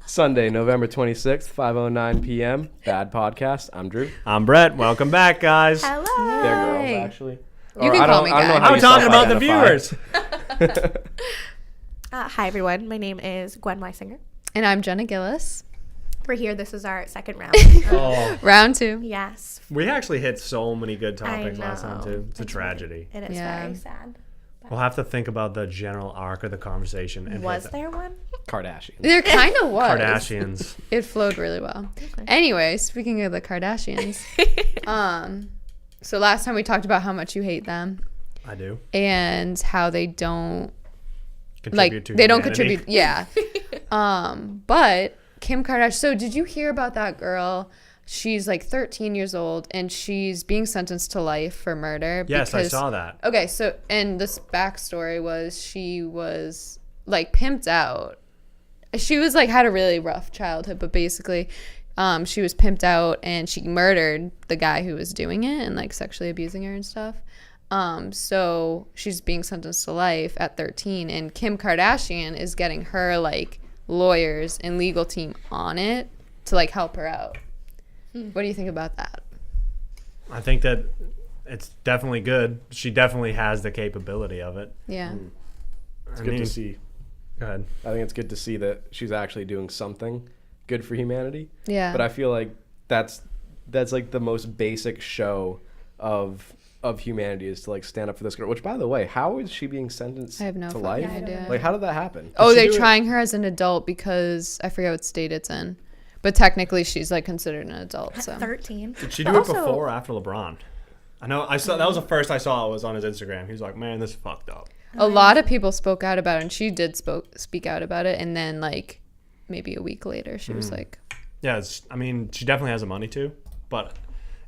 Sunday, November 26th, 5:09 p.m. Bad Podcast. I'm Drew. I'm Brett. Welcome back, guys. Hello. They're girls, actually. You can call me guys. I'm talking about the viewers. Hi, everyone. My name is Gwen Weissinger. And I'm Jenna Gillis. We're here. This is our second round. Round 2. Yes. We actually hit so many good topics I last time, know. too. It's a tragedy. It is Yeah. very sad. We'll have to think about the general arc of the conversation. And Was there one? Kardashian. There kind of was. Kardashians. It flowed really well. Okay. Anyway, speaking of the Kardashians, so last time we talked about how much you hate them I do. and how they don't Contribute to they don't humanity. contribute. Yeah. But Kim Kardashian. So did you hear about that girl? She's like 13 years old and she's being sentenced to life for murder. Yes, I saw that. Okay, so and this backstory was she was like pimped out. She was like had a really rough childhood, but basically she was pimped out and she murdered the guy who was doing it and like sexually abusing her and stuff. So she's being sentenced to life at 13 and Kim Kardashian is getting her like lawyers and legal team on it to like help her out. What do you think about that? I think that it's definitely good. She definitely has the capability of it. Yeah. It's good to see. Go ahead. I think it's good to see that she's actually doing something good for humanity. Yeah. But I feel like that's like the most basic show of humanity is to like stand up for this girl. Which, by the way, how is she being sentenced I have no to fucking life? idea. Like, how did that happen? Oh, Did she they're do it- trying her as an adult because I forget what state it's in. But technically she's like considered an adult. So 13. Did she But do it also- before or after LeBron? I know. I saw that was the first I saw. It was on his Instagram. He was like, "Man, this is fucked up." a lot of people spoke out about it and she did speak out about it. And then like maybe a week later she was like, Yeah, I mean, she definitely has the money to, but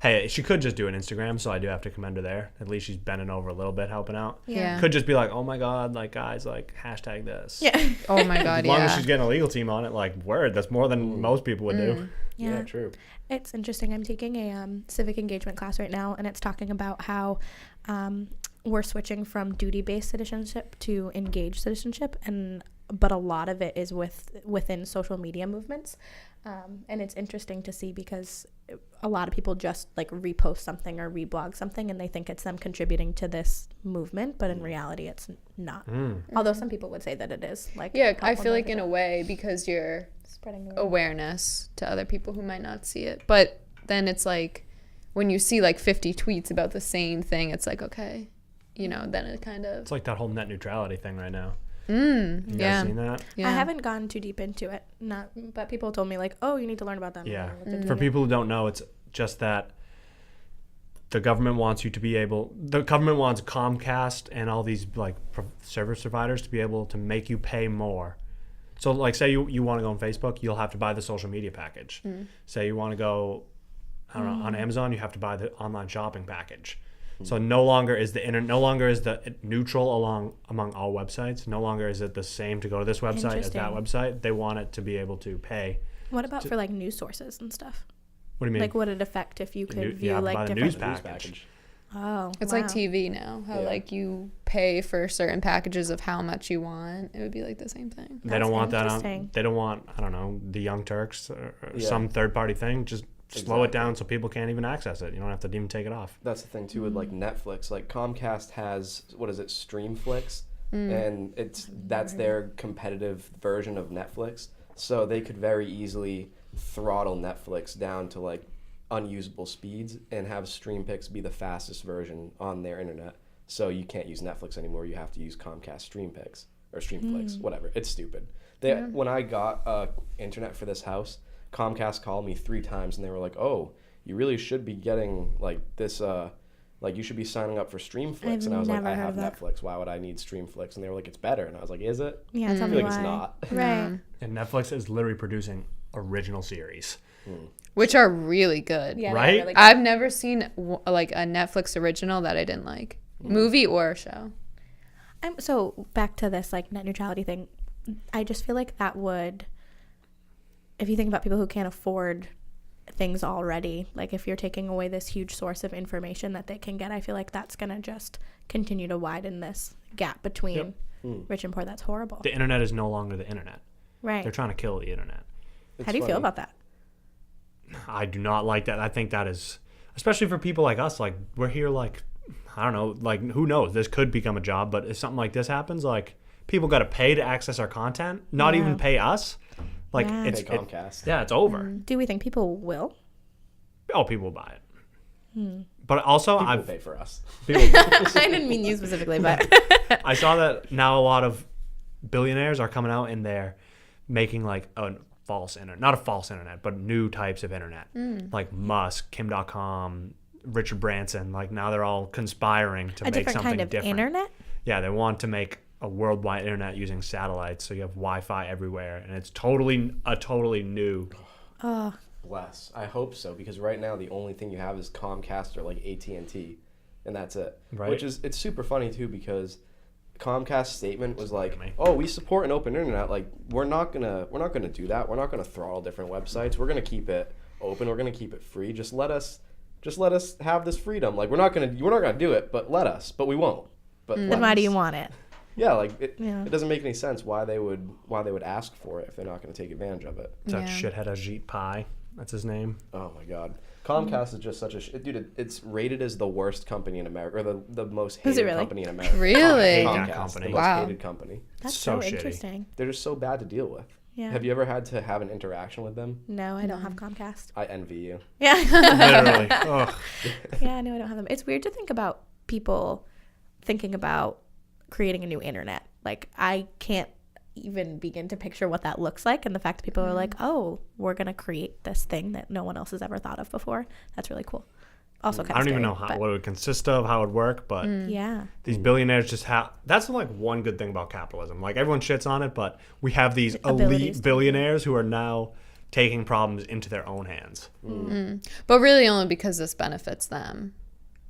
hey, she could just do an Instagram, so I do have to commend her there. At least she's bending over a little bit, helping out. yeah. Could just be like, oh my god, like guys, like hashtag this. Yeah. Oh my God, As long as yeah. she's getting a legal team on it, like word, that's more than most people would do. Yeah, true. It's interesting. I'm taking a civic engagement class right now, and it's talking about how we're switching from duty-based citizenship to engaged citizenship, but a lot of it is within social media movements, and it's interesting to see because a lot of people just like repost something or reblog something, and they think it's them contributing to this movement, but in reality, it's not. Although some people would say that it is. Like, Yeah, I feel like in a way because you're spreading awareness to other people who might not see it. But then it's like when you see like 50 tweets about the same thing, it's like, okay, you know, then it kind of. It's like that whole net neutrality thing right now. You Yeah. guys seen that? Yeah. I haven't gone too deep into it, but people told me like, oh, you need to learn about them. Yeah. Mm-hmm. For people who don't know, it's just that the government wants Comcast and all these like service providers to be able to make you pay more. So like say you want to go on Facebook, you'll have to buy the social media package. Say you want to go, I don't know, on Amazon, you have to buy the online shopping package. So no longer is the neutral among all websites. No longer is it the same to go to this website as that website. They want it to be able to pay. What about for like news sources and stuff? What do you mean? Like, would it affect if you could view have to like buy the different news package. Oh, It's wow. like TV now, how Yeah. like you pay for certain packages of how much you want. It would be like the same thing. They don't want that on. interesting. They don't want, I don't know, the Young Turks or Yeah. some third party thing. Just slow it Exactly. down so people can't even access it. You don't have to even take it off. That's the thing too with like Netflix. Like Comcast has Streamflix, and that's their competitive version of Netflix. So they could very easily throttle Netflix down to like unusable speeds and have StreamPix be the fastest version on their internet. So you can't use Netflix anymore. You have to use Comcast StreamPix or Streamflix, whatever. It's stupid. When I got internet for this house, Comcast called me 3 times and they were like, "Oh, you really should be getting like this. Like you should be signing up for Streamflix." And I was like, "I have Netflix. Why would I need Streamflix?" And they were like, "It's better." And I was like, "Is it?" Yeah, tell I me feel like why. it's not. Right. And Netflix is literally producing original series. Which are really good. Yeah, Right? they're really good. I've never seen like a Netflix original that I didn't like. Movie or show. So back to this like net neutrality thing, I just feel like that would, if you think about people who can't afford things already, like if you're taking away this huge source of information that they can get, I feel like that's gonna just continue to widen this gap between rich and poor. That's horrible. The internet is no longer the internet. Right. They're trying to kill the internet. It's How do you feel funny. about that? I do not like that. I think that is, especially for people like us, like we're here, like, I don't know, like who knows? This could become a job, but if something like this happens, like people got to pay to access our content, not even pay us. Like Yeah. it's Pay Comcast. yeah, it's over. Do we think people will? Oh, people will buy it. But also, People I've pay for us. people, I didn't mean you specifically, but I saw that now a lot of billionaires are coming out and they're making like a false internet, not a false internet, but new types of internet, like Musk, Kim.com, Richard Branson. Like now they're all conspiring to a make different something kind of different. internet. Yeah, they want to make a worldwide internet using satellites, so you have Wi-Fi everywhere, and it's totally new. Bless. I hope so, because right now the only thing you have is Comcast or like AT&T, and that's it. Right. Which is, it's super funny too, because Comcast's statement was like, me. "Oh, we support an open internet. Like, we're not gonna do that. We're not gonna throttle different websites. We're gonna keep it open. We're gonna keep it free. Just let us have this freedom. Like, we're not gonna do it, but let us. But we won't. But Then why do you want it? Yeah, like it Yeah. doesn't make any sense why they would ask for it if they're not gonna take advantage of it. It's that Yeah. shithead Ajit Pai. That's his name. Oh my God, Comcast is just such a dude. It's rated as the worst company in America, or the most Is it hated really? company in America. Really? I hate Comcast, that company. the most Wow. hated company. That's so so shitty. interesting. They're just so bad to deal with. Yeah. Have you ever had to have an interaction with them? No, I don't have Comcast. I envy you. Yeah. Literally. Ugh. Yeah, no, I don't have them. It's weird to think about people thinking about creating a new internet. Like, I can't even begin to picture what that looks like, and the fact that people are like, oh, we're gonna create this thing that no one else has ever thought of before. That's really cool. Also kind of I don't even scary, know but what it would consist of, how it would work, but yeah. these billionaires just have. That's like one good thing about capitalism. Like everyone shits on it, but we have these Abilities elite to- billionaires who are now taking problems into their own hands. But really only because this benefits them.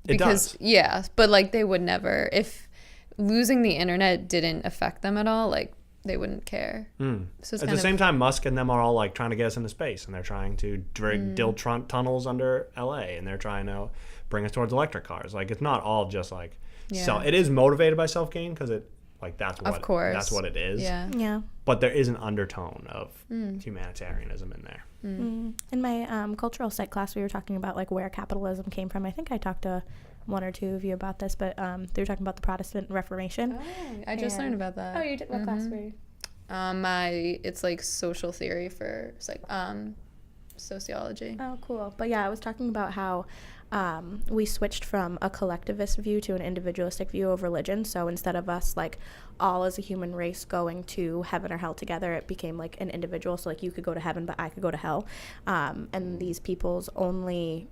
It does. Yeah, but like they would never, if losing the internet didn't affect them at all, like they wouldn't care. So it's At kind the of, same time, Musk and them are all like trying to get us into space, and they're trying to drill tunnels under LA, and they're trying to bring us towards electric cars. Like it's not all just like Yeah. it is motivated by self gain because it like that's what Of course. that's what it is. yeah. Yeah. But there is an undertone of humanitarianism in there. In my cultural psych class, we were talking about like where capitalism came from. I think I talked to one or two of you about this, but they were talking about the Protestant Reformation. Oh, I just learned about that. Oh, you did? What class were you? It's like social theory for sociology. Oh, cool. But yeah, I was talking about how we switched from a collectivist view to an individualistic view of religion. So instead of us like all as a human race going to heaven or hell together, it became like an individual. So like you could go to heaven, but I could go to hell. And these people's only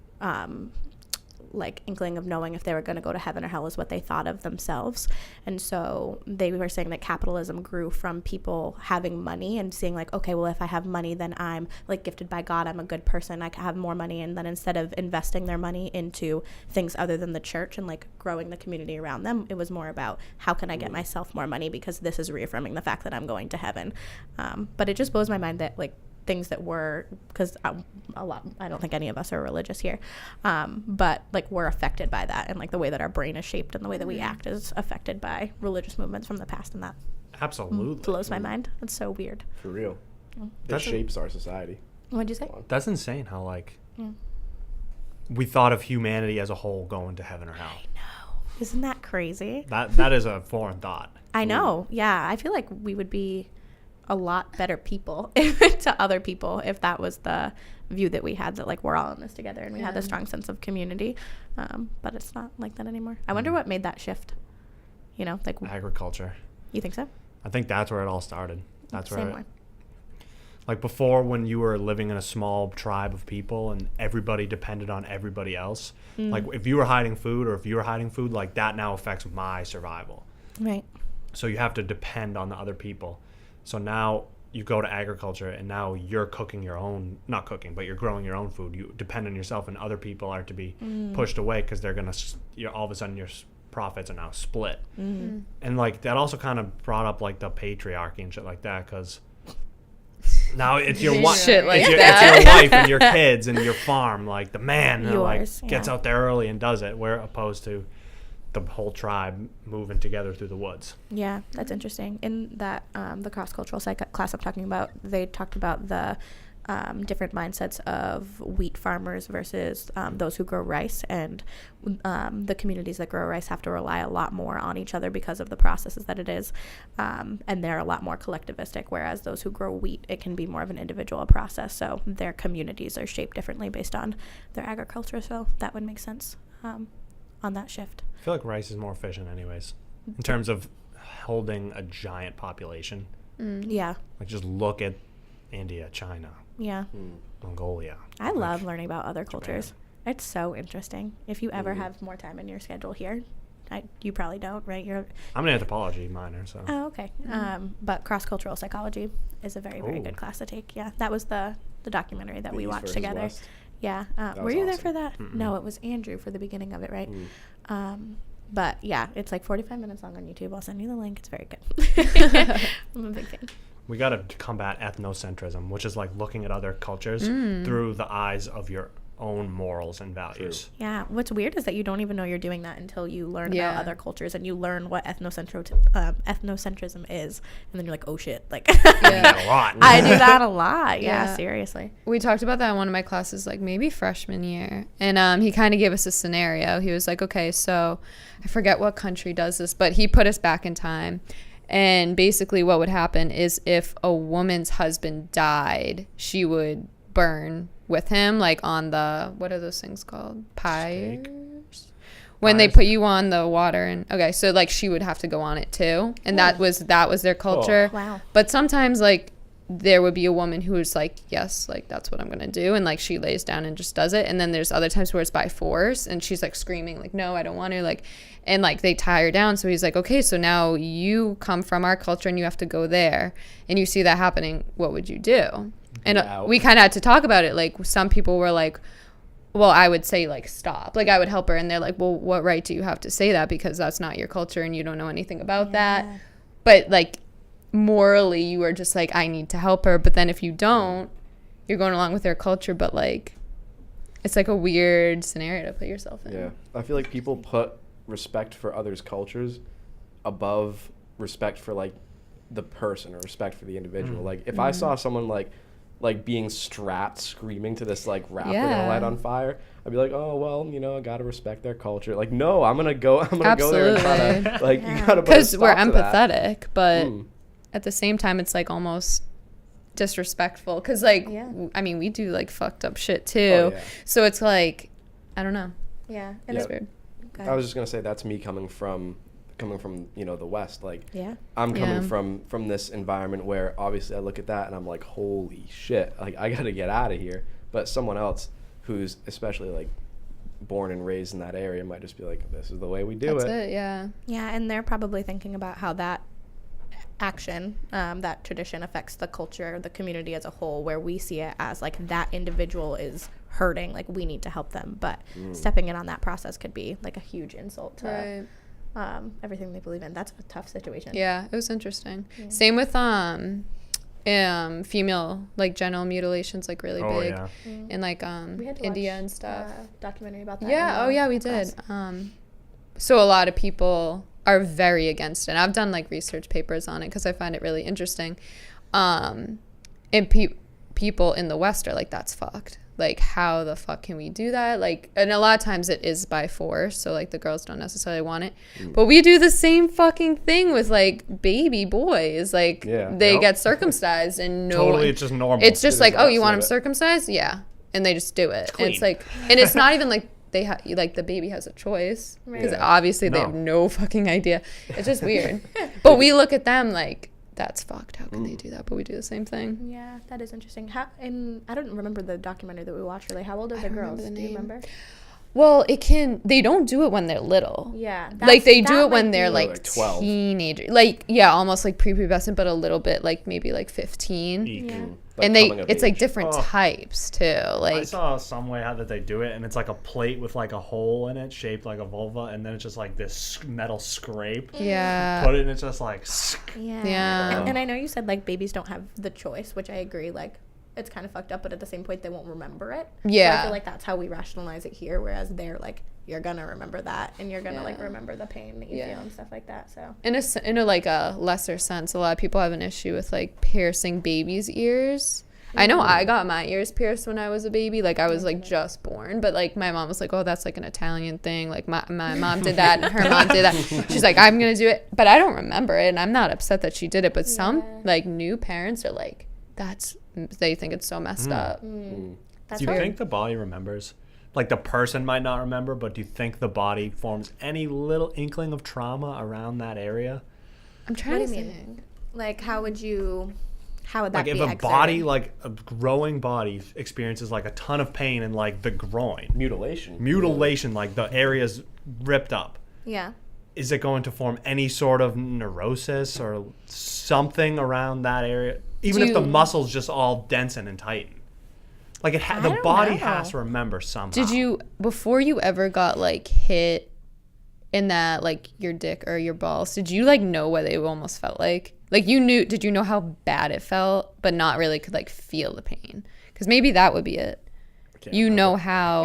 like inkling of knowing if they were going to go to heaven or hell is what they thought of themselves. And so they were saying that capitalism grew from people having money and seeing like, okay, well, if I have money, then I'm like gifted by God, I'm a good person, I can have more money. And then instead of investing their money into things other than the church and like growing the community around them, it was more about how can I get myself more money, because this is reaffirming the fact that I'm going to heaven. But it just blows my mind that like things that were, because I don't think any of us are religious here, but like we're affected by that, and like the way that our brain is shaped and the way that we act is affected by religious movements from the past, and that Absolutely. blows my mind. It's so weird. For real. It That's shapes our society. What'd you say? That's insane how like we thought of humanity as a whole going to heaven or hell. Isn't that crazy? That is a foreign thought. I know. Yeah, I feel like we would be a lot better people to other people if that was the view that we had, that like we're all in this together and we had this strong sense of community. But it's not like that anymore. I wonder what made that shift. You know, like Agriculture. you think so? I think that's where it all started. That's Same where way. like before, when you were living in a small tribe of people and everybody depended on everybody else, like if you were hiding food or if you were hiding food, like that now affects my survival. Right. So you have to depend on the other people. So now you go to agriculture and now you're cooking your own, not cooking, but you're growing your own food. You depend on yourself, and other people are to be pushed away because they're going to, all of a sudden your profits are now split. And like that also kind of brought up like the patriarchy and shit like that, because now it's your wife, Shit like it's your wife and your kids and your farm. Like the man Yours, like gets yeah. out there early and does it, where opposed to the whole tribe moving together through the woods. Yeah, that's interesting. In that the cross-cultural class I'm talking about, they talked about the different mindsets of wheat farmers versus those who grow rice, and the communities that grow rice have to rely a lot more on each other because of the processes that it is, and they're a lot more collectivistic, whereas those who grow wheat, it can be more of an individual process, so their communities are shaped differently based on their agriculture, so that would make sense on that shift. I feel like rice is more efficient anyways in terms of holding a giant population. Yeah. Like just look at India, China, Yeah. Mongolia. I love learning about other cultures. It's so interesting. If you ever have more time in your schedule here, you probably don't, right? I'm an anthropology minor, so. Oh, okay. But cross-cultural psychology is a very, very good class to take. Yeah, that was the documentary that we East watched versus together. West. Yeah. Were was you there awesome. for that? No, it was Andrew for the beginning of it, right? But yeah, it's like 45 minutes long on YouTube. I'll send you the link. It's very good. I'm a big fan. We got to combat ethnocentrism, which is like looking at other cultures through the eyes of your own morals and values. Yeah, what's weird is that you don't even know you're doing that until you learn about other cultures and you learn what ethnocentrism is, and then you're like, oh shit, like A lot. I do that a lot. Yeah, Yeah. seriously. We talked about that in one of my classes, like maybe freshman year. And he kind of gave us a scenario. He was like, okay, so I forget what country does this, but he put us back in time. And basically what would happen is if a woman's husband died, she would burn with him, like on the, what are those things called? Pyres? When they put you on the water. And okay, so like she would have to go on it too. And that was their culture. Wow. But sometimes like there would be a woman who was like, yes, like that's what I'm gonna do, and like she lays down and just does it. And then there's other times where it's by force and she's like screaming like, no, I don't want to, like, and like they tie her down. So he's like, okay, so now you come from our culture and you have to go there, and you see that happening, what would you do? And we kind of had to talk about it. Like some people were like, well, I would say like stop, like I would help her, and they're like, well, what right do you have to say that, because that's not your culture and you don't know anything about that. But like morally you are just like, I need to help her. But then if you don't, you're going along with their culture. But like it's like a weird scenario to put yourself in. Yeah, I feel like people put respect for others' cultures above respect for like the person or respect for the individual. Like if I saw someone like being strapped screaming to this like rapper gonna light on fire, I'd be like, oh well, you know, I gotta respect their culture. Like no, I'm gonna go there and try to like you gotta, because we're empathetic, but at the same time it's like almost disrespectful, because like I mean we do like fucked up shit too. So it's like, I don't know. Yeah, and it's weird. I was just gonna say that's me coming from you know the West. Like I'm coming from this environment where obviously I look at that and I'm like, holy shit, like I gotta get out of here. But someone else who's especially like born and raised in that area might just be like, this is the way we do That's it. Yeah, and they're probably thinking about how that action, that tradition affects the culture, the community as a whole, where we see it as like that individual is hurting, like we need to help them, but stepping in on that process could be like a huge insult to everything they believe in. That's a tough situation. Yeah, it was interesting. Same with female like genital mutilations, like really big in like we had to India watch and stuff. Documentary about that. We did. So a lot of people are very against it. I've done like research papers on it because I find it really interesting. And people in the West are like, that's fucked. Like, how the fuck can we do that? Like, and a lot of times it is by force, so like the girls don't necessarily want it. But we do the same fucking thing with like baby boys. Like they get circumcised and Totally, it's just normal. It's just like, oh, you want them circumcised? Yeah. And they just do it. And it's like, and it's not even like like the baby has a choice, because obviously they have no fucking idea. It's just weird. But we look at them like, that's fucked. How can they do that? But we do the same thing. Yeah, that is interesting. And I don't remember the documentary that we watched really. How old are the girls? Do you remember? Well, they don't do it when they're little. Yeah. Like they do it when they're like 12. teenagers. Like, yeah, almost like prepubescent, but a little bit like maybe like 15. Yeah. Like and it's like age. different types too. Like I saw some way how that they do it, and it's like a plate with like a hole in it shaped like a vulva, and then it's just like this metal scrape. Yeah. Put it, and it's just like. Yeah. And I know you said like babies don't have the choice, which I agree. Like it's kind of fucked up, but at the same point they won't remember it. Yeah. So I feel like that's how we rationalize it here, whereas they're like you're gonna remember that, and you're gonna like Yeah. remember the pain that you Yeah. feel and stuff like that. So In a like a lesser sense, a lot of people have an issue with like piercing babies' ears. I know I got my ears pierced when I was a baby. Like I was like just born, but like my mom was like, "Oh, that's like an Italian thing." Like my mom did that, and her mom did that. She's like, "I'm gonna do it," but I don't remember it, and I'm not upset that she did it. But some like new parents are like, they think it's so messed up. that's Do you weird. think the body remembers? Like the person might not remember, but do you think the body forms any little inkling of trauma around that area? I'm trying What to do you mean? think. Like, how would that Like be if a exerted? body, like a growing body, experiences like a ton of pain in like the groin, mutilation, like the area's ripped up. Yeah. Is it going to form any sort of neurosis or something around that area? Even if the muscles just all densen and tighten. Like I the don't body know. has to remember somehow. Did you, before you ever got like hit in that, like your dick or your balls, did you like know what it almost felt like? Like did you know how bad it felt, but not really could like feel the pain? Because maybe that would be it. You know how,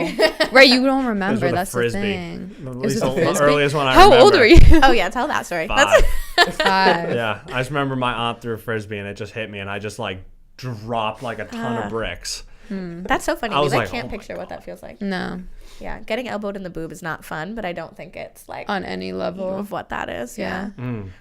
right? You don't remember. with a That's the frisbee. thing. At It was least with a the frisbee? earliest one I How remember. old were you? Oh yeah, tell that story. 5. 5. Yeah, I just remember my aunt threw a frisbee and it just hit me and I just like dropped like a ton of bricks. That's so funny. I We was like like, can't oh my picture what that feels like. No, Yeah, getting elbowed in the boob is not fun, but I don't think it's like on any level. of what that is. Yeah.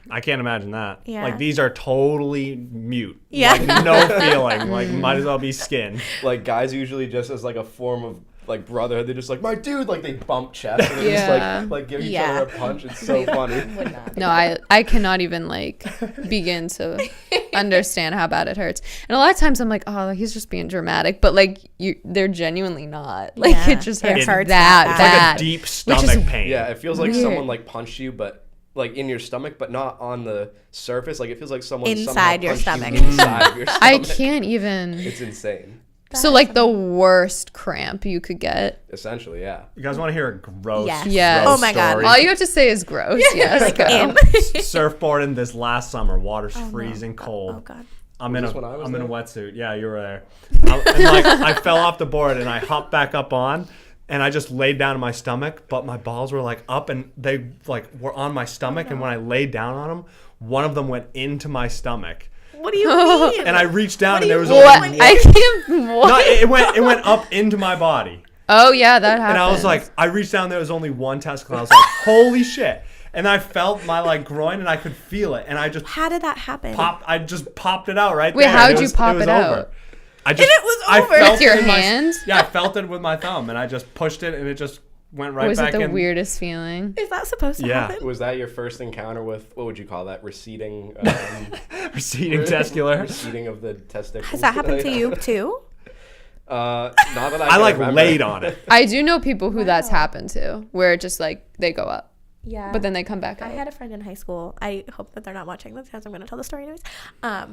I can't imagine that. Yeah. Like these are totally mute. Yeah. Like no feeling. Like might as well be skin. Like guys usually just as like a form of like brotherhood, they're just like, my dude, like they bump chest and they Yeah. just like give each Yeah. other a punch. It's so funny. Would not. No, I cannot even like begin to understand how bad it hurts. And a lot of times I'm like, oh, he's just being dramatic, but like they're genuinely not. Like Yeah. it just It hurts, hurts that that It's like bad. a deep Which is stomach pain. Yeah, it feels like Weird. someone like punched you, but like in your stomach, but not on the surface. Like it feels like someone Inside your somehow punched stomach. you inside of your stomach. I can't even. It's insane. So like the worst cramp you could get. Essentially, yeah. You guys want to hear a gross, Yes. Yes. gross Oh my God. story? All you have to say is gross. Yes, go. Surfboarding this last summer. Water's freezing Oh cold. god. I'm Was in this when I was a there? wetsuit. Yeah, you were there. And like I fell off the board and I hopped back up on and I just laid down on my stomach, but my balls were like up and they like were on my stomach and when I laid down on them, one of them went into my stomach. What do you mean? And I reached down and there was What? only one. I can't. What? No, it went up into my body. Oh yeah, that happens. And I was like, I reached down, there was only one testicle. I was like, holy shit. And I felt my like groin and I could feel it. And I just How did that happen? I just popped it out right Wait, there. how'd It you was- pop was it over. out? I just, it was I over. felt With your it in my- hand? Yeah, I felt it with my thumb and I just pushed it and it just went right Was back it the in. weirdest feeling? Is that supposed to Yeah. happen? Was that your first encounter with what would you call that? Receding Receding testicular. receding of the testicles. Has that happened to you too? Not that I I can like remember. laid on it. I do know people who that's happened to, where it just like they go up, Yeah. but then they come back I up. had a friend in high school. I hope that they're not watching this because I'm going to tell the story anyways.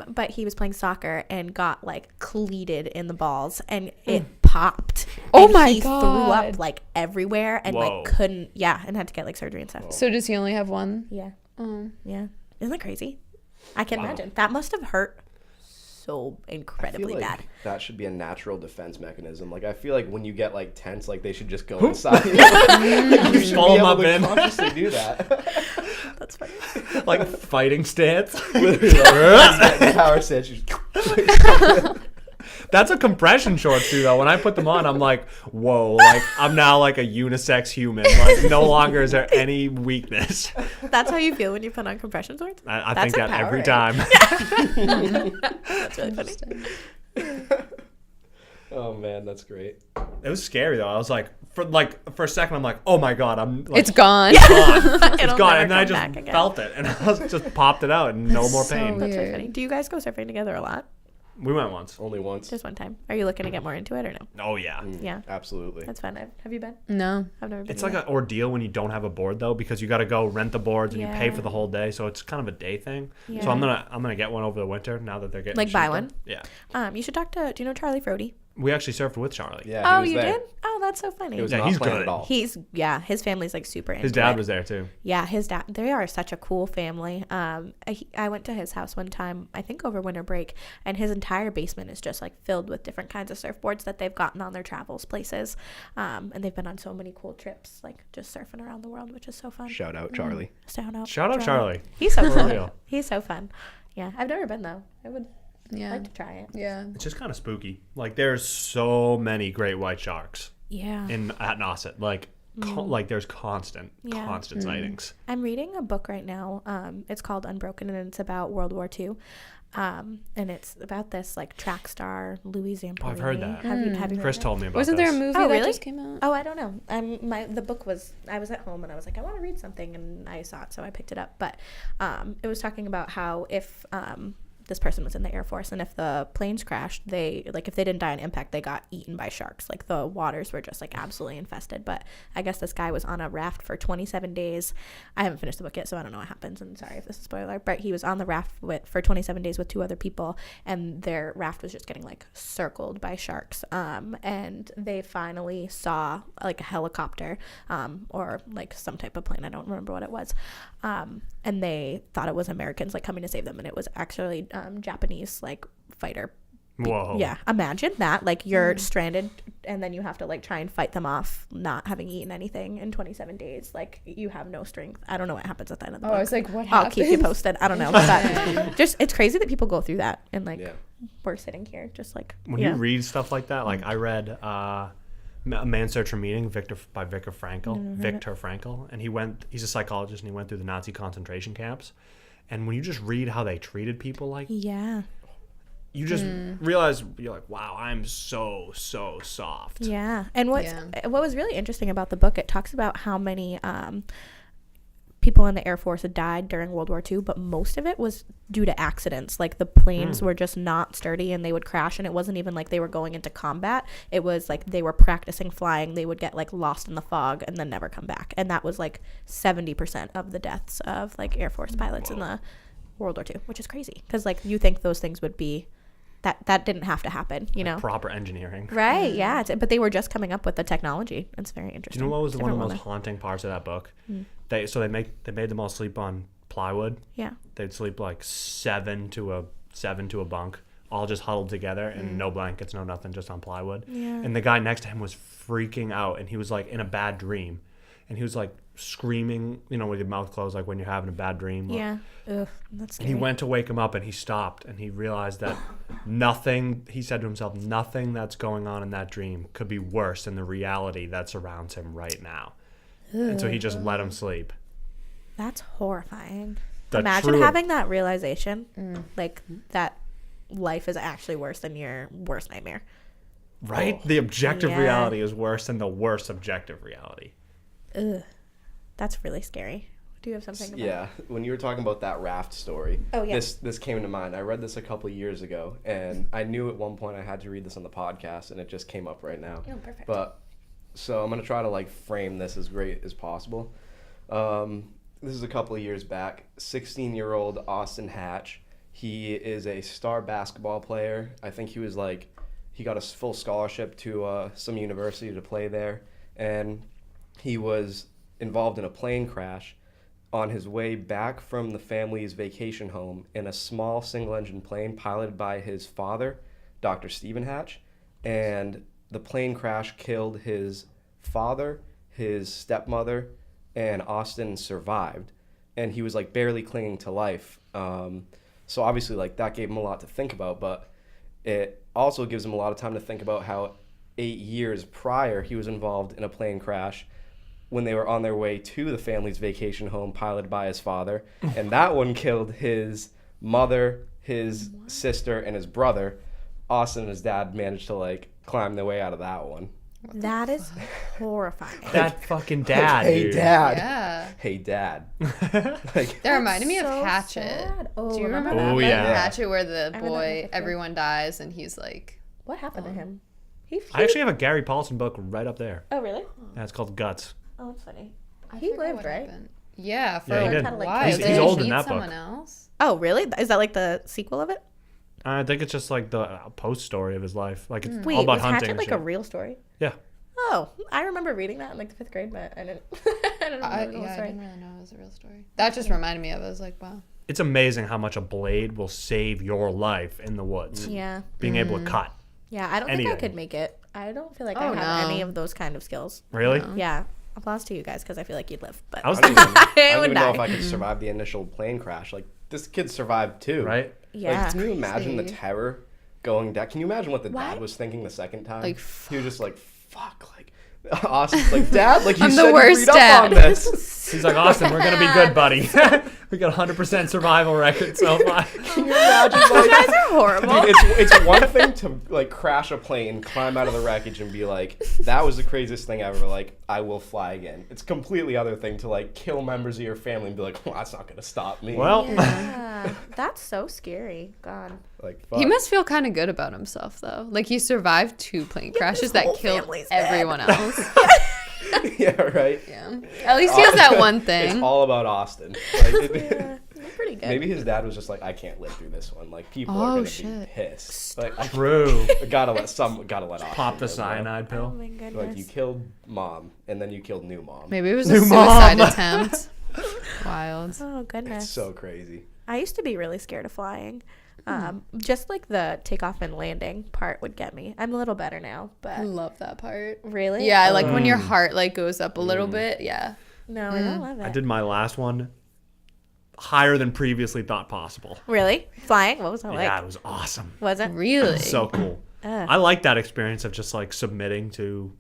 But he was playing soccer and got like cleated in the balls and it popped. Oh And my he threw God. up like everywhere and Whoa. like couldn't. Yeah, and had to get like surgery and stuff. So does he only have one? Yeah, Oh. yeah. Isn't that crazy? I can imagine that must have hurt so I feel incredibly like bad. that should be a natural defense mechanism. Like I feel like when you get like tense, like they should just go inside. Like, you should Pull be 'em able up to in. consciously do that. That's funny. Like fighting stance. The power stance. you just- That's a compression shorts too though. When I put them on, I'm like, whoa, like I'm now like a unisex human. Like no longer is there any weakness. That's how you feel when you put on compression shorts? I That's think that every empowering. time. That's really funny. Oh man, that's great. It was scary though. I was like, for a second, I'm like, oh my god, I'm like, It's gone. gone. It's It'll gone. never And then I come just back again. felt it, and I was just popped it out, and no more so pain. weird. That's really funny. Do you guys go surfing together a lot? We went once. Only once. Just one time. Are you looking to get more into it or no? Oh yeah. Yeah. Absolutely. That's fun. Have you been? No. I've never been. It's like an ordeal when you don't have a board though, because you got to go rent the boards and you pay Yeah. for the whole day, so it's kind of a day thing. Yeah. So I'm gonna get one over the winter now that they're getting Like, buy cheaper. one? Yeah. You should talk to. Do you know Charlie Frody? We actually surfed with Charlie. Yeah, Oh, he was you there. did? Oh, that's so funny. It was Yeah, not he's planned good. at all. His family's like super into His dad it. was there too. Yeah, his dad. They are such a cool family. I went to his house one time, I think over winter break, and his entire basement is just like filled with different kinds of surfboards that they've gotten on their travels places. And they've been on so many cool trips, like just surfing around the world, which is so fun. Shout out, Charlie. Shout out Charlie. He's so For fun. real. He's so fun. Yeah, I've never been though. I would Yeah. like to try it. Yeah. It's just kind of spooky. Like there's so many great white sharks Yeah. at Nauset. Like like there's constant sightings. I'm reading a book right now. It's called Unbroken, and it's about World War II. And it's about this like track star Louis Zamperini. I've heard that. Have you heard Chris it? told me about Wasn't this. there a movie Oh, that really? just came out? Oh, I don't know. The book was, I was at home and I was like, I want to read something, and I saw it, so I picked it up. But it was talking about how if this person was in the Air Force, and if the planes crashed, if they didn't die in impact, they got eaten by sharks. Like the waters were just like absolutely infested. But I guess this guy was on a raft for 27 days. I haven't finished the book yet, so I don't know what happens, and sorry if this is a spoiler, but he was on the raft for 27 days with 2 other people, and their raft was just getting like circled by sharks. And they finally saw like a helicopter or like some type of plane. I don't remember what it was. And they thought it was Americans like coming to save them, and it was actually Japanese like fighter. Whoa. Yeah, imagine that. Like you're stranded, and then you have to like try and fight them off, not having eaten anything in 27 days. Like you have no strength. I don't know what happens at the end of the book. I was like, what I'll happened? keep you posted. I don't know. But just it's crazy that people go through that, and like we're sitting here just like When you read stuff like that, like I read A Man's Search for Meaning by Viktor Frankl, and he's a psychologist, and he went through the Nazi concentration camps. And when you just read how they treated people, like you just realize, you're like, wow, I'm so soft. Yeah. And what was really interesting about the book, it talks about how many people in the Air Force had died during World War II, but most of it was due to accidents. Like the planes were just not sturdy, and they would crash, and it wasn't even like they were going into combat. It was like they were practicing flying. They would get like lost in the fog and then never come back. And that was like 70% of the deaths of like Air Force pilots in the World War II, which is crazy because like you think those things would be that didn't have to happen, you know? Proper engineering. Right, yeah. But they were just coming up with the technology. It's very interesting. Do you know what was one of the most haunting parts of that book? They made them all sleep on plywood. Yeah. They'd sleep like seven to a bunk, all just huddled together, and no blankets, no nothing, just on plywood. Yeah. And the guy next to him was freaking out, and he was like in a bad dream, and he was like screaming, you know, with your mouth closed, like when you're having a bad dream. Yeah. Ugh, that's scary. And he went to wake him up, and he stopped, and he realized that he said to himself, nothing that's going on in that dream could be worse than the reality that surrounds him right now. And so he just let him sleep. That's horrifying. The Imagine true- having that realization, like that life is actually worse than your worst nightmare. Right? The objective Yeah. reality is worse than the worst subjective reality. Ugh, that's really scary. Do you have something? About Yeah, when you were talking about that raft story, Oh, yeah. this came to mind. I read this a couple of years ago, and I knew at one point I had to read this on the podcast, and it just came up right now. Oh, perfect. But so I'm gonna try to like frame this as great as possible. This is a couple of years back. 16-year-old Austin Hatch. He is a star basketball player. I think he got a full scholarship to some university to play there, and he was involved in a plane crash on his way back from the family's vacation home in a small single-engine plane piloted by his father, Dr. Stephen Hatch, and the plane crash killed his father, his stepmother, and Austin survived, and he was like barely clinging to life. So obviously like that gave him a lot to think about, but it also gives him a lot of time to think about how 8 years prior he was involved in a plane crash when they were on their way to the family's vacation home piloted by his father, and that one killed his mother, his sister, and his brother. Austin and his dad managed to like climb their way out of that one. That is horrifying. That fucking dad, Hey dude. dad. Yeah. Hey dad. Like That reminded me of so Hatchet. sad. Oh, Do you remember remember that? Oh, one? yeah. Hatchet, where the I read that in boy, fifth grade. everyone dies, and he's like, What happened to him? I actually have a Gary Paulson book right up there. Oh, really? Yeah, it's called Guts. Oh, that's funny. I He forget lived, what right? happened. Yeah, for Yeah, he a did. How to, like, while. He's Did he old in meet that someone book. else? Oh, really? Is that like the sequel of it? I think it's just like the post story of his life. Like it's Wait, all about was hunting. Hatchet and like shit. a real story? Yeah. Oh, I remember reading that in like the 5th grade, but I didn't. I didn't remember I the whole didn't story. really know it was a real story. That just reminded me of it. I was like, wow. It's amazing how much a blade will save your life in the woods. Yeah. Being able to cut. Yeah, I don't think I Anything. could make it. I don't feel like I Oh, have no. any of those kind of skills. Really? Yeah. Applause to you guys because I feel like you'd live. But I was I don't thinking, even, I don't would even know if die. I could survive the initial plane crash. Like, this kid survived too. right? yeah. Like, can you imagine the Crazy. terror going down? Can you imagine what the What? dad was thinking the second time? Like, he was just like, fuck, like, Austin's like, Dad, like, you I'm the said you worst read up dad." on this. He's like, Austin, we're going to be good, buddy. We got 100% survival record so far. Can you imagine, You like, guys are horrible. dude, it's one thing to, like, crash a plane, climb out of the wreckage, and be like, that was the craziest thing ever, like, I will fly again. It's a completely other thing to, like, kill members of your family and be like, well, that's not going to stop me. Well, Yeah. That's so scary. God. Like, fuck. He must feel kind of good about himself, though. Like, he survived 2 plane crashes his that whole killed family's dead. everyone else. Yeah, right? Yeah. At least he has that one thing. It's all about Austin. Like, Yeah. You're pretty good. maybe his dad was just like, I can't live through this one. Like, people Oh, are gonna be shit. pissed. Like, I true. gotta let Austin Pop the live, bro. cyanide Oh pill. my goodness. Like, you killed mom, and then you killed new mom. Maybe it was a New suicide mom. attempt. Wild. Oh goodness. It's so crazy. I used to be really scared of flying. Just like the takeoff and landing part would get me. I'm a little better now, I but love that part. really? Yeah, like when your heart like goes up a little bit. Yeah. No, I don't love it. I did my last one higher than previously thought possible. Really? Flying? What was that like? Yeah, it was awesome. Was it? Really? So cool. I like that experience of just like submitting to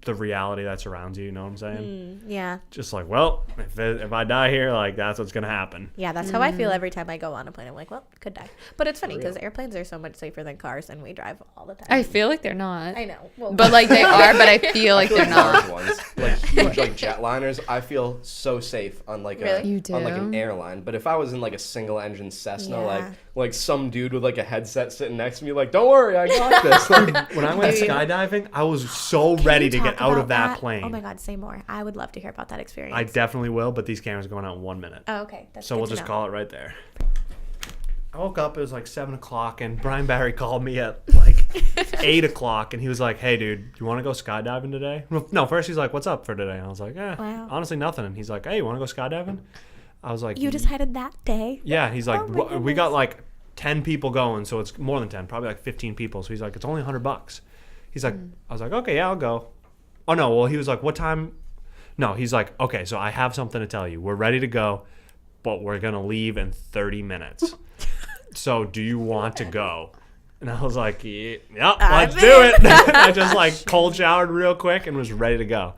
the reality that surrounds you. You know what I'm saying? Yeah. Just like, well, if I die here, like that's what's gonna happen. Yeah, that's how I feel every time I go on a plane. I'm like, well, could die. But it's funny because airplanes are so much safer than cars and we drive all the time. I feel like they're not. I know. Well, But like they are, but I feel like they're Large not. ones, like huge, like jetliners. I feel so safe on like Really? You on like an do? airline. But if I was in like a single engine Cessna, Yeah. like some dude with like a headset sitting next to me, like, don't worry, I got this. Like, When I went Dude. skydiving, I was so ready to get out of that plane. Oh my God, say more. I would love to hear about that experience. I definitely will, but these cameras are going out in 1 minute. Oh, okay. That's So good we'll to just know. call it right there. I woke up, it was like 7 o'clock, and Brian Barry called me at like 8 o'clock, and he was like, hey, dude, you want to go skydiving today? No, first he's like, what's up for today? And I was like, Wow. honestly, nothing. And he's like, hey, you want to go skydiving? I was like, You decided that day? yeah. He's like, Oh my we got goodness. like 10 people going, so it's more than 10, probably like 15 people. So he's like, it's only $100. He's like, I was like, okay, yeah, I'll go. Oh, no, well, he was like, what time? No, he's like, okay, so I have something to tell you. We're ready to go, but we're going to leave in 30 minutes. So do you want to go? And I was like, yeah, let's do it. I just like cold showered real quick and was ready to go.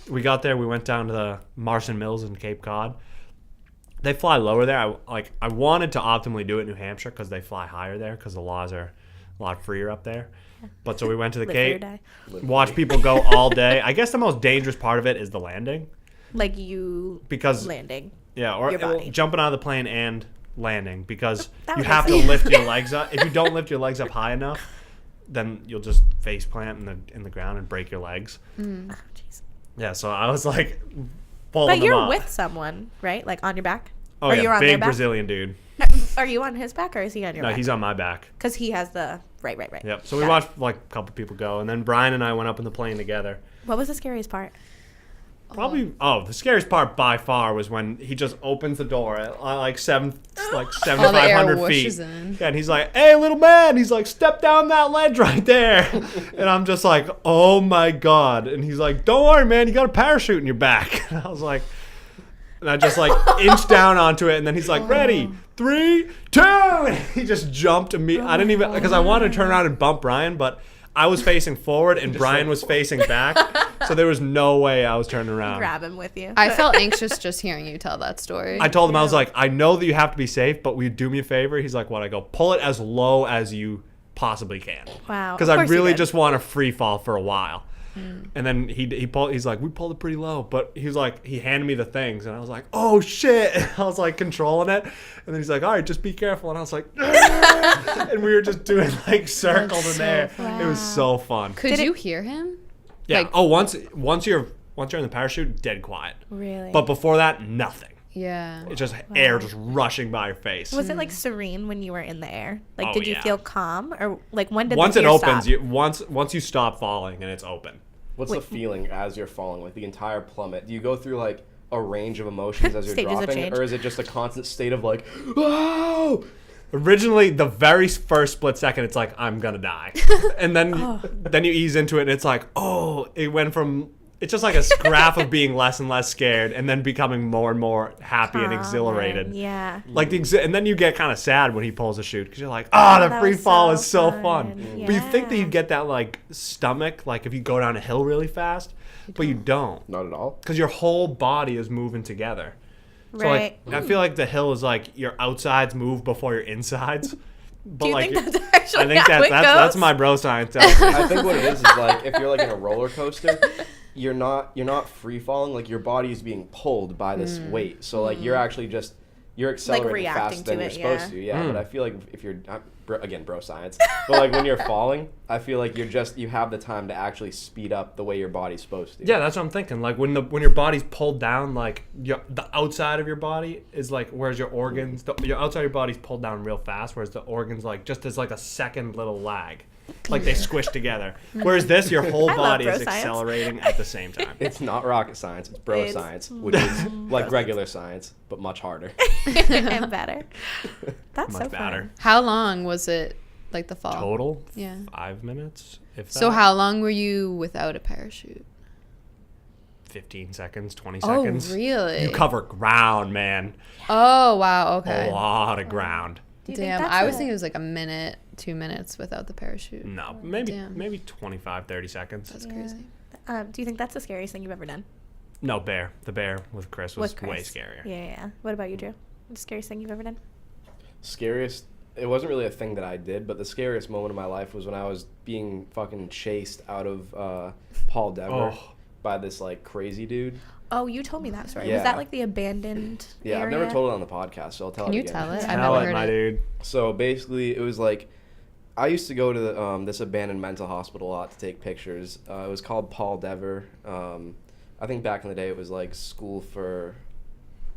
We got there. We went down to the Marston Mills in Cape Cod. They fly lower there. I wanted to optimally do it in New Hampshire because they fly higher there because the laws are a lot freer up there. But so we went to the Live free or Cape, die. watch people go all day. I guess the most dangerous part of it is the landing Like you because landing. yeah, or your body. jumping out of the plane and landing because That you would have to make sense. lift your legs up. If you don't lift your legs up high enough, then you'll just face plant in the ground and break your legs. Oh, jeez. Yeah, so I was like pulling But them you're up. with someone, right? Like on your back? Oh Or yeah, you're on their big back? Brazilian dude. Are you on his back or is he on your No, back? he's on my back. Because he has the right. Yep. So we Got it. watched like a couple people go, and then Brian and I went up in the plane together. What was the scariest part? Probably. Oh, the scariest part by far was when he just opens the door at like 7,500 feet. whooshes in. Yeah, and he's like, "Hey, little man!" He's like, "Step down that ledge right there." And I'm just like, "Oh my god!" And he's like, "Don't worry, man. You got a parachute in your back." And I was like, and I just like inched down onto it, and then he's like, "Ready, 3, 2!" And he just jumped to me. I didn't even because I wanted to turn around and bump Brian, but I was facing forward and Brian was facing back, so there was no way I was turning around. Grab him with you. I felt anxious just hearing you tell that story. I told him, I was like, I know that you have to be safe, but will you do me a favor? He's like, what? I go, pull it as low as you possibly can. Wow. Because Of I course you really did. just want to free fall for a while. And then he's like, we pulled it pretty low, but he was like, he handed me the things, and I was like, oh shit! And I was like controlling it, and then he's like, all right, just be careful, and I was like, and we were just doing like circles in so there. funny. It was so fun. Could Did you it- hear him? Yeah. like- Oh, once you're in the parachute, dead quiet. Really? But before that, nothing. Yeah. It's just air just rushing by your face. Was it like serene when you were in the air? Like, Oh, did you yeah. feel calm, or like when did Once the it fear opens, stop? once you stop falling and it's open. What's the feeling as you're falling, like the entire plummet? Do you go through like a range of emotions as you're Stages of dropping, change. or is it just a constant state of like, whoa? Originally, the very first split second, it's like, I'm gonna die. And then you ease into it and it's like, oh, it went from, it's just like a graph of being less and less scared and then becoming more and more happy and exhilarated. Yeah. Like and then you get kind of sad when he pulls a chute because you're like, oh, the That free was fall so is so fun. fun. But you think that you Yeah. get that like stomach, like if you go down a hill really fast, but you don't. Not at all. Because your whole body is moving together. So Right. like I feel like the hill is like your outsides move before your insides. But Do you like think that's actually I think how it that's goes? my bro science. I think what it is like if you're like in a roller coaster, you're not free falling. Like your body is being pulled by this weight. So like you're actually just you're accelerating reacting faster than to you're it, supposed yeah. to. Yeah, but I feel like if you're again bro science, but like when you're falling, I feel like you have the time to actually speed up the way your body's supposed to. Yeah, that's what I'm thinking. Like when your body's pulled down, like the outside of your body is like, whereas your organs, your outside of your body's pulled down real fast, whereas the organs like just as like a second little lag, like they squish together. Whereas this, your whole I love body bro is science. accelerating at the same time. It's not rocket science. It's bro It's science, which is like regular science, but much harder. And better. That's Much so better. fun. How long was it, like the fall? Total, Yeah. 5 minutes. If So that. how long were you without a parachute? 15 seconds, 20 Oh, seconds. really? You cover ground, man. Oh, wow. Okay. A lot of ground. Do you think Damn, that's I was a- thinking it was like a minute, 2 minutes without the parachute. No, maybe Damn. maybe 25, 30 seconds. That's Yeah. crazy. Do you think that's the scariest thing you've ever done? No, bear. The bear with Chris was With Chris. way scarier. Yeah. What about you, Drew? The scariest thing you've ever done? Scariest, it wasn't really a thing that I did, but the scariest moment of my life was when I was being fucking chased out of Paul Dever Oh. by this like crazy dude. Oh, you told me that story. Yeah. Was that like the abandoned Yeah, area? I've never told it on the podcast, so I'll tell Can it you again. tell it? I've Tell never it, heard my it. dude. So basically, it was like I used to go to this abandoned mental hospital a lot to take pictures. It was called Paul Dever. I think back in the day it was like school for.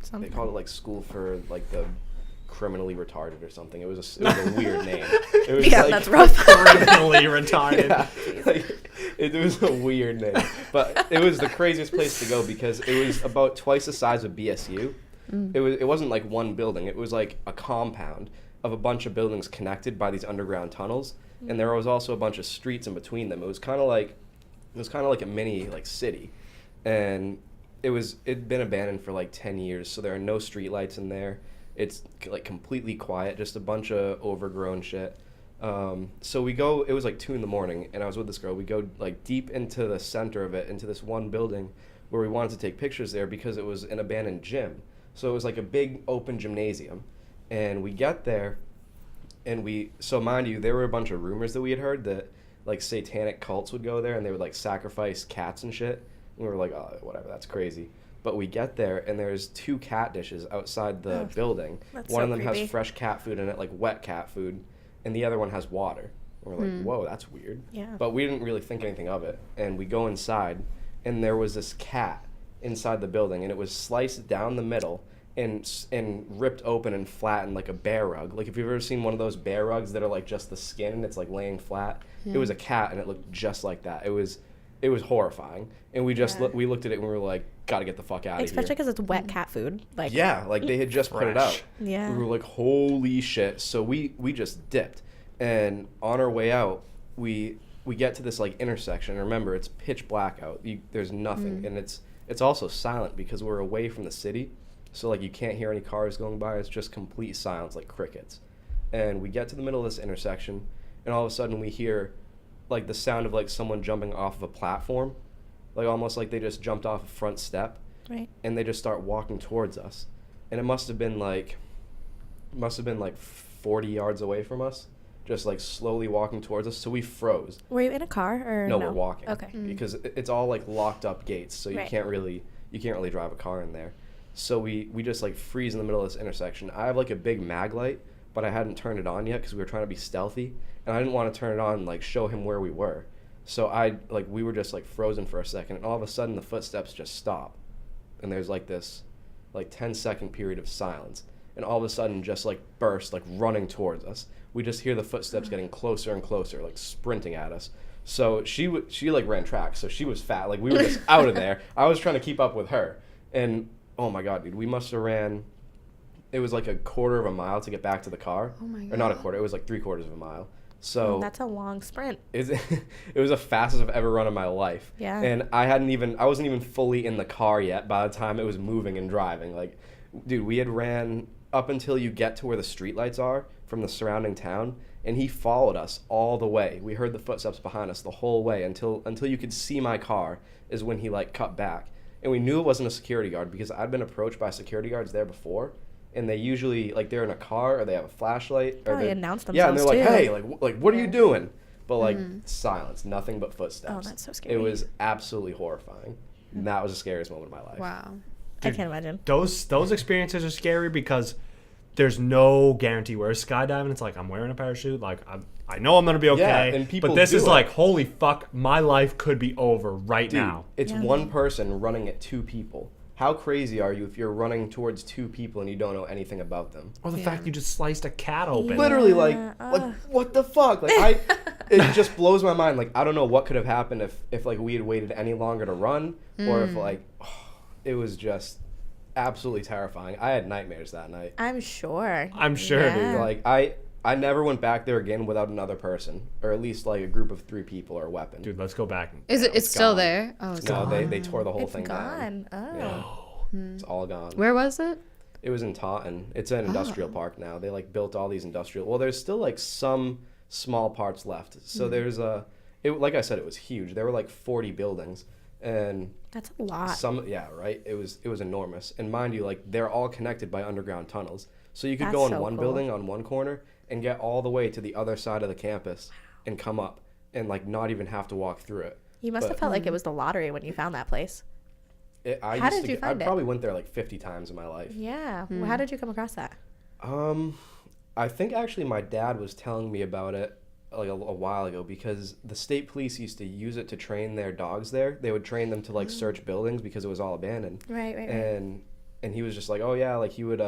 Something. They called it like school for like the criminally retarded or something. It was a weird name. It was Yeah, like, that's rough. Criminally retarded. Yeah, like, it was a weird name, but it was the craziest place to go because it was about twice the size of BSU. It wasn't like one building. It was like a compound of a bunch of buildings connected by these underground tunnels, and there was also a bunch of streets in between them. It was kind of like a mini like city, and it'd been abandoned for like 10 years, so there are no street lights in there. It's like completely quiet, just a bunch of overgrown shit. So we go, it was like 2 a.m, and I was with this girl. We go like deep into the center of it, into this one building where we wanted to take pictures there because it was an abandoned gym. So it was like a big open gymnasium. And we get there, and so mind you, there were a bunch of rumors that we had heard that like satanic cults would go there and they would like sacrifice cats and shit. And we were like, oh, whatever, that's crazy. But we get there, and there's 2 cat dishes outside the building. That's One so of them creepy. has fresh cat food in it, like wet cat food, and the other one has water. And we're like, whoa, that's weird. Yeah. But we didn't really think anything of it. And we go inside, and there was this cat inside the building, and it was sliced down the middle and ripped open and flattened like a bear rug. Like if you've ever seen one of those bear rugs that are like just the skin and it's like laying flat, it was a cat, and it looked just like that. It was horrifying, and we just we looked at it and we were like, gotta get the fuck out of here. Especially because it's wet cat food. Like, Yeah, like they had just put it out. Fresh. Yeah. We were like, holy shit. So we just dipped. And on our way out, we get to this like intersection. Remember, it's pitch black out. There's nothing. And it's also silent because we're away from the city. So like you can't hear any cars going by. It's just complete silence, like crickets. And we get to the middle of this intersection, and all of a sudden we hear like the sound of like someone jumping off of a platform. Like almost like they just jumped off a front step. Right. And they just start walking towards us, and it must have been like 40 yards away from us, just like slowly walking towards us. So we froze. Were you in a car or No, we're walking. Okay. Because it's all like locked up gates, so you Right. can't really drive a car in there. So we just like freeze in the middle of this intersection. I have like a big mag light, but I hadn't turned it on yet because we were trying to be stealthy, and I didn't want to turn it on and like show him where we were. So we were just like frozen for a second, and all of a sudden the footsteps just stop, and there's like this like 10-second period of silence, and all of a sudden just like burst, like running towards us. We just hear the footsteps getting closer and closer, like sprinting at us. So she like ran track, so she was fat. Like, we were just out of there. I was trying to keep up with her, and oh my god, dude, we must have ran. It was like a quarter of a mile to get back to the car. Oh my god. Or not a quarter. It was like 3/4 of a mile. So That's a long sprint. it was the fastest I've ever run in my life. Yeah. And I wasn't even fully in the car yet by the time it was moving and driving. Like, dude, we had ran up until you get to where the streetlights are from the surrounding town, and he followed us all the way. We heard the footsteps behind us the whole way until you could see my car is when he like cut back. And we knew it wasn't a security guard because I'd been approached by security guards there before. And they usually, like, they're in a car or they have a flashlight. Probably announce Yeah, and themselves, they're like, too. hey, like, what are you doing? But, like, silence, nothing but footsteps. Oh, that's so scary. It was absolutely horrifying. And that was the scariest moment of my life. Wow. I can't imagine. Those experiences are scary because there's no guarantee. Whereas skydiving, it's like, I'm wearing a parachute. Like, I know I'm going to be okay. Yeah, and people but this do is it. like, holy fuck, my life could be over right Dude, now. it's Yeah. one person running at 2 people. How crazy are you if you're running towards 2 people and you don't know anything about them? Or the Yeah. fact you just sliced a cat open. Literally, like ugh. what the fuck? Like, it just blows my mind. Like, I don't know what could have happened if like we had waited any longer to run, or if like it was just absolutely terrifying. I had nightmares that night. I'm sure. I'm sure, dude. Like, I never went back there again without another person, or at least like a group of 3 people or a weapon. Dude, let's go back. Is it? It's still gone. there. Oh, it's No, gone. they tore the whole It's thing down. gone. Oh. Yeah, it's all gone. Where was it? It was in Taunton. It's an industrial park now. They like built all these industrial. Well, there's still like some small parts left. So there's like I said, it was huge. There were like 40 buildings, and That's a lot. right. It was enormous. And mind you, like, they're all connected by underground tunnels. So you could That's go in so one cool. building on one corner and get all the way to the other side of the campus and come up and like not even have to walk through it. You must But- have felt like it was the lottery when you found that place. How did you find I it? probably went there like 50 times in my life. Yeah. Well, how did you come across that? I think actually my dad was telling me about it like a while ago, because the state police used to use it to train their dogs there. They would train them to like search buildings because it was all abandoned. Right. And he was just like, oh yeah, like he would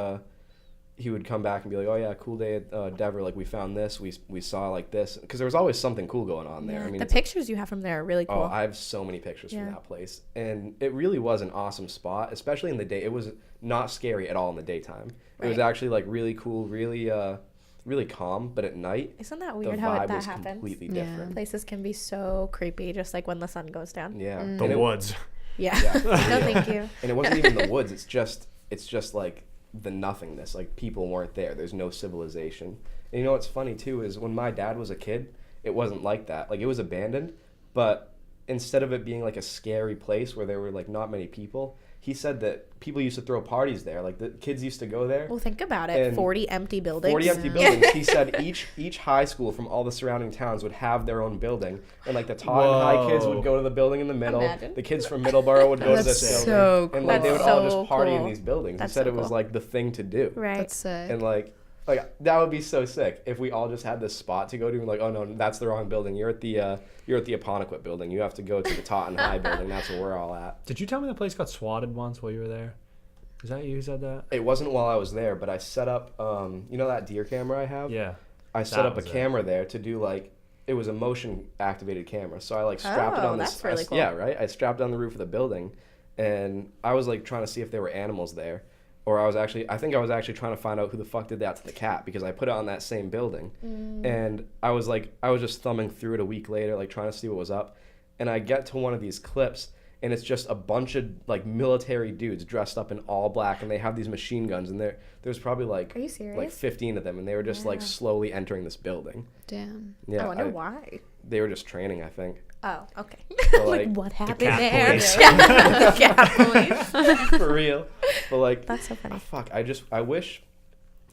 come back and be like, oh yeah, cool day at Denver, like we found this, we saw like this, because there was always something cool going on there. Yeah. I mean, The pictures you have from there are really cool. oh, I have so many pictures Yeah. from that place, and it really was an awesome spot, especially in the day. It was not scary at all in the daytime. It was Right. actually like really cool, really calm, but at night Isn't that the weird how vibe that was happens? completely Yeah. different. Places can be so creepy, just like when the sun goes down. Yeah, The And it- woods. Yeah. Yeah. No, thank you. And it wasn't even the woods. It's just like the nothingness. Like, people weren't there. There's no civilization. And you know what's funny too is when my dad was a kid, it wasn't like that. Like, it was abandoned, but instead of it being like a scary place where there were like not many people, he said that people used to throw parties there. Like, the kids used to go there. Well, think about it. And 40 empty buildings. 40 empty buildings. He said each high school from all the surrounding towns would have their own building, and like the Taunton High kids Whoa. would go to the building in the middle. Imagine. The kids from Middleborough would go to That's this building, so and like they would cool. all That's just party so in cool. these buildings. That's he said so it was cool. like the thing to do, Right. That's sick. and like that would be so sick if we all just had this spot to go to, and like, oh no, that's the wrong building. You're at the Apponequet building. You have to go to the Taunton High building. That's where we're all at. Did you tell me the place got swatted once while you were there? Is that you who said that? It wasn't while I was there, but I set up, you know that deer camera I have? Yeah. I set That up a was it. camera there to do like, it was a motion activated camera. So I like strapped it Oh, on this. that's really cool. Yeah, right. I strapped it on the roof of the building, and I was like trying to see if there were animals there, or I think I was actually trying to find out who the fuck did that to the cat, because I put it on that same building, and I was just thumbing through it a week later, like trying to see what was up, and I get to one of these clips. And it's just a bunch of like military dudes dressed up in all black, and they have these machine guns, and there's probably like Are you serious? like 15 of them, and they were just like Yeah. slowly entering this building. Damn. Yeah, I wonder why. They were just training, I think. Oh, okay. But, like, like, what happened cat there? police. Yeah. The cat police. For real. But like, That's so funny. fuck. I wish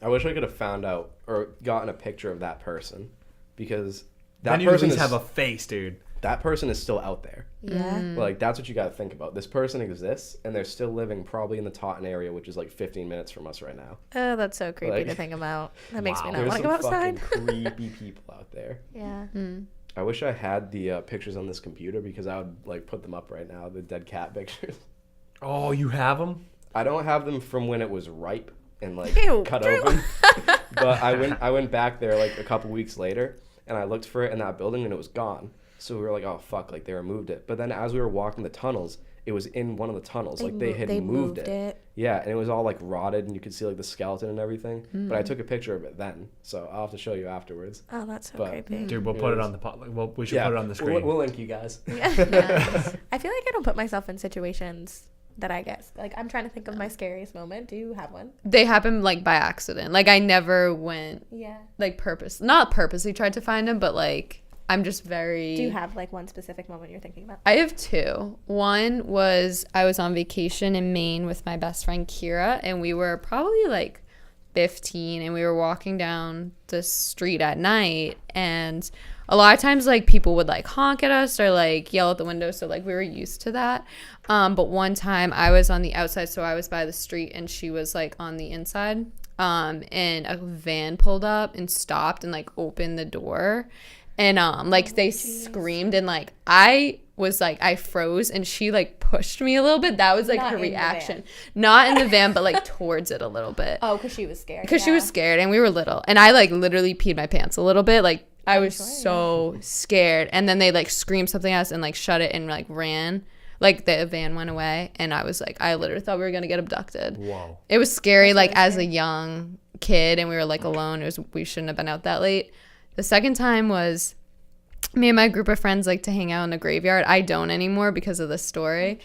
I could have found out or gotten a picture of that person, because that Then you at person least is have a face, dude. that person is still out there. Yeah. Like, that's what you got to think about. This person exists, and they're still living probably in the Taunton area, which is like 15 minutes from us right now. Oh, that's so creepy Like- to think about. That makes me Wow. not There's want to some go outside. fucking creepy people out there. Yeah. I wish I had the pictures on this computer, because I would like put them up right now, the dead cat pictures. Oh, you have them? I don't have them from when it was ripe and like Ew, cut Drew. open. But I went back there like a couple weeks later, and I looked for it in that building, and it was gone. So we were like, oh fuck, like they removed it. But then as we were walking the tunnels, it was in one of the tunnels. They had moved it. Yeah, and it was all like rotted, and you could see like the skeleton and everything. But I took a picture of it then, so I'll have to show you afterwards. Oh, that's so But- creepy. Dude, we'll put it on the well, we should put it on the screen. We'll link you guys. Yeah. I feel like I don't put myself in situations that I guess. Like, I'm trying to think of my scariest moment. Do you have one? They happened like by accident. Like I never went Yeah. like not purposely tried to find him, but like I'm just very. Do you have like one specific moment you're thinking about? I have two. One was I was on vacation in Maine with my best friend Kira, and we were probably like 15, and we were walking down the street at night, and a lot of times like people would like honk at us or like yell at the window, so like we were used to that. But one time I was on the outside, so I was by the street and she was like on the inside, and a van pulled up and stopped and like opened the door. And like they screamed, and like I was like I froze, and she like pushed me a little bit. That was like Not her in the reaction. Not in the van, but like towards it a little bit. Oh, because she was scared. Because she was scared, and we were little, and I like literally peed my pants a little bit. Like I was so scared, and then they like screamed something at us and like shut it and like ran. Like the van went away, and I was like, I literally thought we were gonna get abducted. Whoa. It was scary, like as a young kid, and we were like alone. We shouldn't have been out that late. The second time was me and my group of friends like to hang out in the graveyard. I don't anymore because of this story.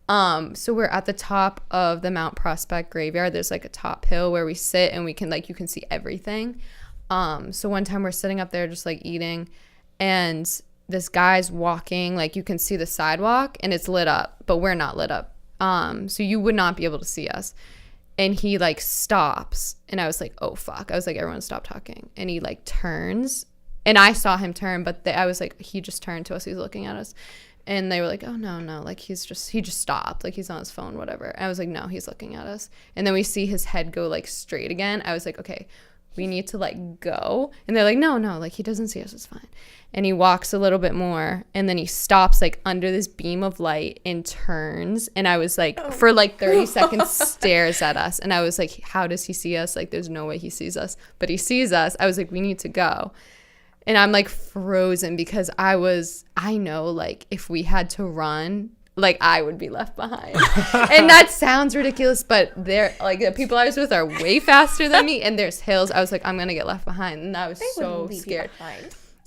So we're at the top of the Mount Prospect graveyard. There's like a top hill where we sit, and we can like you can see everything. So one time we're sitting up there just like eating, and this guy's walking, like you can see the sidewalk and it's lit up, but we're not lit up. So you would not be able to see us. And he like stops, and I was like, oh fuck. I was like, everyone stop talking. And he like turns, and I saw him turn, but I was like, he just turned to us. He's looking at us. And they were like, oh no, like he just stopped, like he's on his phone, whatever. And I was like, no, he's looking at us. And then we see his head go like straight again. I was like, okay, we need to like go. And they're like, no, like he doesn't see us, it's fine. And he walks a little bit more, and then he stops like under this beam of light and turns. And I was like, for like 30 seconds stares at us. And I was like, how does he see us? Like there's no way he sees us, but he sees us. I was like, we need to go. And I'm like frozen, because I know like if we had to run, like I would be left behind. And that sounds ridiculous, but they're like the people I was with are way faster than me, and there's hills. I was like, I'm gonna get left behind, and I was so scared.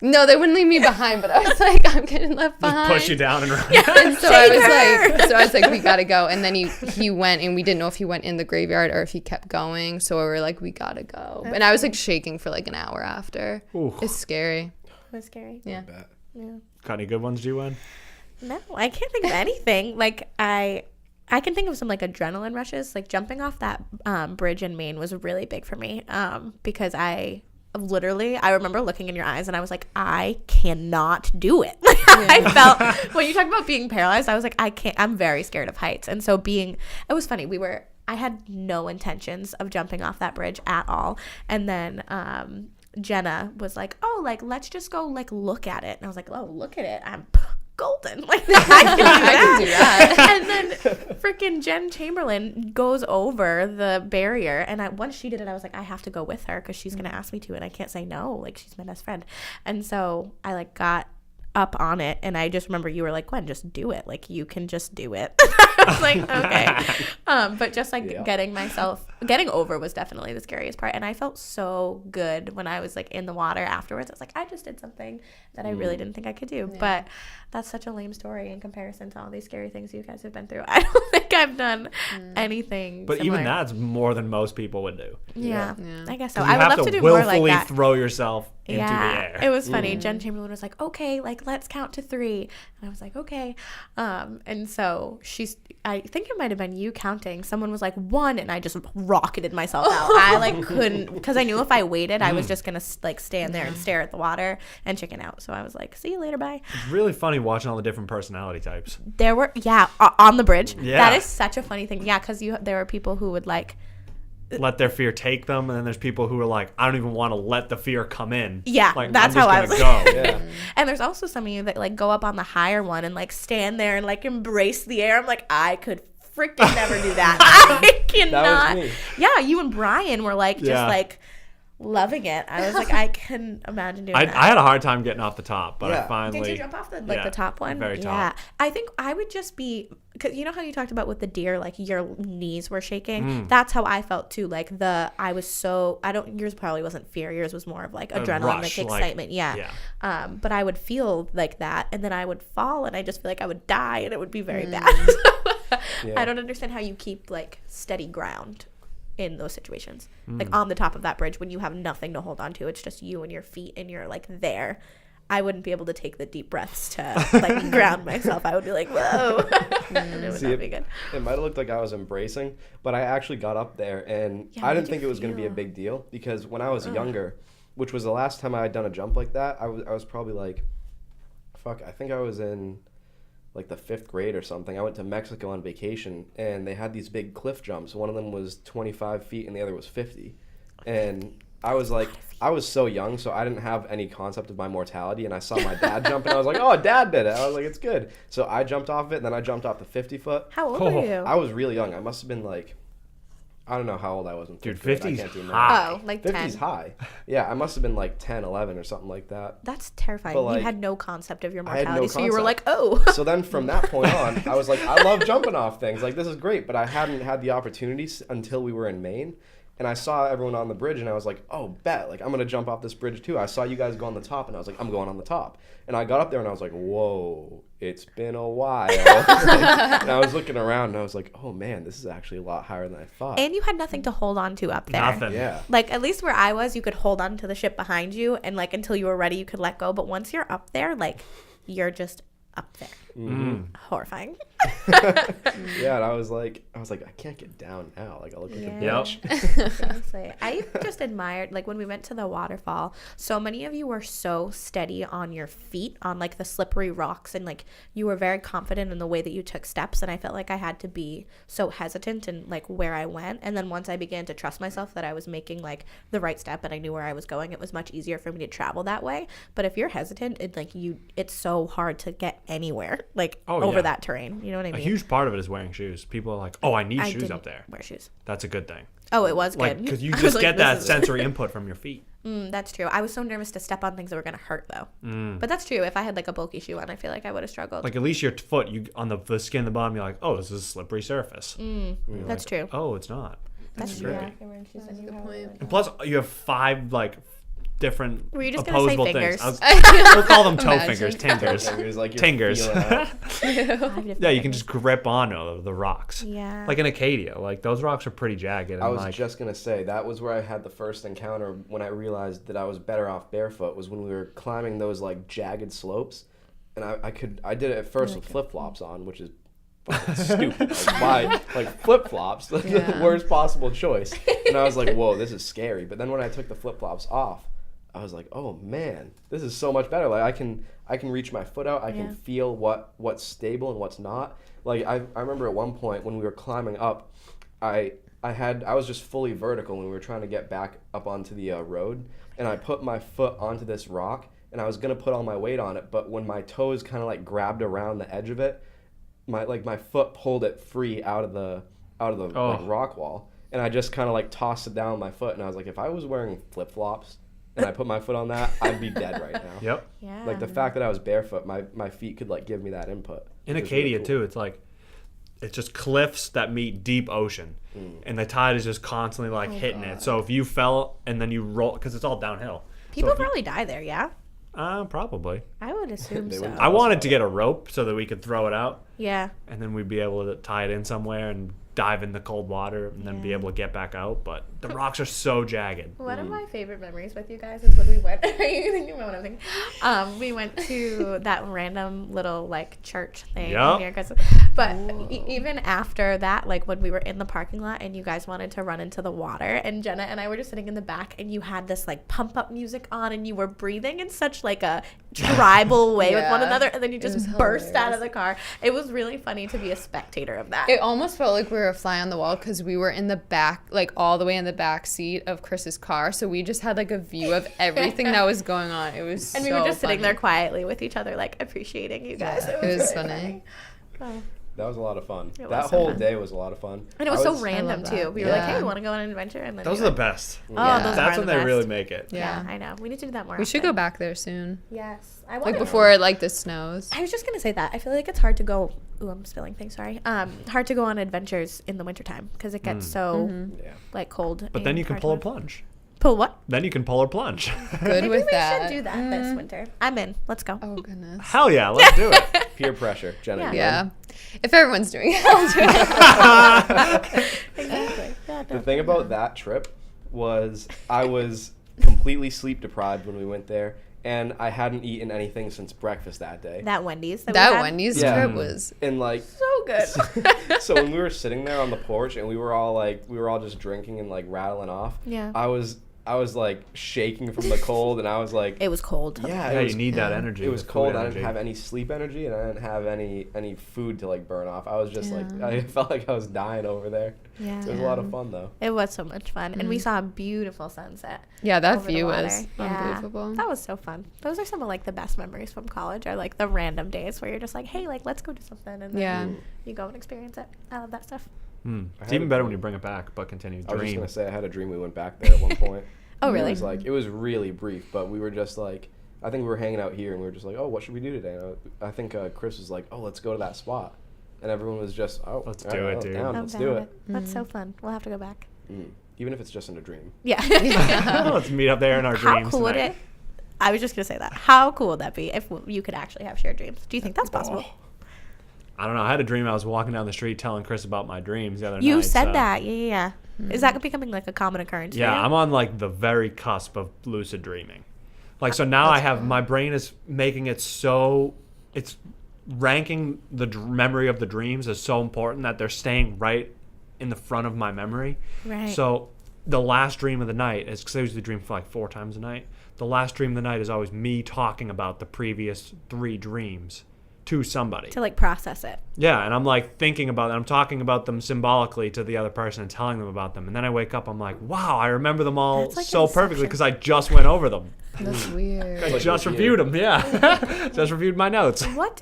No, they wouldn't leave me behind, but I was like, I'm getting left behind. Just push you down and run. And so I was like, we gotta go. And then he went, and we didn't know if he went in the graveyard or if he kept going. So we were like, we gotta go. And I was like shaking for like an hour after. Ooh. It's scary. It was scary. Yeah. Yeah. Got any good ones, Gwen? No, I can't think of anything. Like I can think of some like adrenaline rushes. Like jumping off that bridge in Maine was really big for me, because I remember looking in your eyes, and I was like, I cannot do it. I felt when you talk about being paralyzed, I was like, I'm very scared of heights. And so it was funny. I had no intentions of jumping off that bridge at all. And then Jenna was like, oh, like let's just go like look at it. And I was like, oh, look at it. I'm golden. Like I can do that. And then freaking Jen Chamberlain goes over the barrier, and once she did it, I was like, I have to go with her, because she's gonna ask me to, and I can't say no. Like she's my best friend. And so I like got up on it, and I just remember you were like, Gwen, just do it. Like you can just do it. I was like, okay. But just like getting over was definitely the scariest part. And I felt so good when I was like in the water afterwards. I was like, I just did something that I really didn't think I could do. Yeah. But that's such a lame story in comparison to all these scary things you guys have been through. I don't think I've done anything But similar. even that's more than most people would do. Yeah. I guess so. You I would have love to to do more like willfully that. throw yourself into the air. It was funny. Jen Chamberlain was like, okay, like let's count to 3. And I was like, okay. And so I think it might have been you counting. Someone was like 1, and I just rocketed myself out. I like couldn't, because I knew if I waited, I was just going to like stand there and stare at the water and chicken out. So I was like, see you later, bye. It's really funny watching all the different personality types. There were, on the bridge. Yeah. That is such a funny thing. Yeah, because there were people who would like, let their fear take them, and then there's people who are like, I don't even want to let the fear come in. Yeah, like, that's I'm just how I was. gonna go. Yeah. And there's also some of you that like go up on the higher one and like stand there and like embrace the air. I'm like, I could freaking never do that. I cannot. That was me. Yeah, you and Brian were like just Yeah. like loving it. I was like, I can imagine doing that. I had a hard time getting off the top, but Yeah. I finally. Did you jump off the Yeah, the top one? very top. Yeah, I think I would just be, because you know how you talked about with the deer, like your knees were shaking. That's how I felt too. Like I was so yours probably wasn't fear. Yours was more of like adrenaline, rush, like like- excitement. Yeah. But I would feel like that, and then I would fall, and I just feel like I would die, and it would be very bad. Yeah. I don't understand how you keep like steady ground in those situations, like on the top of that bridge when you have nothing to hold on to. It's just you and your feet, and you're like there. I wouldn't be able to take the deep breaths to like ground myself. I would be like, whoa. And it would not be good. It might have looked like I was embracing, but I actually got up there, and Yeah, I how'd didn't you think it was going to be a feel? big deal, because when I was younger, which was the last time I had done a jump like that, I was probably like, I think I was in like the 5th grade or something. I went to Mexico on vacation, and they had these big cliff jumps. One of them was 25 feet and the other was 50. And I was like, I was so young, so I didn't have any concept of my mortality, and I saw my dad jump, and I was like, oh, Dad did it. I was like, it's good. So I jumped off of it, and then I jumped off the 50-foot. How old Oh, are you? I was really young. I must have been like, I don't know how old I was in 5th Dude, grade. 50's I can't do math. high. Oh, like 50's 10. high. Yeah, I must have been like 10, 11 or something like that. That's terrifying. But, like, you had no concept of your I had no mortality, so you were like, concept. oh. So then from that point on, I was like, I love jumping off things. Like, this is great. But I hadn't had the opportunity until we were in Maine. And I saw everyone on the bridge, and I was like, oh, bet. Like, I'm going to jump off this bridge, too. I saw you guys go on the top, and I was like, I'm going on the top. And I got up there, and I was like, whoa, it's been a while. And I was looking around, and I was like, oh, man, this is actually a lot higher than I thought. And you had nothing to hold on to up there. Nothing. Yeah. Like, at least where I was, you could hold on to the ship behind you, and like until you were ready, you could let go. But once you're up there, like, you're just up there. Horrifying. Yeah, and I was like, I can't get down now. Like, I look like a Yeah. bitch. Seriously. I just admired, like, when we went to the waterfall, so many of you were so steady on your feet on like the slippery rocks, and like you were very confident in the way that you took steps, and I felt like I had to be so hesitant in like where I went. And then once I began to trust myself that I was making like the right step and I knew where I was going, it was much easier for me to travel that way. But if you're hesitant, it's so hard to get anywhere like over yeah. that terrain. You know what I A mean? huge part of it is wearing shoes. People are like, oh, I need I shoes didn't up there. wear shoes. That's a good thing. Oh, it was Like, good. because you I was just like, get this that is- sensory input from your feet. That's true. I was so nervous to step on things that were going to hurt, though. But that's true. If I had like a bulky shoe on, I feel like I would have struggled. Like, at least your foot, you on the skin of the bottom, you're like, oh, this is a slippery surface. That's true. Oh, it's not. That's great. That's a good point. And plus, you have 5 like different Were you just gonna say opposable fingers? things. We'll call them toe Imagine. fingers, tingers. Fingers, like, you're Tingers. feeling out. Yeah, you can just grip onto the rocks. Yeah. Like in Acadia, like those rocks are pretty jagged. And I was like, just gonna say that was where I had the first encounter when I realized that I was better off barefoot. Was when we were climbing those like jagged slopes, and I did it at first with flip flops on, which is fucking stupid. Like, why? Like flip flops, the Yeah. worst possible choice. And I was like, whoa, this is scary. But then when I took the flip flops off, I was like, oh man, this is so much better. Like I can reach my foot out. I can feel what's stable and what's not. Like I remember at one point when we were climbing up, I was just fully vertical when we were trying to get back up onto the road, and I put my foot onto this rock, and I was gonna put all my weight on it, but when my toes kind of like grabbed around the edge of it, my foot pulled it free out of the like, rock wall, and I just kind of like tossed it down with my foot, and I was like, if I was wearing flip flops and I put my foot on that, I'd be dead right now. yep. Yeah. Like the fact that I was barefoot, my feet could like give me that input. In It was really Acadia cool. too, it's like it's just cliffs that meet deep ocean, and the tide is just constantly like hitting it. So if you fell and then you roll, because it's all downhill. People so if you- probably die there, yeah? probably. I would assume They so. wouldn't- I wanted to get a rope so that we could throw it out, Yeah. and then we'd be able to tie it in somewhere and dive in the cold water and then be Yeah. able to get back out. But the rocks are so jagged. One of my favorite memories with you guys is when we went. Are you thinking about what I'm thinking? We went to that random little like church thing Yep. here, 'cause- but even after that, like when we were in the parking lot and you guys wanted to run into the water, and Jenna and I were just sitting in the back, and you had this like pump up music on, and you were breathing in such like a tribal way with one Yeah. another, and then you It just was burst out of hilarious. the car. It was really funny to be a spectator of that. It almost felt like we were a fly on the wall because we were in the back, like all the way in the back seat of Chris's car. So we just had like a view of everything that was going on. It was And so we were just sitting funny. there quietly with each other, like appreciating you guys. It was really funny. Oh. That was a lot of fun. It was That so whole fun. day was a lot of fun. And it was so random love too. that. We were like, Yeah. "Hey, you want to go on an adventure?" And then Those we are the went. best. Oh, Yeah. those That's are when the they best. really make it. Yeah, Yeah. I know. We need to do that more. We should often. go back there soon. Yes, I Like want before like the snows. I was just gonna say that I feel like it's hard to go. Ooh, I'm spilling things. Sorry. Hard to go on adventures in the wintertime because it gets so Yeah. like cold. But then and you can hard pull to a move. plunge. Pull what? Then you can pull or plunge. Good Maybe with we that. should do that this winter. I'm in. Let's go. Oh goodness. Hell yeah, let's do it. Peer pressure, Jenna. Yeah. Gillis. Yeah. If everyone's doing it, I'll do it. Exactly. Yeah, The thing about that trip was I was completely sleep deprived when we went there, and I hadn't eaten anything since breakfast that day. that Wendy's. That, we That had, Wendy's Yeah. trip was And like, so good. so when we were sitting there on the porch and we were all just drinking and like rattling off. Yeah. I was like shaking from the cold, and I was like, It was cold. yeah, Yeah, it was, you need that energy. it was the food cold. I energy. didn't have any sleep energy, and I didn't have any food to like burn off. I was just like, Yeah. I felt like I was dying over there. Yeah. It was a lot of fun though. It was so much fun, and we saw a beautiful sunset. yeah. That over the view water. was Yeah. unbelievable. That was so fun. Those are some of like the best memories from college. Are like the random days where you're just like, hey, like let's go do something, and then Yeah. you go and experience it. I love that stuff. Hmm. I It's had even a better dream. when you bring it back, but continue. I was just Dream. gonna say I had a dream we went back there at one point. Oh, really? It was really brief, but we were just like, I think we were hanging out here and we were just like, oh, what should we do today? And I think Chris was like, oh, let's go to that spot, and everyone was just, oh, Let's all do right, it, well, dude. down, I'm let's down do with it. That's so fun. We'll have to go back. Even if it's just in a dream. Yeah. Let's meet up there in our How dreams cool would tonight. it? I was just gonna say that. How cool would that be if you could actually have shared dreams? Do you think that's possible? Oh. I don't know. I had a dream. I was walking down the street telling Chris about my dreams the other night. You said so- that. Yeah. Is that becoming like a common occurrence? Yeah, for you? I'm on like the very cusp of lucid dreaming. Like, so now I have, my brain is making it so, it's ranking the memory of the dreams as so important that they're staying right in the front of my memory. Right. So the last dream of the night is, because I usually dream for like 4 times a night. The last dream of the night is always me talking about the previous 3 dreams to somebody. to like process it. Yeah, and I'm like thinking about it. I'm talking about them symbolically to the other person and telling them about them. And then I wake up, I'm like, wow, I remember them all That's like so perfectly Inception. because I just went over them. That's weird. I like just review. reviewed them, yeah. Just reviewed my notes. What?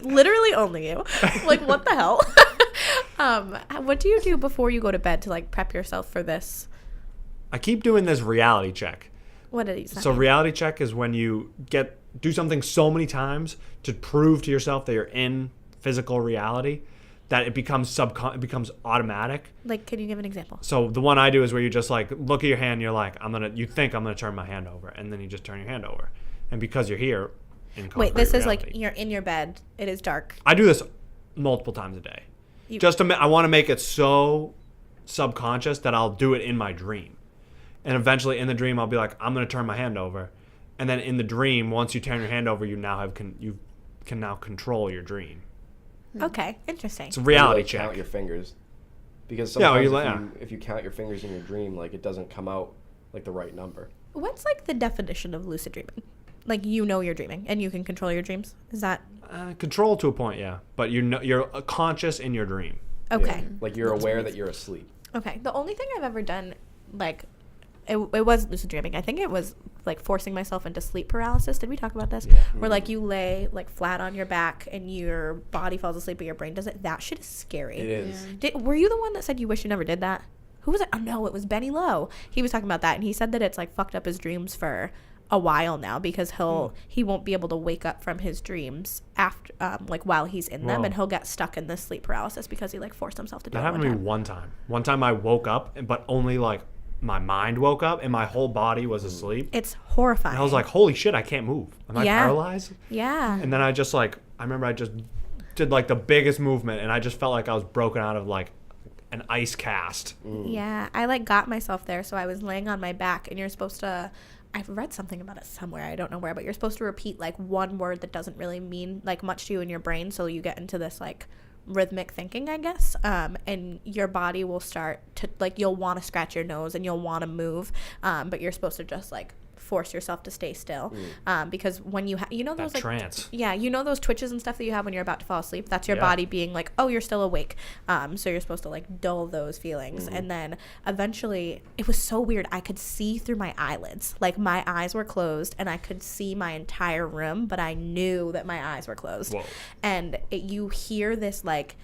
literally only you. Like, what the hell? What do you do before you go to bed to like prep yourself for this? I keep doing this reality check. What did you say? So reality check is when you do something so many times to prove to yourself that you're in physical reality that it becomes it becomes automatic. Like, can you give an example? So the one I do is where you just like look at your hand and you're like, you think I'm gonna turn my hand over, and then you just turn your hand over. And because you're here in concrete Wait, this is like reality. you're in your bed. It is dark. I do this multiple times a day. I want to make it so subconscious that I'll do it in my dream. And eventually in the dream I'll be like, I'm going to turn my hand over. And then in the dream, once you turn your hand over, you can now control your dream. Okay, interesting. It's a reality You, check. Count your fingers, because Yeah, sometimes if you count your fingers in your dream, like it doesn't come out like the right number. What's like the definition of lucid dreaming? Like, you know you're dreaming and you can control your dreams. Is that Control to a point, yeah. But you're conscious in your dream. okay? Yeah. Like you're aware that you're asleep. Okay. The only thing I've ever done, like, it was lucid dreaming. I think it was like forcing myself into sleep paralysis. Did we talk about this? Yeah. Where like you lay like flat on your back and your body falls asleep but your brain doesn't. That shit is scary. It is. Were you the one that said you wish you never did that? Who was it? Oh no, it was Benny Lowe. He was talking about that, and he said that it's like fucked up his dreams for a while now because he won't be able to wake up from his dreams after like while he's in them, Whoa. and he'll get stuck in this sleep paralysis because he like forced himself to do That it happened to me one time. One time I woke up, but only like my mind woke up and my whole body was asleep. It's horrifying. And I was like, holy shit, I can't move. Am I Yeah. paralyzed? yeah. And then I remember I just did like the biggest movement, and I just felt like I was broken out of like an ice cast. Yeah, I like got myself there. So I was laying on my back, and you're supposed to. I've read something about it somewhere. I don't know where, but you're supposed to repeat like one word that doesn't really mean like much to you in your brain, so you get into this like rhythmic thinking, I guess. And your body will start to like you'll want to scratch your nose and you'll want to move, but you're supposed to just like force yourself to stay still. Because when you know those That trance. Yeah, you know those twitches and stuff that you have when you're about to fall asleep? That's your body being like, oh, you're still awake. So you're supposed to like dull those feelings. And then eventually, it was so weird. I could see through my eyelids. Like my eyes were closed and I could see my entire room, but I knew that my eyes were closed. Whoa. And you hear this like,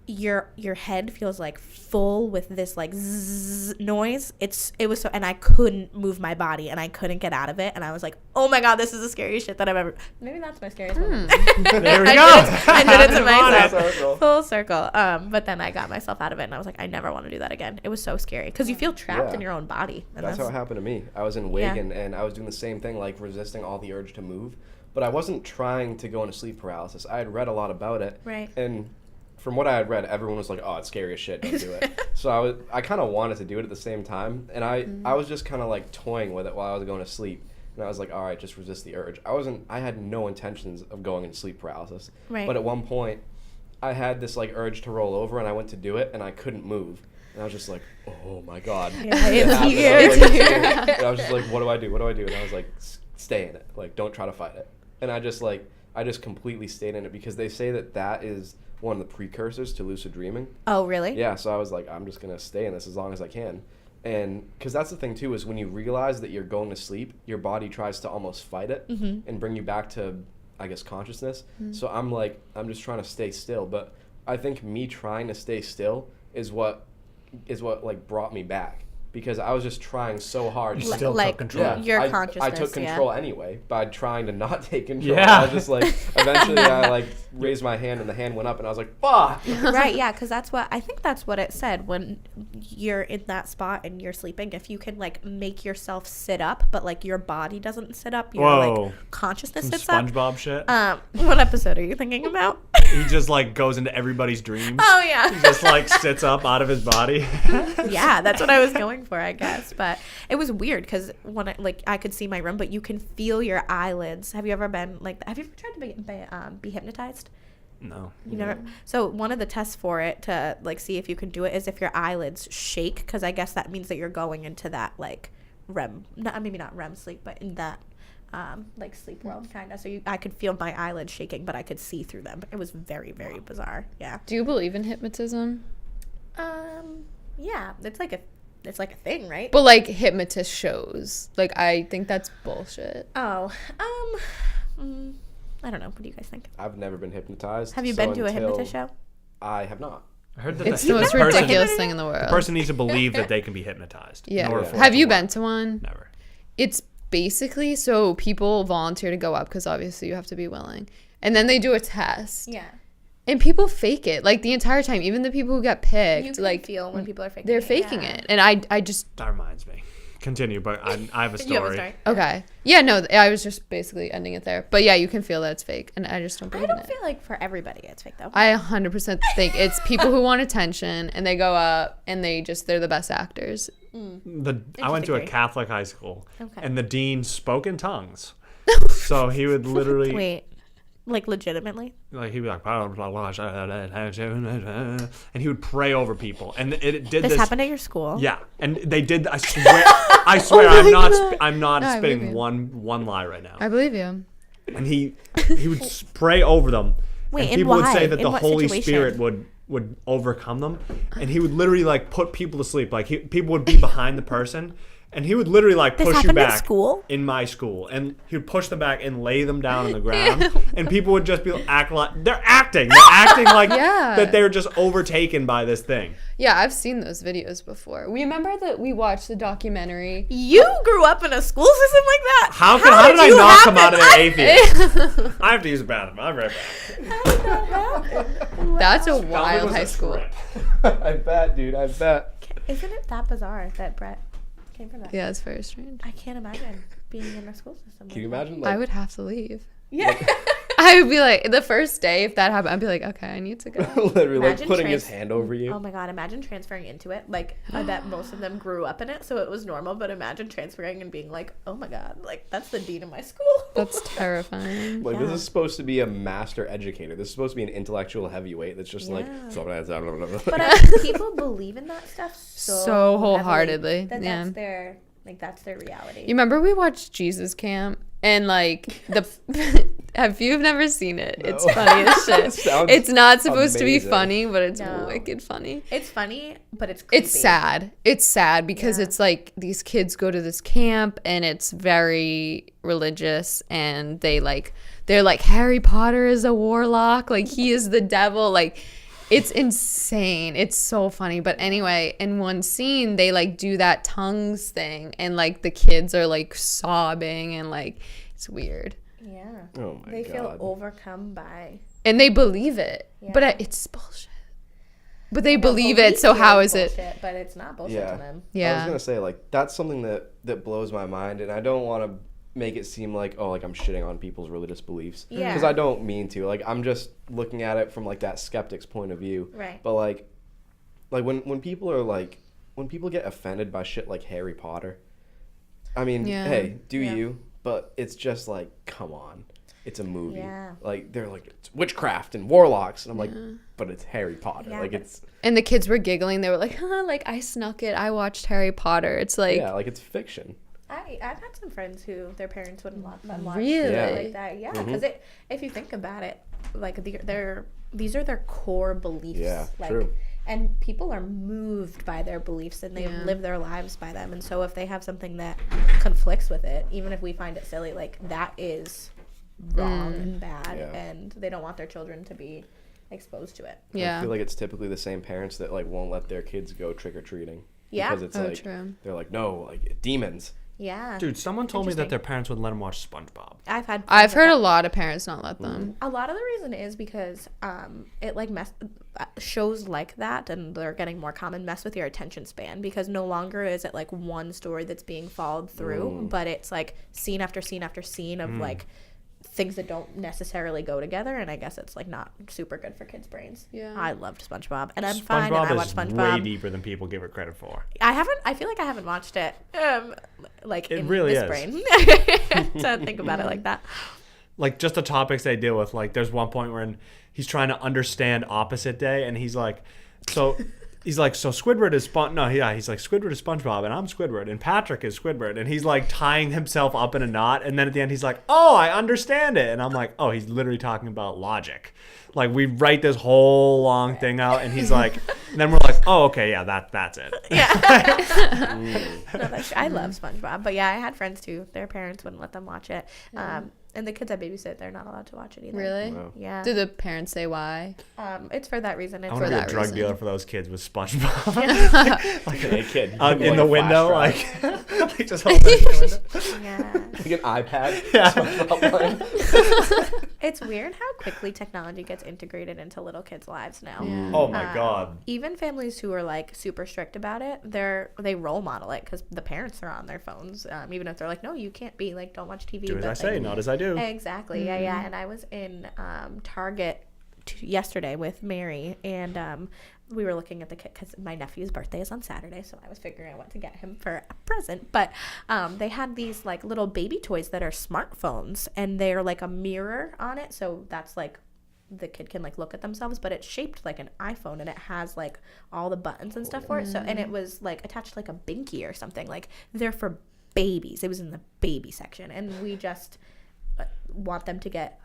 your head feels like full with this like zzz noise. It was so, and I couldn't move my body and I couldn't get out of it, and I was like, oh my god, this is the scariest shit that I've ever. Maybe that's my scariest moment. There we go. I did it to myself. Circle. Full circle. But then I got myself out of it, and I was like, I never want to do that again. It was so scary because you feel trapped in your own body. And That's how it happened to me. I was in Wigan and I was doing the same thing, like resisting all the urge to move, but I wasn't trying to go into sleep paralysis. I had read a lot about it, Right. And from what I had read, everyone was like, "Oh, it's scary as shit. Don't do it." So I kind of wanted to do it at the same time, and I was just kind of like toying with it while I was going to sleep, and I was like, "All right, just resist the urge." I had no intentions of going into sleep paralysis, Right. But at one point, I had this like urge to roll over, and I went to do it, and I couldn't move, and I was just like, "Oh my god!" It's here. And I was just like, "What do I do? What do I do?" And I was like, "Stay in it. Like, don't try to fight it." And I just completely stayed in it because they say that is one of the precursors to lucid dreaming. Oh, really? Yeah, so I was like, I'm just going to stay in this as long as I can. And because that's the thing, too, is when you realize that you're going to sleep, your body tries to almost fight it and bring you back to, I guess, consciousness. So I'm just trying to stay still. But I think me trying to stay still is what like brought me back. Because I was just trying so hard. You still took control. Yeah, Your consciousness, I took control anyway by trying to not take control. Yeah. I was just like, eventually I like raised my hand and the hand went up and I was like, fuck. Right, yeah, because I think that's what it said when you're in that spot and you're sleeping. If you can like make yourself sit up, but like your body doesn't sit up, your like consciousness Some sits SpongeBob shit. up. What episode are you thinking about? He just like goes into everybody's dreams. Oh yeah. He just like sits up out of his body. Yeah, that's what I was going for, I guess. But it was weird because when I could see my room, but you can feel your eyelids. Have you ever been like? Have you ever tried to be hypnotized? No. You never. So one of the tests for it to like see if you can do it is if your eyelids shake, because I guess that means that you're going into that like REM, maybe not REM sleep, but in that like sleep world kind of. So I could feel my eyelids shaking, but I could see through them. It was very, very bizarre. Yeah. Do you believe in hypnotism? Yeah, it's like a thing, right? But like hypnotist shows, like I think that's bullshit. Oh, I don't know. What do you guys think? I've never been hypnotized. Have you been to a hypnotist show? I have not. I heard that It's the most person- ridiculous thing in the world. The person needs to believe that they can be hypnotized. in Yeah. order for it Have to you work. been to one? Never. It's basically so people volunteer to go up because obviously you have to be willing, and then they do a test. Yeah. And people fake it like the entire time. Even the people who get picked, You can like feel when people are faking they're it. faking Yeah. it. And I just That reminds me. Continue, but I have a story. You have a story? okay. Yeah, no, I was just basically ending it there. But yeah, you can feel that it's fake, and I just don't I believe in don't it. feel like for everybody it's fake though. I 100% think it's people who want attention, and they go up and they're the best actors. I went to a theory. Catholic high school, Okay. and the dean spoke in tongues. So he would literally, Wait, like legitimately? like he'd be like, blah, blah, blah, and he would pray over people, and it did This this. happened at your school? Yeah, and they did. I swear, I'm not. I'm not No, I spitting believe you. one lie right now. I believe you. And he would pray over them. Wait, and and people would why? say that In the what Holy situation? Spirit would overcome them, and he would literally like put people to sleep. Like people would be behind the person, and he would literally like This push you happened in back. school? In my school, and he would push them back and lay them down on the ground, and people would just be acting like they're acting like Yeah. that they're just overtaken by this thing. Yeah, I've seen those videos before. We remember that we watched the documentary. You grew up in a school system like that? How did I you not come out happen? of an atheist? I have to use the bathroom. I'm right back. How did that happen? That's a It wild was high a school. trip. I bet, dude. I bet. Isn't it that bizarre that Brett came from that? Yeah, it's very strange. I can't imagine being in a school system. Can you like that. imagine? I Like, would have to leave. Yeah. I would be like, the first day, if that happened, I'd be like, okay, I need to go. literally like Imagine putting his trans- hand over you. Oh my god, imagine transferring into it. Like, I bet most of them grew up in it, so it was normal, but imagine transferring and being like, oh my god, like, that's the dean of my school. That's terrifying. Like Yeah. this is supposed to be a master educator. This is supposed to be an intellectual heavyweight that's just like. But people believe in that stuff so So wholeheartedly, heavily that yeah. that's their Like, that's their reality. You remember we watched Jesus Camp and like if you've never seen it, it's funny as shit. It's not supposed to be funny, but it's wicked funny. It's funny, but it's creepy. It's sad because it's like these kids go to this camp and it's very religious, and they're like Harry Potter is a warlock, like he is the devil, like it's insane. It's so funny. But anyway, in one scene they like do that tongues thing, and like the kids are like sobbing, and like it's weird. Yeah. Oh my God. They feel overcome by. And they believe it. Yeah. But it's bullshit. But they believe it, so how is bullshit, it? But it's not bullshit to them. Yeah. I was gonna say, like, that's something that blows my mind, and I don't want to make it seem like, oh, like I'm shitting on people's religious beliefs. Yeah. Because I don't mean to. Like, I'm just looking at it from like that skeptic's point of view. Right. But like when people are like, when people get offended by shit like Harry Potter, I mean, hey, do you? But it's just like, come on. It's a movie. Yeah. Like, they're like, it's witchcraft and warlocks. And I'm like, but it's Harry Potter. Yeah, like, it's... And the kids were giggling. They were like, like, I snuck it. I watched Harry Potter. It's like... Yeah, like, it's fiction. I've had some friends who their parents wouldn't let them watch Really? shit like that. Yeah, because if you think about it, like, these are their core beliefs. Yeah, like, true. And people are moved by their beliefs, and they live their lives by them. And so if they have something that conflicts with it, even if we find it silly, like, that is wrong and bad, and they don't want their children to be exposed to it. Yeah. I feel like it's typically the same parents that like won't let their kids go trick-or-treating. Yeah. Because it's like, true. they're like, no, like, demons. Yeah. Dude, someone told me that their parents would let them watch SpongeBob. I've heard a lot of parents not let them. A lot of the reason is because it like shows like that, and they're getting more common, mess with your attention span, because no longer is it like one story that's being followed through, but it's like scene after scene after scene of like things that don't necessarily go together, and I guess it's like not super good for kids' brains. Yeah. I loved SpongeBob, and I'm fine, and I watch SpongeBob is SpongeBob. way deeper than people give it credit for. I feel like I haven't watched it like It in really this is. brain to think about it like that. Like, just the topics they deal with. Like, there's one point where he's trying to understand Opposite Day, and he's like, so Squidward is he's like, Squidward is SpongeBob, and I'm Squidward, and Patrick is Squidward, and he's like tying himself up in a knot, and then at the end he's like, oh, I understand it, and I'm like, oh, he's literally talking about logic. Like, we write this whole long thing out, and he's like, and then we're like, oh, okay, yeah, that's it. Yeah. No, I love SpongeBob, but yeah, I had friends too. Their parents wouldn't let them watch it. And the kids I babysit, they're not allowed to watch it either. Really? Wow. Yeah. Do the parents say why? It's for that reason. It's I for want to be that a drug reason. dealer for those kids with SpongeBob. Like a kid. In the window, like, like just hold it in the window. Yeah. Like an iPad. Yeah. SpongeBob line. It's weird how quickly technology gets integrated into little kids' lives now. Yeah. Oh my God. Even families who are like super strict about it, they role model it because the parents are on their phones. Even if they're like, no, you can't be, like, don't watch TV. Do as I like, say, not as I do. Exactly. Yeah. And I was in Target yesterday with Mary, and we were looking at the kit because my nephew's birthday is on Saturday, so I was figuring out what to get him for a present. But they had these like little baby toys that are smartphones, and they're like a mirror on it, so that's like the kid can like look at themselves, but it's shaped like an iPhone, and it has like all the buttons and stuff for it. So, and it was like attached to like a binky or something. Like, they're for babies. It was in the baby section, and we just want them to get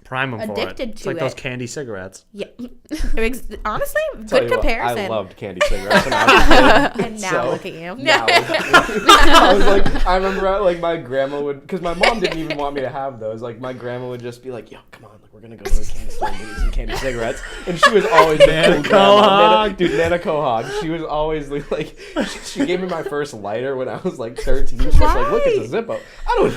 Prime them for it. addicted It's to like it. those candy cigarettes. Yeah. Honestly, Tell good you what, comparison. I loved candy cigarettes when I was a kid. And now So, look at you. now I was like, I remember like my grandma would, because my mom didn't even want me to have those. Like, my grandma would just be like, yo, come on, like, we're gonna go to the candy store and get some candy cigarettes. And she was always Nana Cohog. Nana Cohog. She was always like, she gave me my first lighter when I was like 13. She was like, look, it's a Zippo. I don't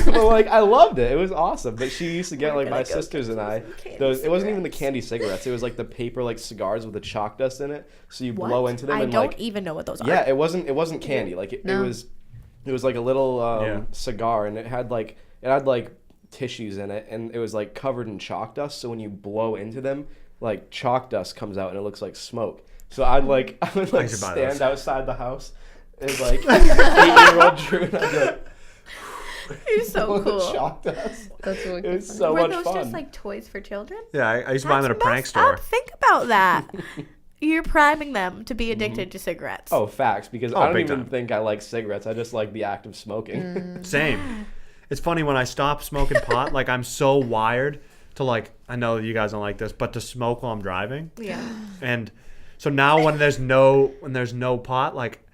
know. But like, I loved it. It was awesome. But she used to get like my sisters and I those. It wasn't even the candy cigarettes. It was like the paper like cigars with the chalk dust in it. So you blow into them I and don't like even know what those are. yeah, it wasn't candy. Like it was like a little Yeah. cigar, and it had like tissues in it, and it was like covered in chalk dust. So when you blow into them, like chalk dust comes out and it looks like smoke. So I would I should buy stand those. outside the house and like 8-year-old Drew, and I'd be like, You're so blowing cool. chalk dust. That's It was so Were much those fun. just like toys for children? Yeah, I used to buy them at a That's prank messed store. up. Think about that. You're priming them to be addicted to cigarettes. Oh, facts. Because Oh, I don't big even time. think I like cigarettes. I just like the act of smoking. Same. It's funny when I stop smoking pot, like I'm so wired to like, I know you guys don't like this, but to smoke while I'm driving. Yeah. And so now when there's no pot, like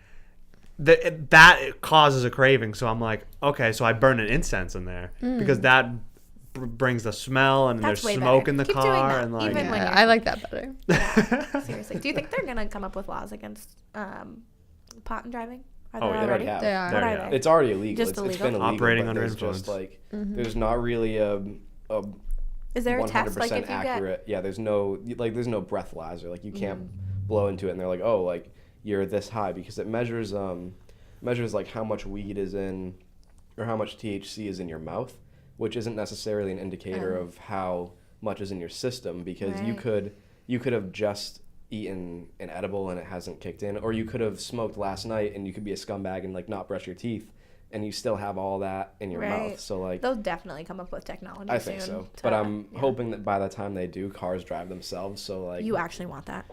that causes a craving. So I'm like, okay, so I burn an incense in there because that brings the smell and That's there's way smoke better. in the Keep doing car that, and like even when Yeah, you're I like that better. Yeah, seriously. Do you think they're gonna come up with laws against pot and driving? Are Oh, they yeah, they already? have. They are. What There you are go. they? It's already illegal. Just It's illegal? been illegal. Operating but under there's influence. just like there's not really a Is there a 100% test like if you accurate. Yeah, there's no breathalyzer. Like you can't blow into it and they're like, oh, like you're this high because it measures like how much weed is in or how much THC is in your mouth, which isn't necessarily an indicator of how much is in your system because you could have just eaten an edible and it hasn't kicked in, or you could have smoked last night and you could be a scumbag and like not brush your teeth and you still have all that in your mouth. So like they'll definitely come up with technology I think soon so. to- But I'm yeah. hoping that by the time they do, cars drive themselves. So like You actually want that.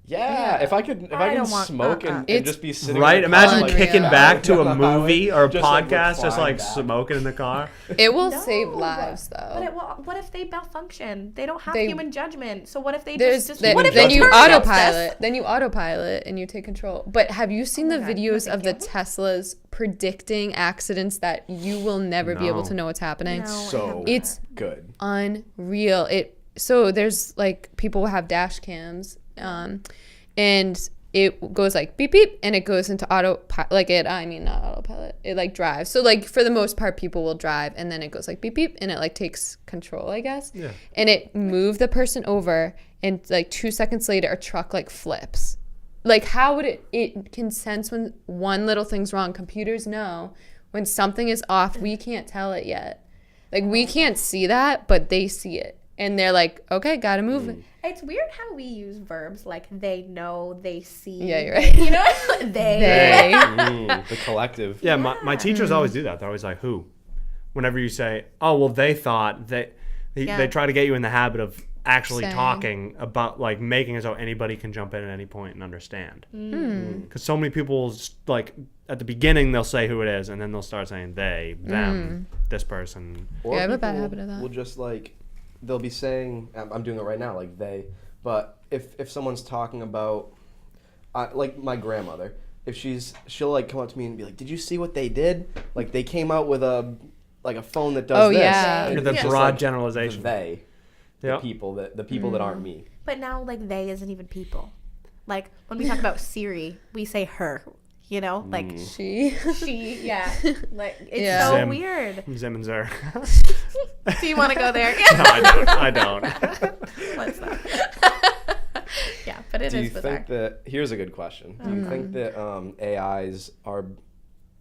yeah, if I can don't want- smoke and It's just be sitting right. in the car, Imagine like, kicking unreal. back to a on the highway, movie or a just, like, podcast, just like recline back. smoking in the car. It will No, save lives though. But what if they malfunction? They don't have They- human judgment. So what if they There's just then, what if then they you turn autopilot. Then you autopilot and you take control. But have you seen the my God, videos no, of the thank you. Teslas predicting accidents that you will never be able No. to know what's happening? No. So It's good. unreal. So there's like people have dash cams, and it goes like beep beep, and it goes into autopilot. Like not autopilot. It like drives. So like for the most part, people will drive, and then it goes like beep beep, and it like takes control, I guess. Yeah. And it moved the person over, and like 2 seconds later, a truck like flips. Like how would it can sense when one little thing's wrong. Computers know when something is off. We can't tell it yet. Like we can't see that, but they see it. And they're like, okay, gotta move it. It's weird how we use verbs like they know, they see. Yeah, you're right. You know, they. They. The collective. Yeah, my teachers always do that. They're always like, who? Whenever you say, oh, well, they thought they try to get you in the habit of actually Saying. talking about, like, making it so anybody can jump in at any point and understand. Because so many people, like, at the beginning, they'll say who it is, and then they'll start saying they, them, this person. Or Yeah, I have a bad people habit of that. will just like, they'll be saying, I'm doing it right now, like they, but if someone's talking about, like my grandmother, she'll like come up to me and be like, did you see what they did? Like they came out with a phone that does Oh, this. yeah. And The it's just, broad like, generalization. They, Yep. the people that aren't me. But now, like, they isn't even people. Like, when we talk about Siri, we say her, you know? Like, She. she, yeah. Like, it's Yeah. so Zim. weird. Zim and Zer. Do you want to go there? No, I don't. Let's not. Yeah, but it Do is you bizarre. think that, here's a good question. Do you think that AIs are,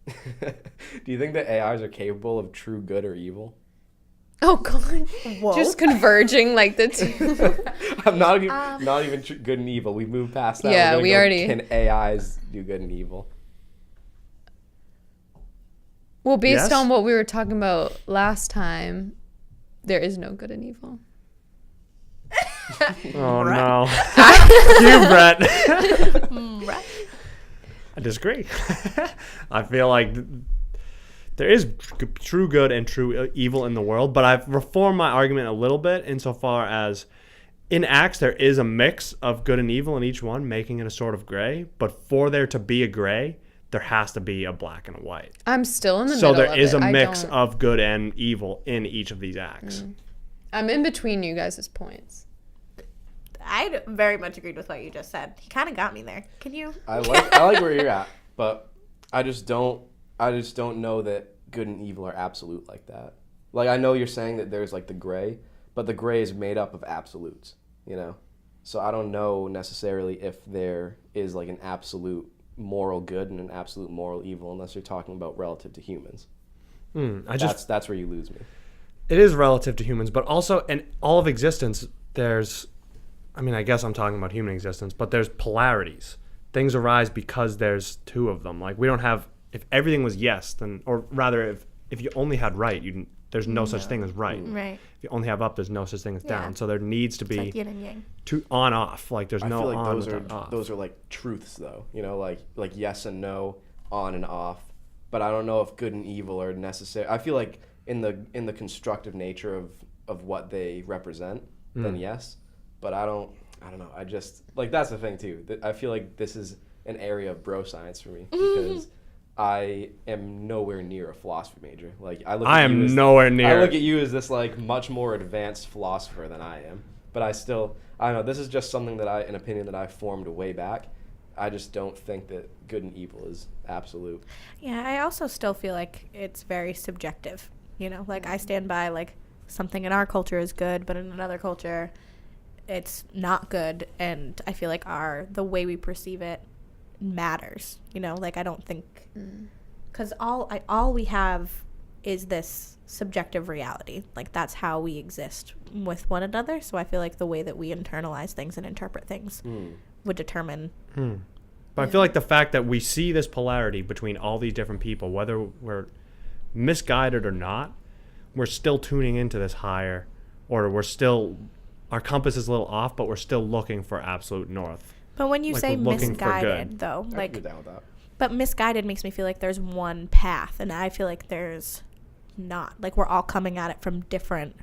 do you think that AIs are capable of true good or evil? Oh god. Whoa. Just converging like the two. I'm not even good and evil. We've moved past that. Yeah, We're gonna we go, already- Can AIs do good and evil? Well, based Yes. on what we were talking about last time, there is no good and evil. Oh, no. You, Brett. Right. I disagree. I feel like there is true good and true evil in the world, but I've reformed my argument a little bit insofar as in Acts there is a mix of good and evil in each one, making it a sort of gray. But for there to be a gray, there has to be a black and a white. I'm still in the So middle there of is it. a I mix don't- of good and evil in each of these acts. I'm in between you guys' points. I very much agreed with what you just said. He kind of got me there. Can you? I like where you're at, but I just don't know that good and evil are absolute like that. Like I know you're saying that there's like the gray, but the gray is made up of absolutes, you know? So I don't know necessarily if there is like an absolute moral good and an absolute moral evil unless you're talking about relative to humans. That's where you lose me. It is relative to humans, but also in all of existence, I guess I'm talking about human existence, but there's polarities. Things arise because there's two of them. Like we don't have, if everything was yes, then, or rather if you only had right, there's no such thing as right. Right. If you only have up, there's no such thing as down. So there needs to be It's like yin and yang. on off. Like there's I no feel like on those are without off. those are like truths though. Like yes and no, on and off. But I don't know if good and evil are necessary. I feel like in the constructive nature of what they represent, then yes. But I don't know. I just like that's the thing too. I feel like this is an area of bro science for me because I am nowhere near a philosophy major. Like I look at you as this like much more advanced philosopher than I am. But I don't know, this is just something an opinion that I formed way back. I just don't think that good and evil is absolute. Yeah, I also still feel like it's very subjective. Like I stand by like something in our culture is good, but in another culture it's not good, and I feel like the way we perceive it matters. Like I don't think because all we have is this subjective reality. Like that's how we exist with one another. So I feel like the way that we internalize things and interpret things would determine. But I feel like the fact that we see this polarity between all these different people, whether we're misguided or not, we're still tuning into this higher, or our compass is a little off, but we're still looking for absolute north. But when you like say we're looking misguided, though, I like, can get down with that. but misguided makes me feel like there's one path, and I feel like there's not. Like we're all coming at it from different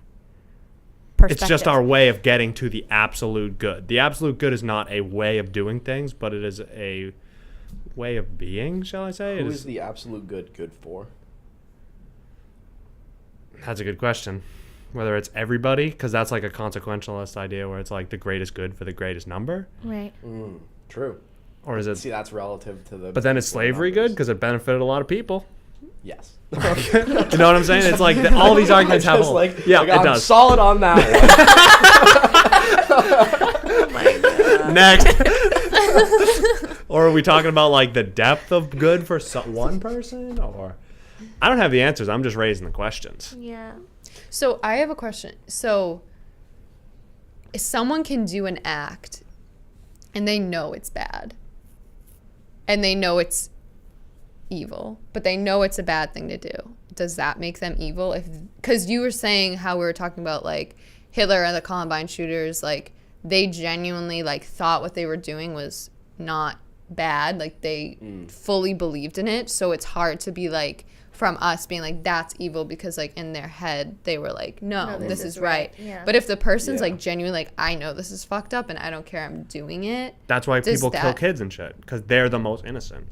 perspectives. It's just our way of getting to the absolute good. The absolute good is not a way of doing things, but it is a way of being, shall I say? Who is the absolute good for? That's a good question. Whether it's everybody, because that's like a consequentialist idea where it's like the greatest good for the greatest number. Right. True. Or is it? See, that's relative to the. But then is slavery good because it benefited a lot of people? Yes. You know what I'm saying? It's like all these arguments have. Yeah, it I'm does. Solid on that one. Oh my God. Next. Or are we talking about like the depth of good for one person? Or I don't have the answers. I'm just raising the questions. Yeah. So I have a question. So if someone can do an act and they know it's bad and they know it's evil, but they know it's a bad thing to do, does that make them evil? Because you were saying how we were talking about like Hitler and the Columbine shooters, like they genuinely like thought what they were doing was not bad, like they fully believed in it. So it's hard to be like, from us being like that's evil, because like in their head they were like no, this is right. Yeah. But if the person's like genuinely like I know this is fucked up and I don't care, I'm doing it, that's why people kill kids and shit, because they're the most innocent.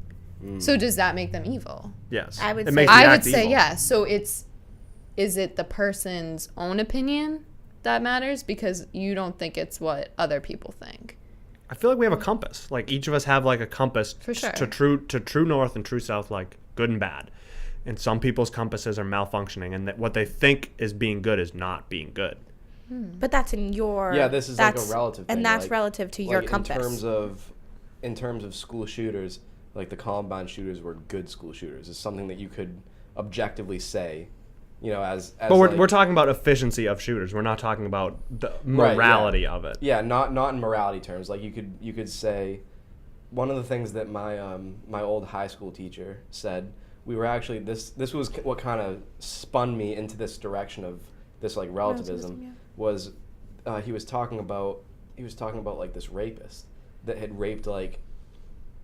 So does that make them evil? Yes. I would say yes. So is it the person's own opinion that matters, because you don't think it's what other people think? I feel like we have a compass. Like each of us have like a compass For sure. to true north and true south, like good and bad. And some people's compasses are malfunctioning, and that what they think is being good is not being good. But that's in your. Yeah, this is like a relative thing. And that's like, relative to your like compass. In terms of school shooters, like the Columbine shooters were good school shooters. It's something that you could objectively say, as But we're talking about efficiency of shooters. We're not talking about the morality of it. Yeah, not in morality terms. Like you could say, one of the things that my old high school teacher said. We were actually this was what kind of spun me into this direction of this like relativism was he was talking about like this rapist that had raped like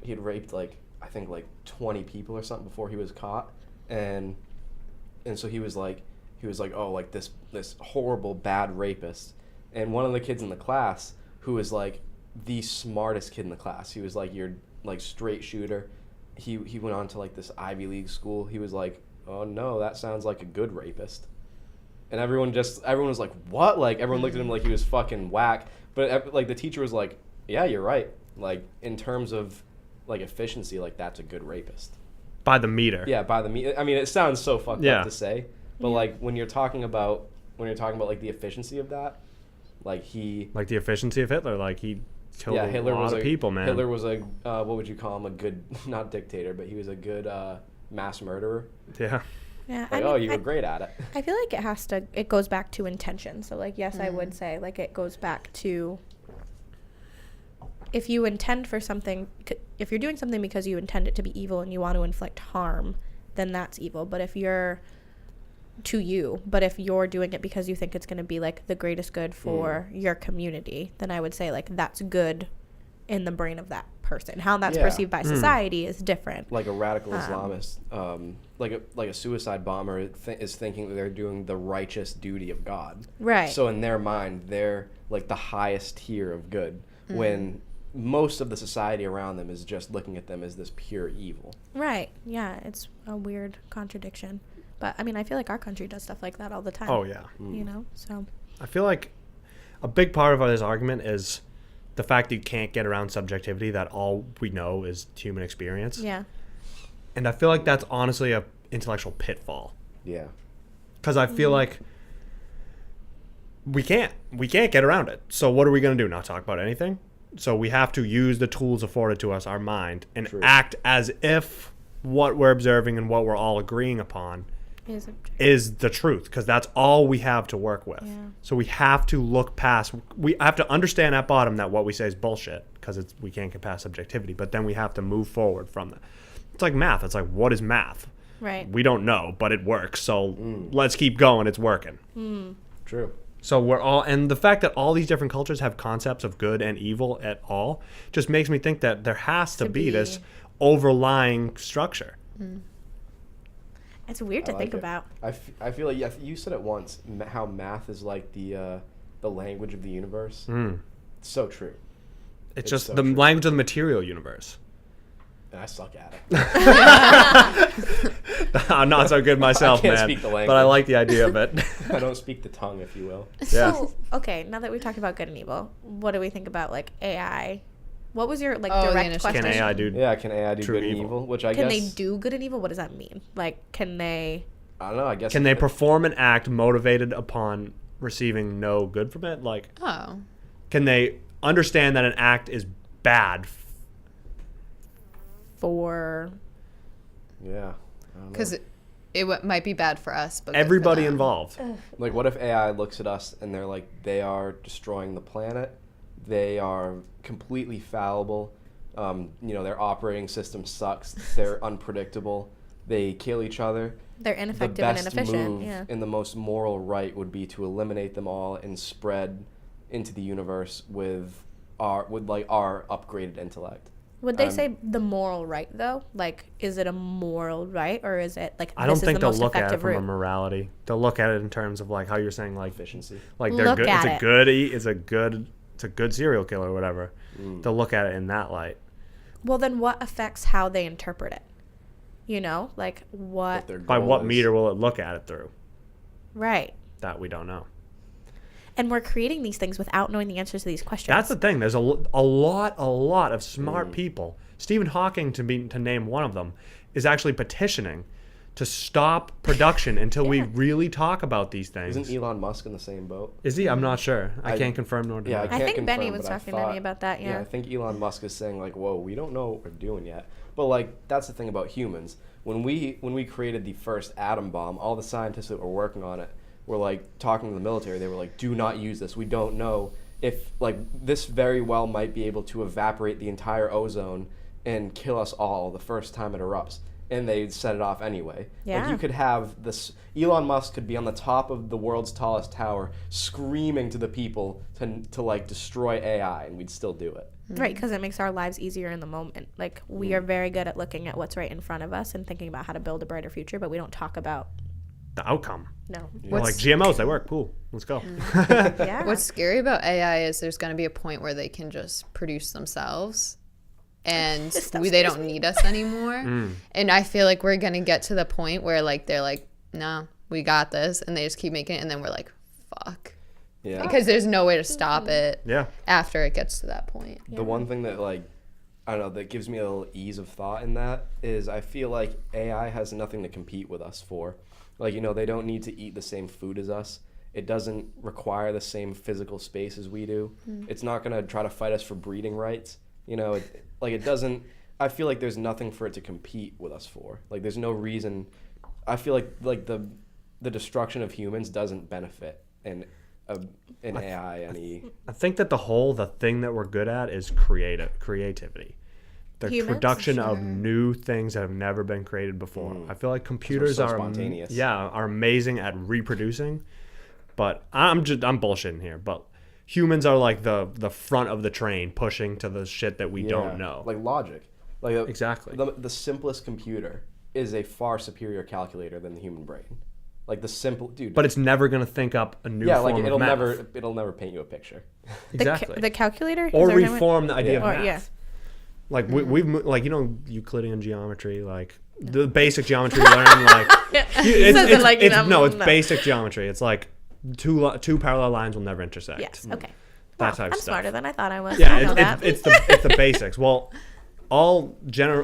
I think like 20 people or something before he was caught, and so he was like oh, like this horrible bad rapist. And one of the kids in the class who was like the smartest kid in the class, he was like your like straight shooter. He went on to like this Ivy League school. He was like, oh no, that sounds like a good rapist. And everyone was like, what? Like everyone looked at him like he was fucking whack. But like the teacher was like, yeah, you're right. Like in terms of like efficiency, like that's a good rapist. By the meter. Yeah, by the meter. I mean, it sounds so fucked up to say, but like when you're talking about like the efficiency of that, like the efficiency of Hitler, like he killed Hitler a lot of people, man. Hitler was a what would you call him? A good, not dictator, but he was a good mass murderer. Yeah. Yeah. Like, you were great at it. I feel like it goes back to intention. So like, yes, I would say like it goes back to if you intend for something, if you're doing something because you intend it to be evil and you want to inflict harm, then that's evil. But if you're to you, but if you're doing it because you think it's going to be like the greatest good for your community, then I would say like that's good in the brain of that person. How that's perceived by society is different. Like a radical Islamist, like a suicide bomber is thinking that they're doing the righteous duty of God. Right. So in their mind, they're like the highest tier of good, when most of the society around them is just looking at them as this pure evil. Right. Yeah, it's a weird contradiction. But I mean, I feel like our country does stuff like that all the time. Oh yeah. You know, so I feel like a big part of this argument is the fact that you can't get around subjectivity, that all we know is human experience. yeah. And I feel like that's honestly a intellectual pitfall. Yeah. Because I feel like we can't get around it. So what are we going to do? Not talk about anything? So we have to use the tools afforded to us, our mind, and True. act as if what we're observing and what we're all agreeing upon is the truth, because that's all we have to work with. Yeah. So we have to look past, we have to understand at bottom that what we say is bullshit, because we can't get past subjectivity, but then we have to move forward from that. It's like math. It's like, what is math? Right. We don't know, but it works. So let's keep going. It's working. True. So we're all, and the fact that all these different cultures have concepts of good and evil at all just makes me think that there has to be this overlying structure. It's weird to think about. I feel like you said it once, how math is like the language of the universe. It's so true. It's just so the true. language of the material universe. And I suck at it. I'm not so good myself, I can't man. speak the But I language. like the idea of it. I don't speak the tongue, if you will. Yeah. So, okay, now that we talked about good and evil, what do we think about like AI? What was your like Oh, the direct initial question? Can AI do? Yeah, can AI do True good and evil. evil? Which I Can guess they do good and evil? What does that mean? Like, can they? I don't know. I guess Can they perform an act motivated upon receiving no good from it? Like, Oh. can they understand that an act is bad? For Yeah. I don't know. Because it might be bad for us, but good for Everybody them. involved. Like, what if AI looks at us and they're like, they are destroying the planet. They are completely fallible. Their operating system sucks. They're unpredictable. They kill each other. they're The ineffective and best inefficient. move Yeah. and the most moral right would be to eliminate them all and spread into the universe with our upgraded intellect. Would they say the moral right though? Like, is it a moral right, or is it like I don't this think is the they'll most look at it effective from a route? morality. They'll look at it in terms of like how you're saying, like Efficiency. like they're Look good. at It's a it. goodie. It's a good serial killer or whatever. They'll look at it in that light. Well, then what affects how they interpret it? You know, like What what? their By goal what is. meter will it look at it through? Right. That we don't know. And we're creating these things without knowing the answers to these questions. That's the thing. There's a lot of smart people. Stephen Hawking, to name one of them, is actually petitioning to stop production until we really talk about these things. Isn't Elon Musk in the same boat? Is he? I'm not sure. I can't confirm nor Yeah, deny. I can't think Benny confirm, was but I talking to me thought- about that. Yeah. I think Elon Musk is saying like, "Whoa, we don't know what we're doing yet." But like, that's the thing about humans. When we created the first atom bomb, all the scientists that were working on it were like talking to the military. They were like, "Do not use this. We don't know if like this very well might be able to evaporate the entire ozone and kill us all the first time it erupts." And they set it off anyway. Yeah. Like you could have this. Elon Musk could be on the top of the world's tallest tower, screaming to the people to like destroy AI, and we'd still do it. Right, because it makes our lives easier in the moment. Like, we are very good at looking at what's right in front of us and thinking about how to build a brighter future, but we don't talk about, The outcome. no. We're like GMOs, they work. Cool. Let's go. Yeah. What's scary about AI is there's going to be a point where they can just produce themselves and This stuff they scares don't me. need us anymore. And I feel like we're going to get to the point where like they're like, no, we got this. And they just keep making it. And then we're like, fuck. Yeah. Because there's no way to stop it Yeah. after it gets to that point. The one thing that like I don't know that gives me a little ease of thought in that is I feel like AI has nothing to compete with us for. Like, they don't need to eat the same food as us. It doesn't require the same physical space as we do. It's not going to try to fight us for breeding rights. It doesn't. I feel like there's nothing for it to compete with us for. Like, there's no reason. I feel like the destruction of humans doesn't benefit in AI any. I think that the thing that we're good at is creativity. the Humans? production of Sure. new things that have never been created before. I feel like computers so are spontaneous. are amazing at reproducing, but I'm bullshitting here, but humans are like the front of the train pushing to the shit that we don't know. Like logic. Like Exactly. The simplest computer is a far superior calculator than the human brain. Like the simple dude. But it's never going to think up a new yeah, form like of math. it'll never paint you a picture. Exactly. The calculator? Or Is there a name? reform the idea Yeah. of math. Yeah. Like we've like Euclidean geometry, like the basic geometry you learn, like it's basic geometry. It's like two parallel lines will never intersect. Yes. Okay. That Wow, type I'm of stuff. smarter than I thought I was. I Yeah, know that. it's the basics. Well, all general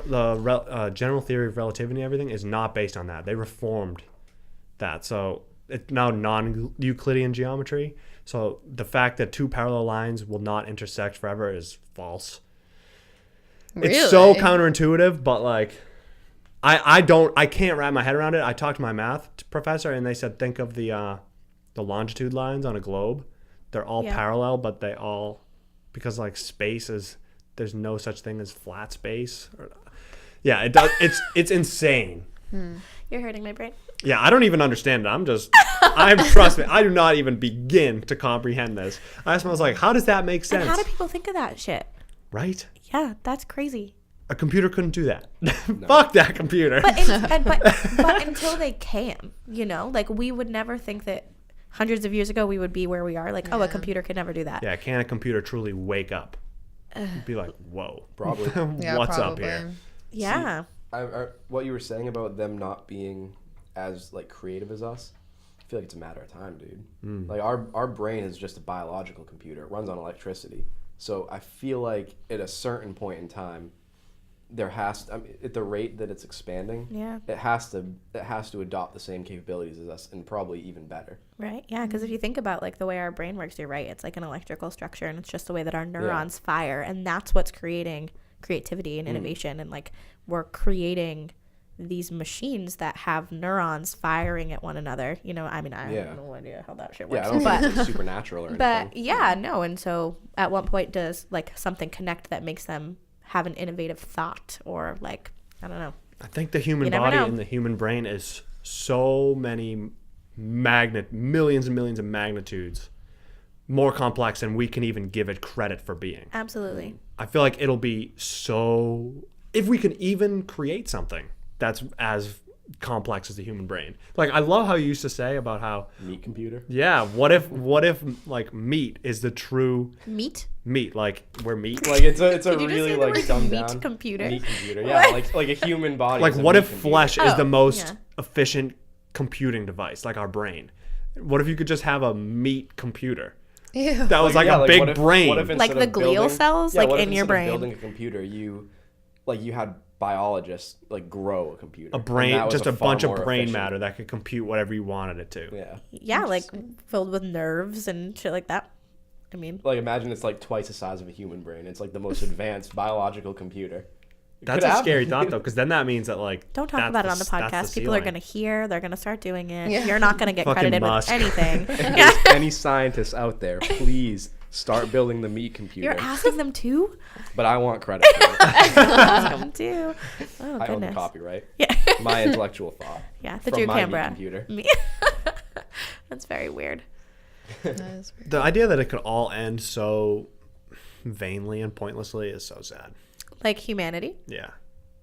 theory of relativity and everything is not based on that. They reformed that, so it's now non-Euclidean geometry. So the fact that two parallel lines will not intersect forever is false. Really? It's so counterintuitive, but like I can't wrap my head around it. I talked to my math professor and they said think of the longitude lines on a globe. They're all parallel, but they all, because like space is, there's no such thing as flat space. Yeah, it does. It's insane. You're hurting my brain. Yeah, I don't even understand it. Trust me, I do not even begin to comprehend this. I was like, how does that make sense? And how do people think of that shit? Right? Yeah, that's crazy. A computer couldn't do that. Fuck that computer. But until they can, like we would never think that hundreds of years ago we would be where we are. Like, a computer could never do that. Yeah, can a computer truly wake up? You'd be like, whoa. Probably. Yeah, What's probably. up here? Yeah. What you were saying about them not being as like creative as us, I feel like it's a matter of time, dude. Like our brain is just a biological computer. It runs on electricity. So I feel like at a certain point in time, at the rate that it's expanding, it has to adopt the same capabilities as us and probably even better. Right. Yeah. Because if you think about like the way our brain works, you're right. It's like an electrical structure, and it's just the way that our neurons fire, and that's what's creating creativity and innovation. And like we're creating these machines that have neurons firing at one another. I mean, I have no idea how that shit works. Yeah, I don't think it's like supernatural or anything. But yeah, no. And so at what point does like something connect that makes them have an innovative thought, or like, I don't know. I think the human body and the human brain is so many millions and millions of magnitudes more complex than we can even give it credit for being. Absolutely. I feel like it'll be so, if we can even create something that's as complex as the human brain. Like, I love how you used to say about how meat computer. Yeah, what if like meat is the true meat, like we're meat. Like it's a Did you really just say like the word dumbed meat down computer? Meat computer. Yeah, like a human body. Like, is a what meat if computer. flesh is the most yeah. efficient computing device, like our brain? What if you could just have a meat computer? Ew. That was like a big brain. What if Like instead the of glial building- cells, yeah, like what if in your instead of brain. building a computer, you had biologists like grow a computer. a And brain, that was just a far bunch of more brain efficient- matter that could compute whatever you wanted it to. Yeah. Yeah, like filled with nerves and shit like that. I mean, Like imagine it's like twice the size of a human brain. It's like the most advanced biological computer. It That's could a happen. scary thought, though, because then that means that like don't talk that's about it on the that's podcast. People are ceiling. going to hear. They're going to start doing it. Yeah. You're not going to get Fucking credited Musk. with anything. If there's any scientists out there, please start building the meat computer. You're asking them to? But I want credit for it. Ask them to. Oh, I own the goodness. copyright. Yeah. My intellectual thought. Yeah, the from Drew my meat Canberra. computer. Me. That's very weird. That is weird. The idea that it could all end so vainly and pointlessly is so sad. Like humanity. Yeah.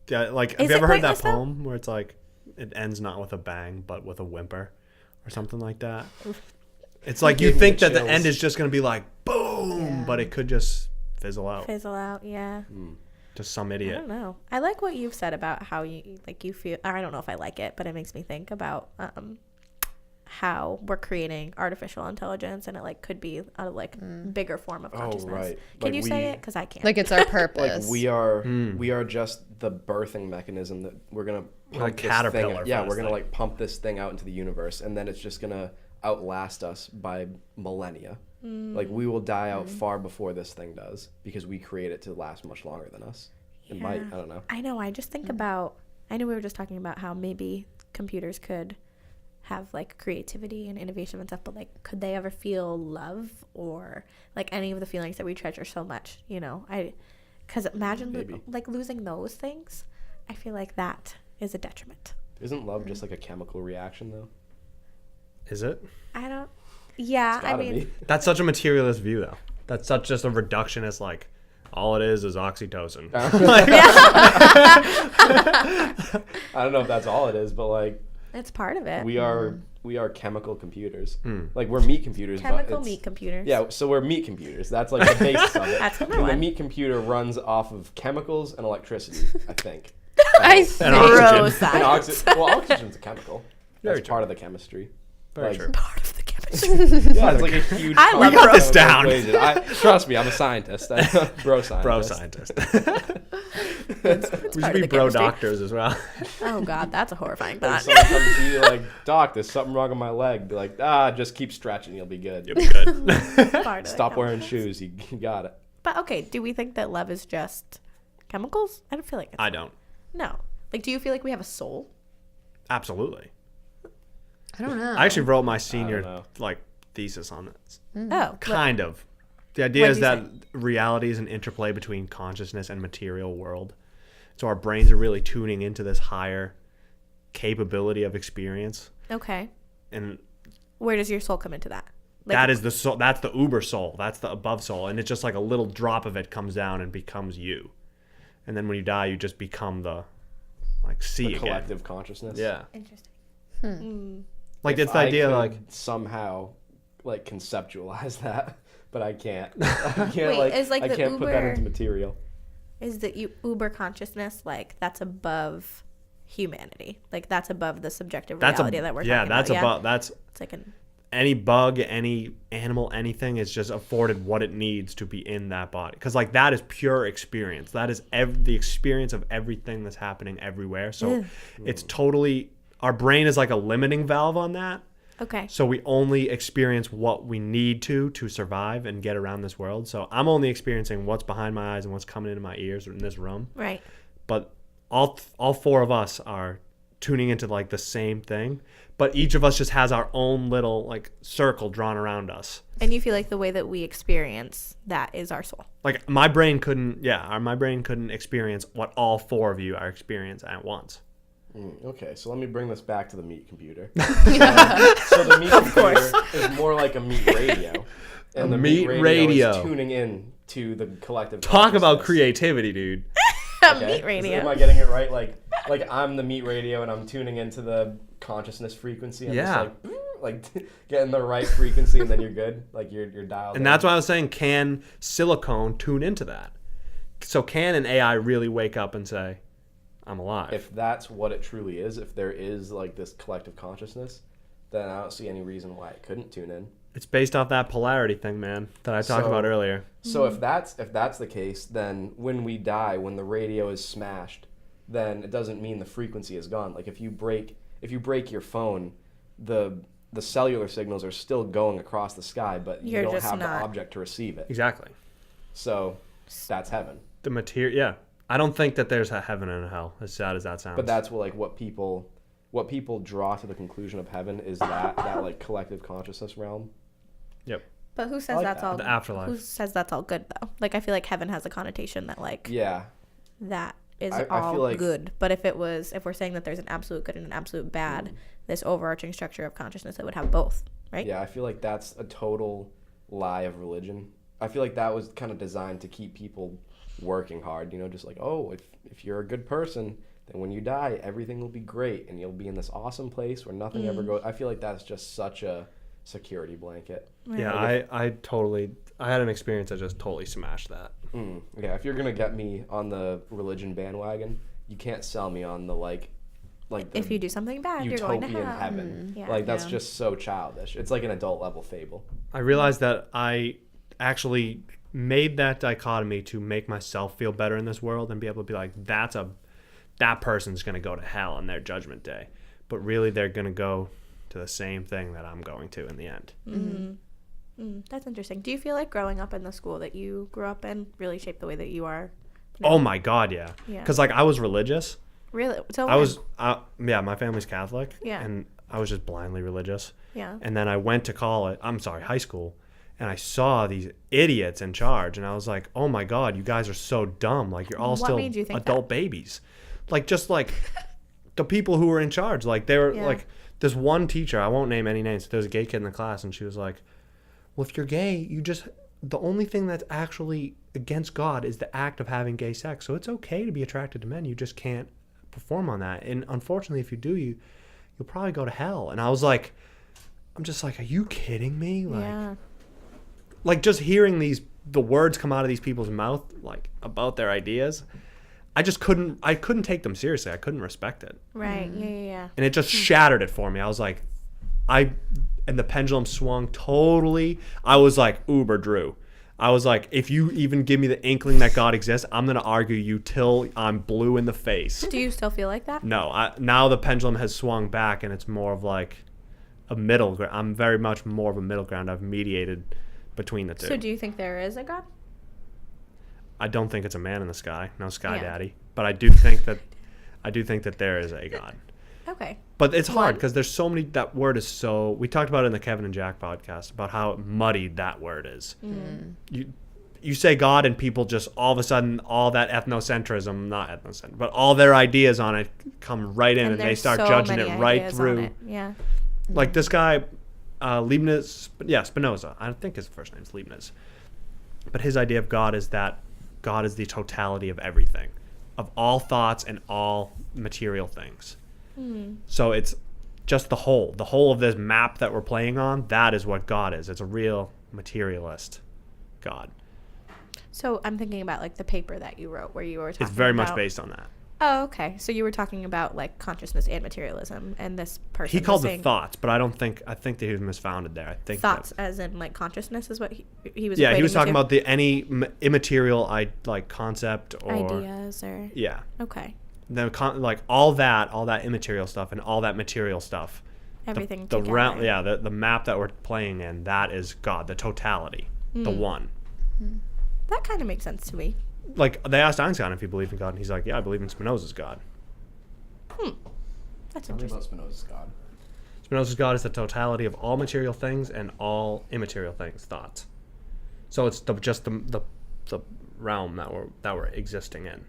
Yeah, like, Is have you it ever heard that pointless, though? poem where it's like, it ends not with a bang, but with a whimper or something like that? It's like you Gave me think the that the chills. end is just going to be like, boom, Yeah. but it could just fizzle out. Fizzle out. Yeah. Just some I idiot. don't know. I like what you've said about how you feel. Or I don't know if I like it, but it makes me think about how we're creating artificial intelligence, and it like could be a bigger form of consciousness. right. Can Like you say we- it? Because I can't. Like it's our purpose. Like we are just the birthing mechanism that we're gonna We're pump like this thing. caterpillar Yeah, for we're this gonna thing. like pump this thing out into the universe, and then it's just gonna outlast us by millennia. Like we will die out far before this thing does because we create it to last much longer than us. It might. I don't know. I know. I just think about. I know we were just talking about how maybe computers could have like creativity and innovation and stuff, but like, could they ever feel love or like any of the feelings that we treasure so much? Because imagine Maybe. like losing those things. I feel like that is a detriment. Isn't love just like a chemical reaction though? Is it? I don't. Yeah, It's I gotta mean, be. That's such a materialist view, though. That's such just a reductionist, like, all it is oxytocin. I don't know if that's all it is, but like it's part of it. we are chemical computers. Like we're meat computers. Chemical but meat computers. Yeah, so we're meat computers. That's like the basis of it. That's number And the one. meat computer runs off of chemicals and electricity, I think. I And Bro oxygen. And science. well, oxygen's a chemical. Very That's true. part of the chemistry. Very Like, true. Part of the chemistry. Yeah, it's like a huge. I part love of the this chemical down. equation. Trust me, I'm a scientist. Bro scientist. Bro scientist. It's We part should of be the bro chemistry. doctors as well. Oh God, that's a horrifying Like thought. someone comes to you like, Doc, there's something wrong with my leg. Be like, just keep stretching, you'll be good. You'll be good. Part of the Stop wearing chemicals. shoes. You got it. But okay, do we think that love is just chemicals? I don't feel like it's, I don't. no. Like, do you feel like we have a soul? Absolutely. I don't know. I actually wrote my senior know. like thesis on this. Oh, Kind of. The idea What'd is you that reality is an interplay between consciousness and material world. So our brains are really tuning into this higher capability of experience, okay. and Where does your soul come into that? Like, that is the soul. That's the uber soul. That's the above soul, and it's just like a little drop of it comes down and becomes you. And then when you die, you just become the like see The again. collective consciousness. Yeah, interesting. like If it's the I idea could like somehow like conceptualize that, but I can't. I can't Wait, like is, like, I the can't put that Uber- into material. Is that you uber consciousness like that's above humanity? Like that's above the subjective that's reality a that we're yeah talking that's about. above that's It's like an any bug, any animal, anything is just afforded what it needs to be in that body. Because like that is pure experience. That is the experience of everything that's happening everywhere. So it's totally, our brain is like a limiting valve on that. okay. So we only experience what we need to survive and get around this world. So I'm only experiencing what's behind my eyes and what's coming into my ears in this room. Right. But all four of us are tuning into like the same thing, but each of us just has our own little like circle drawn around us. And you feel like the way that we experience that is our soul. Like my brain couldn't experience what all four of you are experiencing at once. Okay, so let me bring this back to the meat computer. So the meat computer is more like a meat radio. And the meat meat radio radio. is tuning in to the collective Talk about consciousness. creativity, dude. Okay? Meat radio. Am I getting it right? Like I'm the meat radio and I'm tuning into the consciousness frequency. I'm Yeah. just like getting the right frequency and then you're good. Like you're dialed And in. that's why I was saying, can silicone tune into that? So can an AI really wake up and say, I'm alive? If that's what it truly is, if there is like this collective consciousness, then I don't see any reason why it couldn't tune in. It's based off that polarity thing, man, that I talked So- about earlier. So if that's the case, then when we die, when the radio is smashed, then it doesn't mean the frequency is gone. Like if you break your phone, the cellular signals are still going across the sky, but you You're don't just have not- the object to receive it. Exactly. So that's heaven. The material, yeah. I don't think that there's a heaven and a hell, as sad as that sounds. But that's what people draw to the conclusion of heaven is that like collective consciousness realm. Yep. But who says like that's that. all The afterlife. Who says that's all good though? Like I feel like heaven has a connotation that like Yeah. that is I all feel like- good. But if we're saying that there's an absolute good and an absolute bad, this overarching structure of consciousness, it would have both, right? Yeah, I feel like that's a total lie of religion. I feel like that was kind of designed to keep people working hard, just like, oh, if you're a good person, then when you die, everything will be great and you'll be in this awesome place where nothing ever goes. I feel like that's just such a security blanket. Yeah, I had an experience that just totally smashed that. Yeah, if you're going to get me on the religion bandwagon, you can't sell me on the like the If you do something bad, you're going to utopian hell. heaven. Yeah. Like that's just so childish. It's like an adult level fable. I realized that I actually made that dichotomy to make myself feel better in this world and be able to be like, that person's going to go to hell on their judgment day. But really, they're going to go to the same thing that I'm going to in the end. That's interesting. Do you feel like growing up in the school that you grew up in really shaped the way that you are? Oh my God, yeah. Yeah. Because like I was religious. Really? So My family's Catholic. Yeah. And I was just blindly religious. Yeah. And then I went to high school, and I saw these idiots in charge, and I was like, oh my God, you guys are so dumb. Like, you're all What still made you think adult babies. Like, just like the people who were in charge. Like, they were like, this one teacher, I won't name any names, there was a gay kid in the class, and she was like, well, if you're gay, the only thing that's actually against God is the act of having gay sex. So it's okay to be attracted to men. You just can't perform on that. And unfortunately, if you do, you'll probably go to hell. And I'm just like, are you kidding me? Like just hearing the words come out of these people's mouth, like about their ideas, I couldn't take them seriously. I couldn't respect it. Right. Yeah. And it just shattered it for me. I was like, and the pendulum swung totally. I was like, Uber Drew. I was like, if you even give me the inkling that God exists, I'm going to argue you till I'm blue in the face. Do you still feel like that? No. Now the pendulum has swung back, and it's more of like a middle ground. I'm very much more of a middle ground. I've mediated between the two. So do you think there is a God? I don't think it's a man in the sky. No sky daddy. But I do think that there is a God. Okay. But it's hard because there's so many. That word is so. We talked about it in the Kevin and Jack podcast about how muddied that word is. You say God, and people just all of a sudden, all that ethnocentrism, not ethnocentrism, but all their ideas on it come right in, and they start judging it right through. Yeah. Like this guy, Spinoza. I think his first name is Leibniz. But his idea of God is that God is the totality of everything, of all thoughts and all material things. So it's just the whole of this map that we're playing on. That is what God is. It's a real materialist God. So I'm thinking about like the paper that you wrote where you were talking about. It's very much based on that. Oh, okay. So you were talking about like consciousness and materialism, and this person. He called it thoughts, but I think that he was misfounded there. I think thoughts as in like consciousness is what he was. Yeah, he was talking about any immaterial like concept or ideas or. Yeah. Okay. Like all that immaterial stuff and all that material stuff. Everything the together. round, the map that we're playing in, that is God, the totality, the one. That kind of makes sense to me. Like they asked Einstein if he believed in God, and he's like, "Yeah, I believe in Spinoza's God." That's Tell me interesting. about Spinoza's God. Spinoza's God is the totality of all material things and all immaterial things, thoughts. So it's just the realm that we're existing in.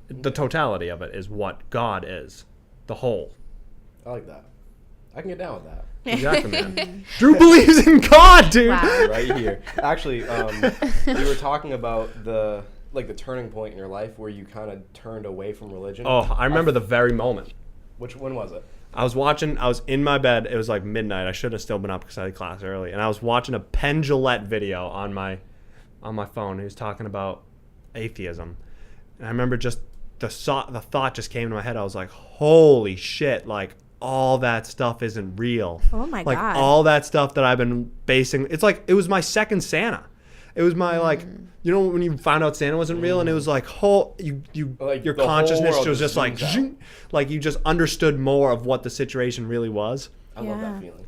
The totality of it is what God is, the whole. I like that. I can get down with that. Exactly, man. Drew believes in God, dude. Wow. Right here. Actually, we were talking about the turning point in your life where you kind of turned away from religion. Oh, I remember the very moment. When was it? I was in my bed. It was like midnight. I should have still been up because I had class early. And I was watching a Penn Jillette video on my phone. He was talking about atheism. And I remember just the thought just came to my head. I was like, holy shit, like all that stuff isn't real. Oh my God. Like all that stuff that I've been basing. It's like it was my second Santa. It was my when you found out Santa wasn't real, and it was like your consciousness was just like zing, like you just understood more of what the situation really was. I love that feeling.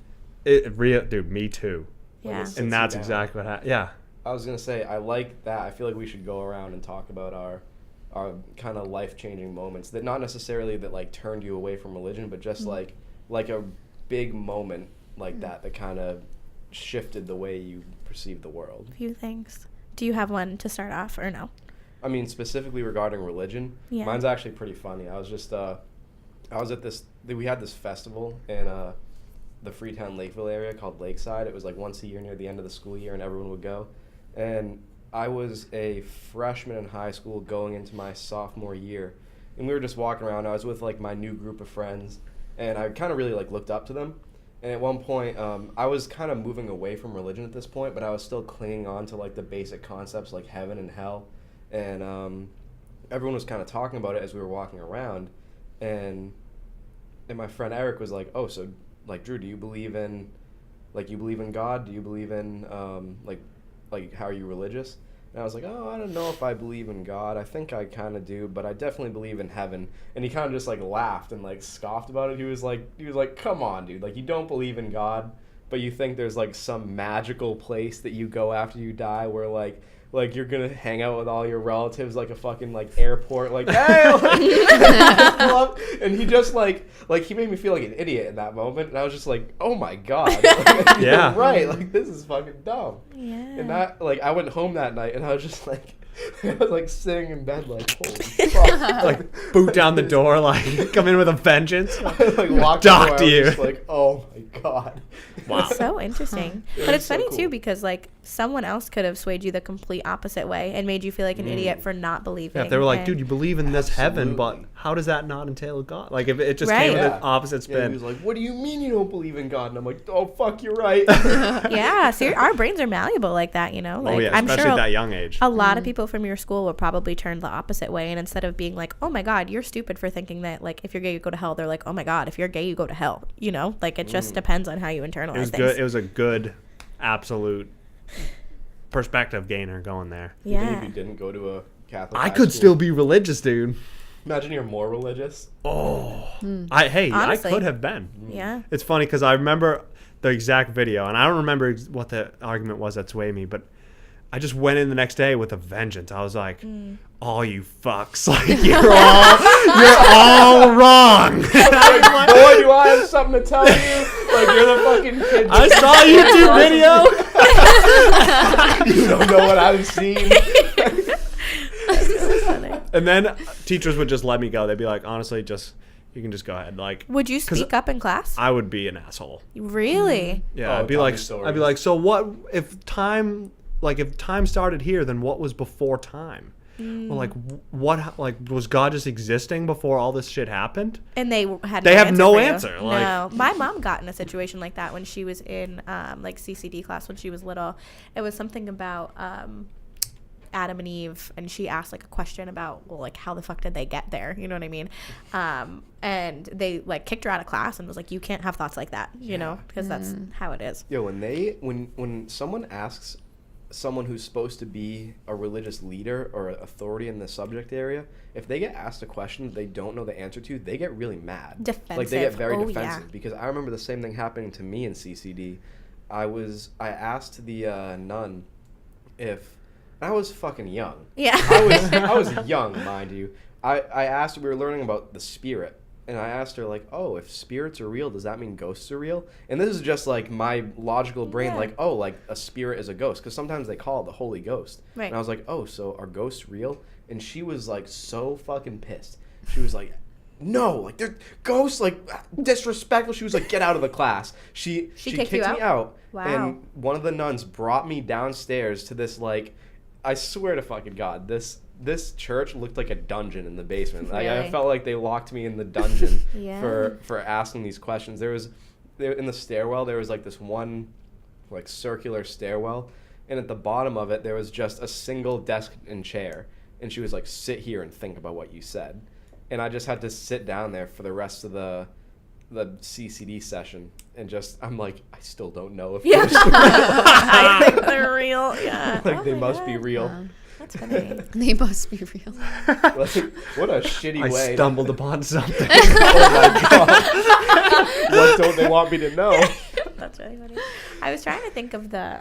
Dude, me too. Yeah. And that's exactly what happened. Yeah. I was gonna say I like that. I feel like we should go around and talk about our kind of life-changing moments that not necessarily that like turned you away from religion, but just like a big moment like that kind of shifted the way you perceive the world. A few things. Do you have one to start off or no? I mean, specifically regarding religion, mine's actually pretty funny. I was just we had this festival in the Freetown Lakeville area called Lakeside. It was like once a year near the end of the school year, and everyone would go. And I was a freshman in high school going into my sophomore year, and we were just walking around. I was with like my new group of friends, and I kind of really like looked up to them. And at one point, I was kind of moving away from religion at this point, but I was still clinging on to like the basic concepts like heaven and hell. And everyone was kind of talking about it as we were walking around. And my friend Eric was like, "Oh, so like Drew, do you believe in God? Do you believe in like how are you religious?" And I was like, "Oh, I don't know if I believe in God. I think I kind of do, but I definitely believe in heaven." And he kind of just like laughed and like scoffed about it. He was like, "Come on, dude. Like you don't believe in God?" but you think there's like some magical place that you go after you die where like you're gonna hang out with all your relatives like a fucking like airport, like hey, like, and he just like he made me feel like an idiot in that moment, and I was just like, oh my god, like, Yeah, right, like this is fucking dumb. Yeah. And that like I went home that night and I was just like I was like sitting in bed like holy fuck, like boot down the door, like come in with a vengeance. I, like locked Dock the door. to you. I was just like, oh my god. Wow. So interesting. It But was it's so funny cool. too because like someone else could have swayed you the complete opposite way and made you feel like an idiot for not believing. Yeah, if they were like, and- dude, you believe in this heaven, but Absolutely. how does that not entail God? Like, if it just Right. came with Yeah. an opposite Yeah, spin. he was like, what do you mean you don't believe in God? And I'm like, oh fuck, you're right. Yeah, so our brains are malleable like that, you know. Like, oh, yeah, I'm especially sure at that young age. a lot of people from your school will probably turn the opposite way, and instead of being like, oh my god, you're stupid for thinking that like if you're gay you go to hell, they're like, oh my god, if you're gay you go to hell, you know. Like it just depends on how you internalize It was things. good. It was a good, absolute perspective gainer going there. Even Yeah. if you didn't go to a Catholic I high could school, still be religious, dude. imagine you're more religious. Oh, Hmm. I Honestly. could have been. Yeah. It's funny because I remember the exact video, and I don't remember what the argument was that swayed me, but I just went in the next day with a vengeance. I was like, "All you fucks, like you're all wrong." Like, boy, do I have something to tell you? Like you're the fucking kid. I saw a YouTube video. You don't know what I've seen. And then teachers would just let me go. They'd be like, "Honestly, you can just go ahead." Like, Would you speak up in class? I would be an asshole. Really? Yeah, Oh, I'd be tell like, me stories. I'd be like, so what if time started here, then what was before time? Well, like, what, like, was God just existing before all this shit happened? And they had They have no for you. answer, like- No, my mom got in a situation like that when she was in like CCD class when she was little. It was something about Adam and Eve, and she asked like a question about, well, like how the fuck did they get there? You know what I mean? And they like kicked her out of class and was like, you can't have thoughts like that, you know, because that's how it is. Yo, when someone asks someone who's supposed to be a religious leader or authority in the subject area, if they get asked a question that they don't know the answer to, they get really mad. Like they get Defensive. very Oh, defensive. yeah. Because I remember the same thing happening to me in CCD. I asked the nun if I was fucking young. Yeah. I was young, mind you. I asked, we were learning about the spirit, and I asked her, like, oh, if spirits are real, does that mean ghosts are real? And this is just, like, my logical brain, Yeah. like, oh, like, a spirit is a ghost, because sometimes they call it the Holy Ghost. Right. And I was like, oh, so are ghosts real? And she was, like, so fucking pissed. She was like, no, like, they're ghosts, like, disrespectful. She was like, get out of the class. She kicked kicked you me out. Wow. And one of the nuns brought me downstairs to this, like, I swear to fucking God, this church looked like a dungeon in the basement. Like, I Really? felt like they locked me in the dungeon Yeah. for asking these questions. There in the stairwell, there was like this one like circular stairwell, and at the bottom of it there was just a single desk and chair, and she was like, sit here and think about what you said. And I just had to sit down there for the rest of the CCD session, and I'm like, I still don't know if Yeah. ghosts are real. I think they're real. Yeah. Like Oh they my must be God. real. That's funny. They must be real. Like, what a shitty I way. stumbled upon something. Oh my god. What don't they want me to know? That's really funny. I was trying to think of the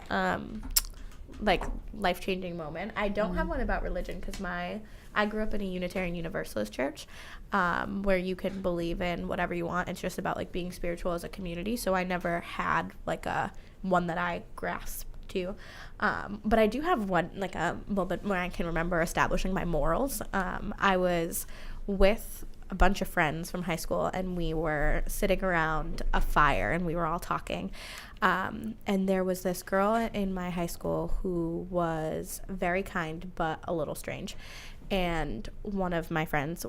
like life-changing moment. I don't have one about religion because I grew up in a Unitarian Universalist church where you can believe in whatever you want. It's just about like being spiritual as a community. So I never had like a one that I grasped to. But I do have one, like a moment where I can remember establishing my morals. I was with a bunch of friends from high school, and we were sitting around a fire, and we were all talking. And there was this girl in my high school who was very kind but a little strange. And one of my friends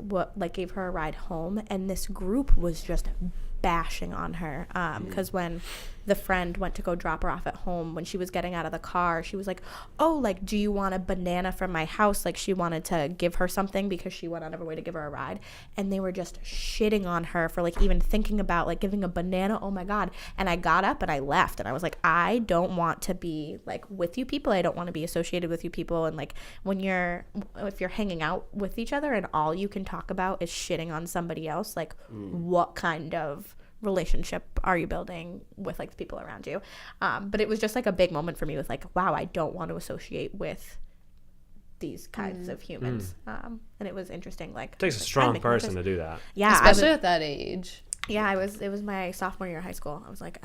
gave her a ride home, and this group was just bashing on her because when the friend went to go drop her off at home, when she was getting out of the car, she was like, oh, like, do you want a banana from my house? Like, she wanted to give her something because she went out of her way to give her a ride. And they were just shitting on her for like even thinking about like giving a banana. Oh my God. And I got up and I left, and I was like, I don't want to be like with you people. I don't want to be associated with you people. And like if you're hanging out with each other and all you can talk about is shitting on somebody else, like what kind of relationship are you building with like the people around you? But it was just like a big moment for me with like, wow, I don't want to associate with these kinds of humans. And it was interesting. Like, It takes a strong person to do that. Yeah, especially at that age. Yeah, it was my sophomore year of high school. I was like,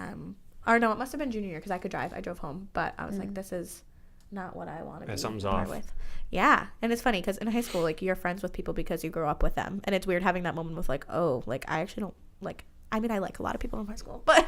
or no, it must have been junior year because I could drive. I drove home, but I was like, this is not what I want to be something's there off. with. Yeah, and it's funny because in high school, like, you're friends with people because you grew up with them, and it's weird having that moment with like, oh, like, I actually don't like. I mean, I like a lot of people in high school, but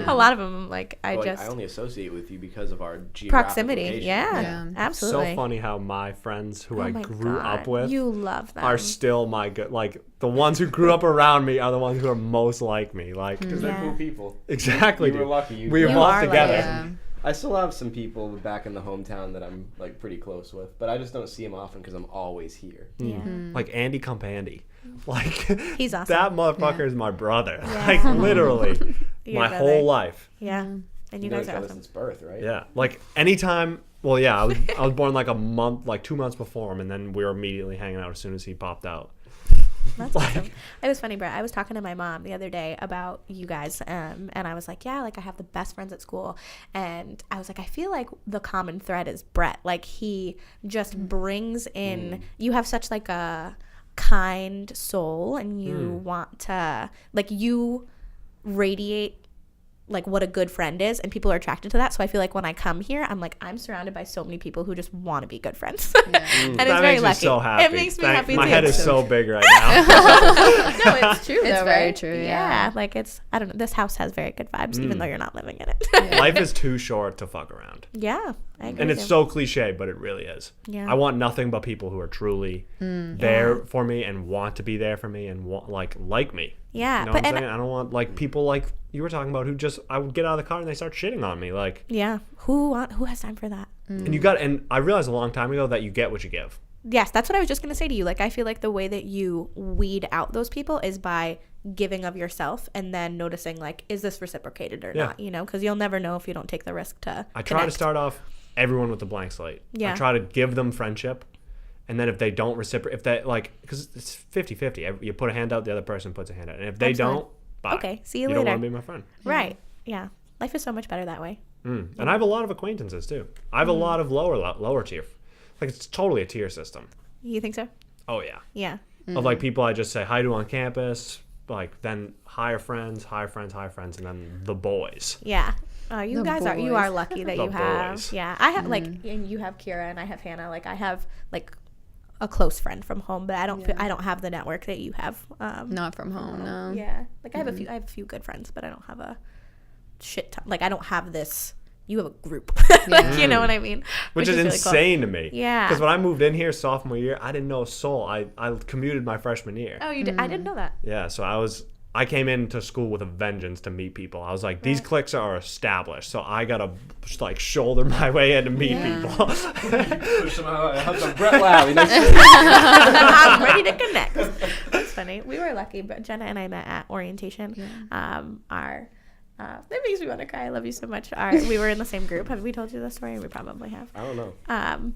a lot of them, like, I only associate with you because of our geographic proximity. location. Yeah, absolutely. So funny how my friends who I my grew God, up with you love them. are still my good. Like the ones who grew up around me are the ones who are most like me. Like Because they're cool people. exactly. You were lucky. We You evolved are together. lucky. Yeah. I still have some people back in the hometown that I'm like pretty close with, but I just don't see them often because I'm always here. Yeah. Like Andy Compandy. Like He's awesome. that motherfucker is my brother. Yeah. Like literally Your my brother. whole life. Yeah, and you guys know are each other awesome. since birth, right? Yeah. Like anytime. Well, yeah, I was born like 2 months before him, and then we were immediately hanging out as soon as he popped out. That's awesome. It was funny, Brett. I was talking to my mom the other day about you guys, and I was like, yeah, like I have the best friends at school, and I was like, I feel like the common thread is Brett. Like he just brings in. You have such like a kind soul, and you want to like you radiate like what a good friend is, and people are attracted to that. So I feel like when I come here, I'm like, I'm surrounded by so many people who just want to be good friends. And it's That very makes lucky. me so happy. It makes me happy my too. head is so big right now. No, it's true. It's though, very right? true, Yeah. yeah. Like it's, I don't know. This house has very good vibes, even though you're not living in it. Life is too short to fuck around. Yeah, I agree. And with it's you. so cliche, but it really is. Yeah. I want nothing but people who are truly there for me and want to be there for me and want, like me. Yeah, You know but what I'm and saying? I don't want like people like you were talking about who just I would get out of the car and they start shitting on me like. yeah, who has time for that? And I realized a long time ago that you get what you give. Yes, that's what I was just gonna say to you. Like, I feel like the way that you weed out those people is by giving of yourself and then noticing like, is this reciprocated or Yeah. not? You know, because you'll never know if you don't take the risk to. I try to connect. start off everyone with a blank slate. Yeah. I try to give them friendship. And then if they don't reciprocate, if they like, because it's 50-50. You put a hand out, the other person puts a hand out. And if they Absolutely. don't, bye. Okay, see you You later. don't want to be my friend. Right. Yeah. Life is so much better that way. And I have a lot of acquaintances too. I have a lot of lower tier. Like it's totally a tier system. You think so? Oh yeah. Yeah. Of like people I just say hi to on campus, like then higher friends, and then the boys. Yeah. You The guys boys. you are lucky that The you have. boys. Yeah. I have like, and you have Kira and I have Hannah. Like I have like a close friend from home, but I don't have the network that you have. Not from home, no. Yeah. Like I have a few good friends, but I don't have a shit ton. Like I don't have this. You have a group. Like, you know what I mean? Which is really cool. insane to me. Yeah. Because when I moved in here sophomore year, I didn't know a soul. I commuted my freshman year. Oh, you did? I didn't know that. Yeah, so I came into school with a vengeance to meet people. I was like, these cliques are established, so I gotta like shoulder my way in to meet people. Push them out. How's the Brett Lally? I'm ready to connect. That's funny. We were lucky, but Jenna and I met at orientation. That makes me want to cry. I love you so much. We were in the same group. Have we told you the story? We probably have. I don't know.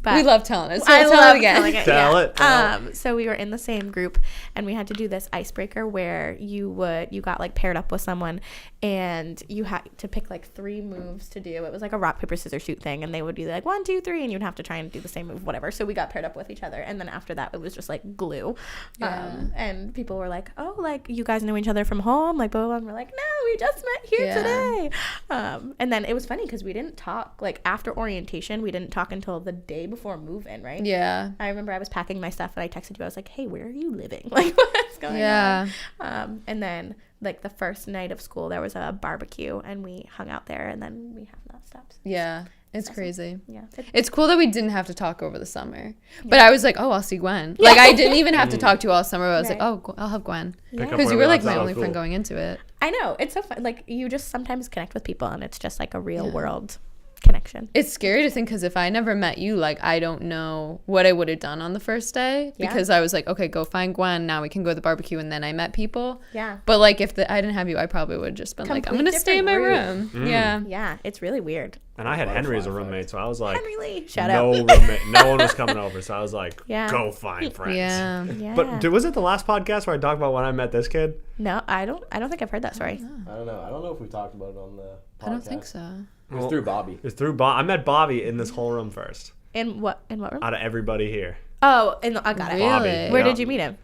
But We love telling it. So I tell love it again. telling it. Tell yeah. it, tell So we were in the same group, and we had to do this icebreaker where you got like paired up with someone, and you had to pick like 3 moves to do. It was like a rock paper scissors shoot thing, and they would be like 1, 2, 3, and you'd have to try and do the same move, whatever. So we got paired up with each other, and then after that, it was just like glue. And people were like, "Oh, like you guys know each other from home?" Like blah blah. And we're like, "No, we just met here today." And then it was funny because we didn't talk like after orientation. We didn't talk until the day before move-in, right? Yeah. I remember I was packing my stuff and I texted you. I was like, "Hey, where are you living? Like, what's going on?" And then like the first night of school, there was a barbecue and we hung out there, and then we have not stopped. Yeah. It's crazy. Yeah. It's cool that we didn't have to talk over the summer. But I was like, oh, I'll see Gwen. Like, I didn't even have to talk to you all summer. But I was like, Right. oh, I'll have Gwen. Pick up Because where you we were like left my off. only Cool. friend going into it. I know. It's so fun. Like you just sometimes connect with people and it's just like a real world connection. It's scary to think because if I never met you, like, I don't know what I would have done on the first day because I was like, okay, go find Gwen. Now we can go to the barbecue. And then I met people. Yeah. But like, if I didn't have you, I probably would have just been like, I'm going to stay in my room. Yeah. Yeah. It's really weird. And I had Henry as a roommate, so I was like, Henry Lee. Shout no out. roommate, no one was coming over, so I was like, go find friends. Yeah. Yeah. But was it the last podcast where I talked about when I met this kid? No, I don't think I've heard that story. I don't know. I don't know if we talked about it on the podcast. I don't think so. It was through Bobby. It was through I met Bobby in this whole room first. In what room? Out of everybody here. Oh, I got it. Really? Bobby. Where Yeah. did you meet him?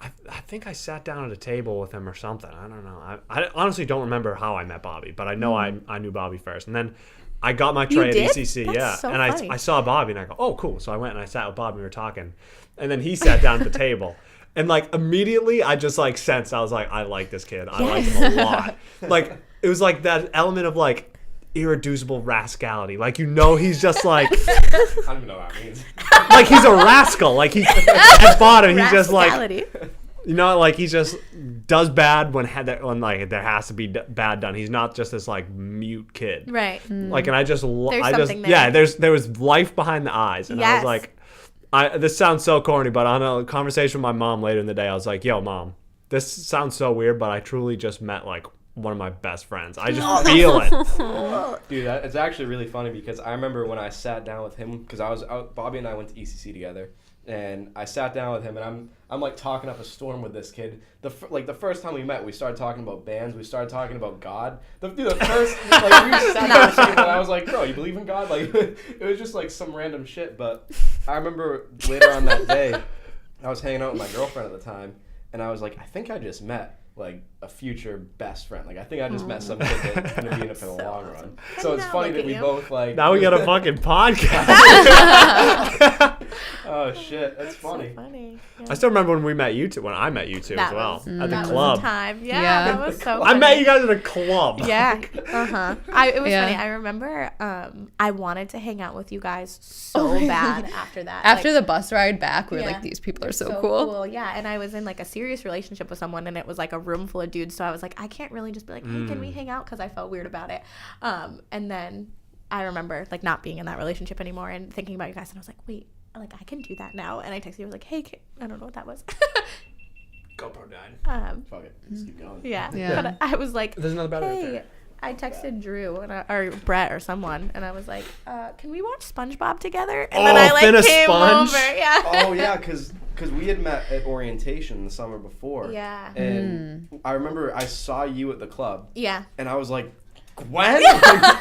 I think I sat down at a table with him or something. I don't know. I honestly don't remember how I met Bobby, but I know I knew Bobby first. And then I got my tray You at did? ECC, That's yeah. so And funny. I saw Bobby and I go, oh, cool. So I went and I sat with Bobby and we were talking. And then he sat down at the table. And like immediately I just like sensed, I was like, I like this kid. I like him a lot. Like it was like that element of like irreducible rascality. Like, you know, he's just like, I don't even know what that means. like he's a rascal. Like he, at bottom, he's just like, Rascality. you know, like he just does bad when like there has to be bad done. He's not just this like mute kid. Right. Like, and I just, There's I just, something yeah, there. there was life behind the eyes, and I was Yes. like, this sounds so corny, but on a conversation with my mom later in the day, I was like, yo, mom, this sounds so weird, but I truly just met like one of my best friends. I just feel it. Dude, it's actually really funny because I remember when I sat down with him, because Bobby and I went to ECC together, and I sat down with him, and I'm like talking up a storm with this kid. The first time we met, we started talking about bands. We started talking about God. The first, like, we sat down with him, and I was like, bro, you believe in God? Like, it was just like some random shit. But I remember later on that day, I was hanging out with my girlfriend at the time, and I was like, I think I just met like a future best friend. Like, I think I just met some kid that's gonna be in it for the long run. So it's now funny look that at we you. both like. Now we got a fucking podcast. Oh shit, that's funny. So funny. Yeah. I still remember when I met you two as That well was- at the that club. was a time. Yeah, Yeah. that was so I funny. met you guys at a club. Yeah. It was Yeah. funny. I remember I wanted to hang out with you guys so bad after that. After Like, the bus ride back, we were yeah. like, these people are They're so cool. Yeah, and I was in like a serious relationship with someone, and it was like a room full of dudes. So I was like, I can't really just be like, hey, can we hang out? Because I felt weird about it. And then I remember like not being in that relationship anymore and thinking about you guys, and I was like, wait, like I can do that now. And I texted you, I was like, hey, I don't know what that was. GoPro died. Fuck it, let's keep going. Yeah. Yeah. But I was like, There's another battery right hey, there. I texted Drew or Brett or someone, and I was like, can we watch SpongeBob together? And then Oh, I like Finn a came Sponge? over. Yeah. Oh yeah, because we had met at orientation the summer before. Yeah. And I remember I saw you at the club, Yeah. and I was like, Gwen?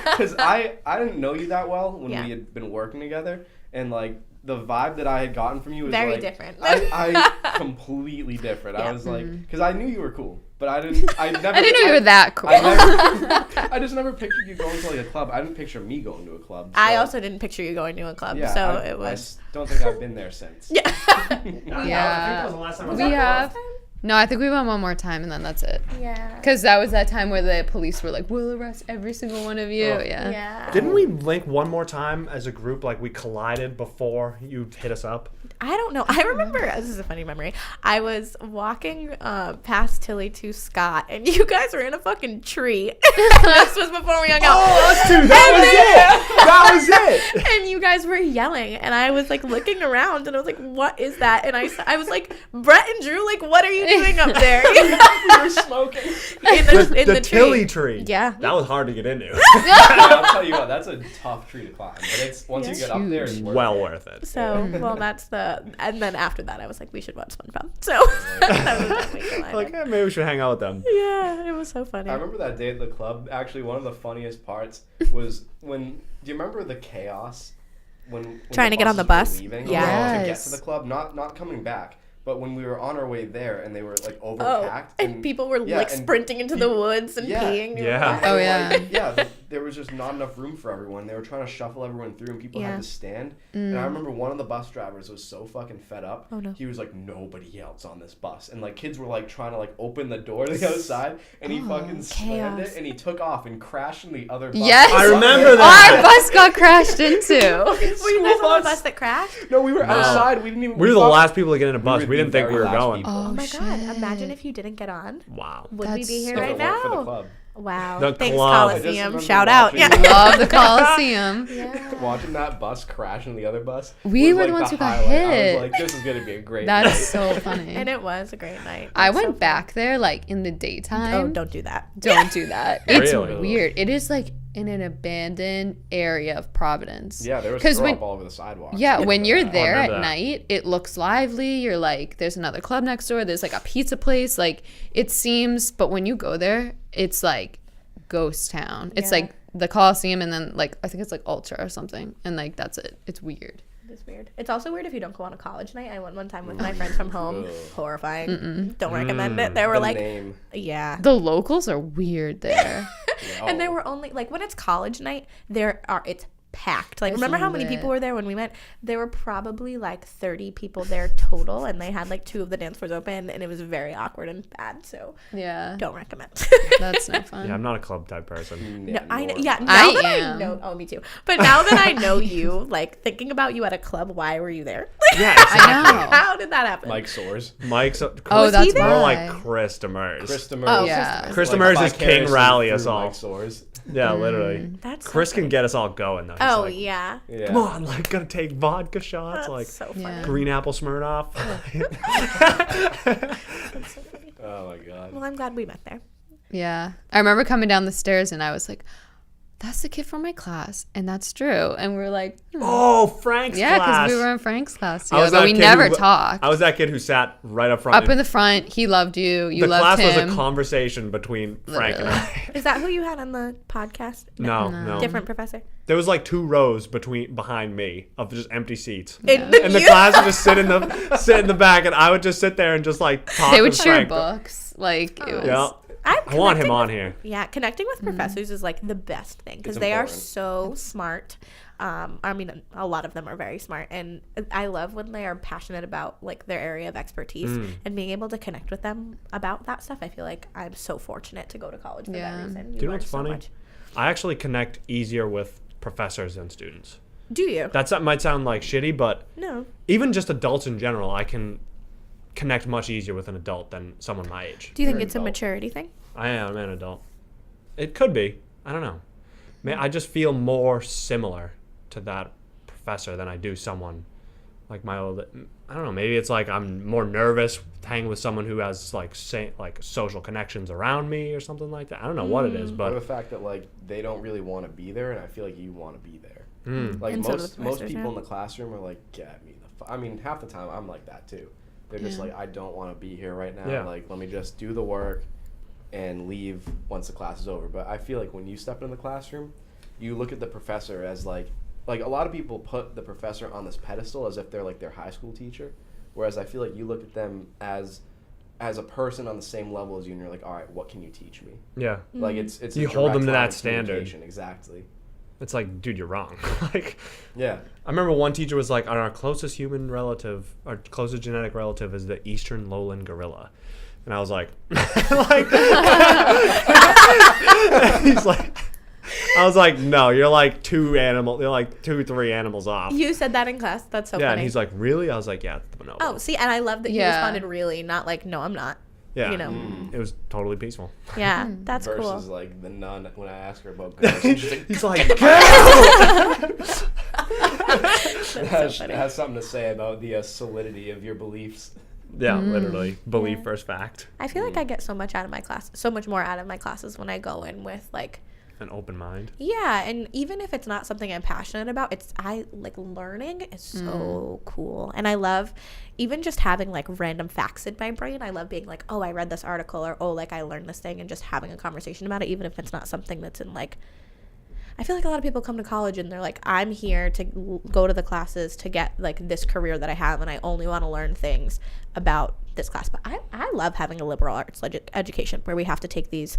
Because I didn't know you that well when Yeah. we had been working together, and like the vibe that I had gotten from you was Very like, different. I completely different. Yeah. I was like, because I knew you were cool, but I didn't know you were that cool. I just never pictured you going to like a club. I didn't picture me going to a club. I so- also didn't picture you going to a club, yeah, so I it was. don't think I've been there since. Yeah. I think that was the last time I was We at the club. have. No, I think we went one more time and then that's it. Yeah. Because that was that time where the police were like, we'll arrest every single one of you. Oh. Yeah. Yeah. Didn't we link one more time as a group? Like we collided before you hit us up. I don't know. I remember, this is a funny memory. I was walking past Tilly to Scott, and you guys were in a fucking tree. This was before we hung out. Oh, us two. That was it. And you guys were yelling, and I was like looking around, and I was like, "What is that?" And I was like, "Brett and Drew, like, what are you doing up there?" We were smoking. in The the Tilly tree. Yeah. That was hard to get into. I'll tell you what, that's a tough tree to climb. But it's once you get up there, it's worth Well it. worth it. So, well, that's and then after that, I was like, we should watch SpongeBob. So, that was when we collided. Like, maybe we should hang out with them. Yeah, it was so funny. I remember that day at the club. Actually, one of the funniest parts was when. Do you remember the chaos when Trying to get on the buses bus? were leaving Yeah. to get Yes. to the club, not coming back, but when we were on our way there and they were like Oh, overpacked and people were yeah, like and sprinting into the woods and yeah. peeing. Yeah. Oh, Like, yeah. yeah. There was just not enough room for everyone. They were trying to shuffle everyone through, and people Yeah. had to stand. And I remember one of the bus drivers was so fucking fed up. Oh, no. He was like, nobody else on this bus, and like kids were like trying to like open the door to the outside, and he fucking slammed chaos. it, and he took off and crashed in the other bus. Yes. I remember that. Our bus got crashed into. Were you School guys on bus. the bus that crashed? No, we were outside. We didn't even. We were the thought- last people to get in a bus. were We the didn't think very we were last going. people. Oh my shit. god! Imagine if you didn't get on. Wow. Would we That's be here If right it weren't for the now? club. Wow. The Thanks, club. I just Coliseum. remember Shout out. watching- Yeah. Love the Coliseum. Yeah. Watching that bus crash into the other bus. We was, were the like, ones who got highlight. I hit. was like, this is gonna be a great That night. is so funny. And it was a great night. I That's so went fun. back there like in the Oh, daytime. don't do that. Don't do that. It's Really? weird. It is like in an abandoned area of Providence. Yeah, there was 'Cause throw when- up all over the sidewalk. Yeah, when you're that. there at remember that. night, it looks lively. You're like, there's another club next door. There's like a pizza place. Like, it seems, but when you go there, it's like ghost town. It's Yeah. like the Coliseum and then like, I think it's like Ultra or something. And like, that's it. It's weird. It's weird. It's also weird if you don't go on a college night. I went one time with my friends from home. Ugh. Horrifying. Don't recommend it. They were The like, name. yeah. The locals are weird there. Yeah, And there oh. were only like when it's college night, it's packed. Like It's remember how many lit. people were there when we went? There were probably like 30 people there total, and they had like 2 of the dance floors open, and it was very awkward and bad. So Yeah. don't recommend. That's no fun. Yeah, I'm not a club type person. No, I know. nor- Yeah, now I that am. I know. Oh, me too. But now that I know you, like thinking about you at a club, why were you there? Yeah, I know. How did that happen? Mike Soares. Mike's Oh, Was that's he there? more why. like Chris Demers. Chris Demers. Oh, Yeah. Chris Demers is king vicariously rally us through all. Mike Soares. Yeah, literally. That's so Chris can funny. get us all going though. He's Oh like, yeah. Yeah. come on, like gonna take vodka shots, That's like so funny. Yeah. green apple Smirnoff. That's so funny. Oh my god. Well, I'm glad we met there. Yeah. I remember coming down the stairs and I was like, that's the kid from my class. And that's true. And we're like, Oh, Frank's yeah, class. because we were in Frank's class I was together, but that we kid never who- talked. I was that kid who sat right up front. Up in the front, he loved you. You the loved class him. was a conversation between Frank and I. Is that who you had on the podcast? No. Different professor. There was like 2 rows behind me of just empty seats. And And the class would just sit in the back, and I would just sit there and just like talk. They would with share Frank. books. Like, it was. Yeah, I I want him on here. Yeah, connecting with professors is like the best thing because It's they are important. so smart. I mean, a lot of them are very smart, and I love when they are passionate about like their area of expertise and being able to connect with them about that stuff. I feel like I'm so fortunate to go to college for Yeah. that reason. Do you know learn what's so funny? much. I actually connect easier with professors than students. Do you? That might sound like shitty, but No. even just adults in general, I can connect much easier with an adult than someone my age. Do you think You're an it's a adult. maturity thing? I am an adult. It could be. I don't know. I just feel more similar to that professor than I do someone like my old. I don't know. Maybe it's like I'm more nervous hanging with someone who has like social connections around me or something like that. I don't know what it is, Or but the fact that like they don't really want to be there, and I feel like you want to be there. Like And so do the most professors, people yeah. in the classroom are like, get me the. I mean, half the time I'm like that too. They're just Yeah. like, I don't want to be here right now. Yeah. Like, let me just do the work and leave once the class is over. But I feel like when you step in the classroom, you look at the professor as like a lot of people put the professor on this pedestal as if they're like their high school teacher, whereas I feel like you look at them as a person on the same level as you, and you're like, all right, what can you teach me? yeah, Like it's You a hold them direct to line that of standard. communication. Exactly. it's like, dude, you're wrong. Like, Yeah. I remember one teacher was like, our closest human relative, our closest genetic relative is the eastern lowland gorilla. And I was like, he's like, I was like, no, you're like 3 animals off. You said that in class. That's so Yeah, funny. and he's like, really? I was like, yeah, it's the bonobo. oh, see, and I love that he Yeah. responded really, not like, no, I'm not. yeah. You know. It was totally peaceful. Yeah, that's Versus cool. like the nun when I ask her about ghosts, she's like, He's like, it That's has, so funny. has something to say about the solidity of your beliefs. yeah, literally, belief versus fact. I feel like I get so much out of my class, so much more out of my classes when I go in with like, An open mind. yeah, and even if it's not something I'm passionate about, I like learning is so cool, and I love even just having like random facts in my brain. I love being like, oh, I read this article, or oh, like I learned this thing, and just having a conversation about it, even if it's not something that's in like. I feel like a lot of people come to college and they're like, I'm here to go to the classes to get like this career that I have, and I only want to learn things about this class. But I love having a liberal arts education where we have to take these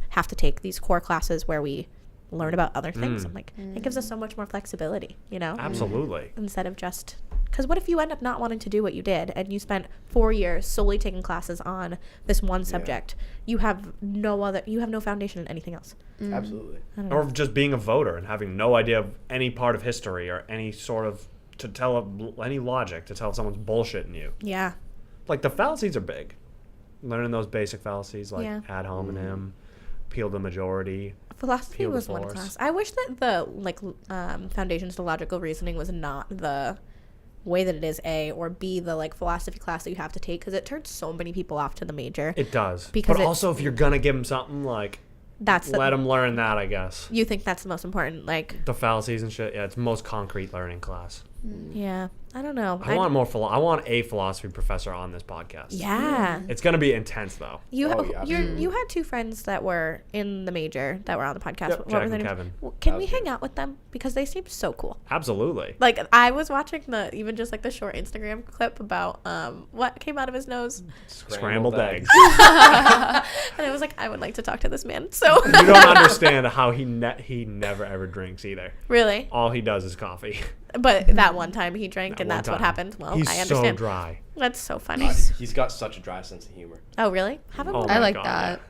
core classes where we learn about other things. I'm like, it gives us so much more flexibility, you know, Absolutely. instead of just because what if you end up not wanting to do what you did and you spent 4 years solely taking classes on this one subject? You have no foundation in anything else. Absolutely. Or just being a voter and having no idea of any part of history or any sort of any logic to tell if someone's bullshitting you. Yeah. Like the fallacies are big. Learning those basic fallacies like Yeah. ad hominem, Peel the Majority. Philosophy Peel the was one Force. class. I wish that the foundations to logical reasoning was not the way that it is A, or B, the like philosophy class that you have to take, because it turns so many people off to the major. It does. Because but also, if you're gonna give them something, like, let them learn that, I guess. You think that's the most important, like The fallacies and shit. Yeah, it's the most concrete learning class. yeah. I don't know. I want a philosophy professor on this podcast. Yeah. It's gonna be intense though. You Oh, have yeah, you had two friends that were in the major that were on the podcast. Yep, What Jack were their and names? Kevin. Well, can we That was hang out with them, because they seem so cool. Absolutely. Like, I was watching even just like the short Instagram clip about what came out of his nose, Scrambled eggs. and I was like, I would like to talk to this man. So You don't understand how he never ever drinks either. really, All he does is coffee. but that one time he drank, and One that's what time. happened. Well, He's I understand. so dry. That's so funny. God, he's got such a dry sense of humor. Oh, really? Have him. Oh on. my I like God, that.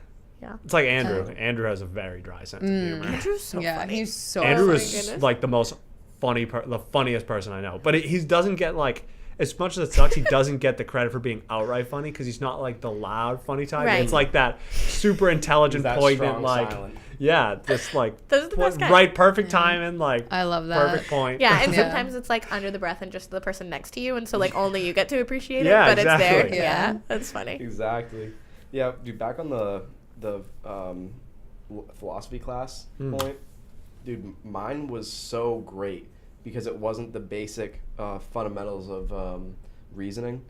Yeah. It's like Andrew. Andrew has a very dry sense of humor. Andrew's so Yeah, funny. he's so Andrew my is goodness. like the most the funniest person I know. But he doesn't get like, as much as it sucks, he doesn't get the credit for being outright funny, because he's not like the loud funny type. Right. It's like that super intelligent, He's that poignant, strong like silent. yeah, just like Those are the best guys. right, perfect timing, like I love that. perfect point. Yeah, and Yeah. sometimes it's like under the breath and just the person next to you, and so like only you get to appreciate Yeah, it, but it's there. exactly. Yeah, Yeah. that's funny. Exactly. Yeah, dude, back on the philosophy class point, dude, mine was so great because it wasn't the basic fundamentals of reasoning.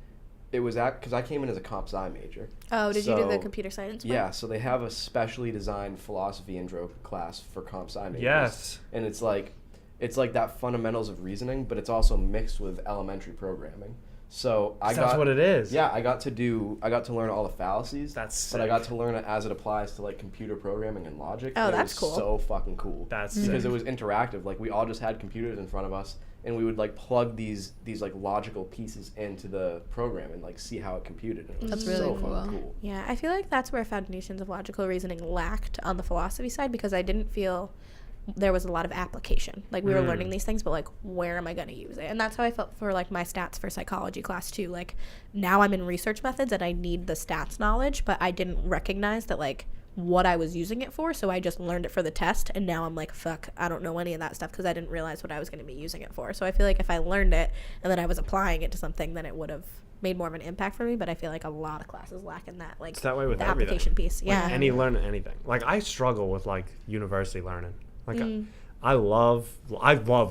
It was because I came in as a comp sci major. Oh, did you do the So, computer science one? Yeah, so they have a specially designed philosophy intro class for comp sci majors. Yes. And it's like that fundamentals of reasoning, but it's also mixed with elementary programming. So That's what it is. Yeah, I got to learn all the fallacies. That's But I got sick. to learn it as it applies to like computer programming and logic. Oh, and it that's was cool. So fucking cool. That's because sick. it was interactive. Like we all just had computers in front of us, and we would like plug these like logical pieces into the program and like see how it computed. And it was That's so really fucking cool. cool. Yeah, I feel like that's where foundations of logical reasoning lacked on the philosophy side, because I didn't feel there was a lot of application. Like we were learning these things, but like where am I going to use it? And that's how I felt for like my stats for psychology class too. Like now I'm in research methods and I need the stats knowledge, but I didn't recognize that like what I was using it for, so I just learned it for the test, and now I'm like, fuck, I don't know any of that stuff because I didn't realize what I was going to be using it for. So I feel like if I learned it and then I was applying it to something, then it would have made more of an impact for me. But I feel like a lot of classes lack in that, like It's that way with the everything. application piece. Like Yeah. learning anything. Like I struggle with like university learning. Like I love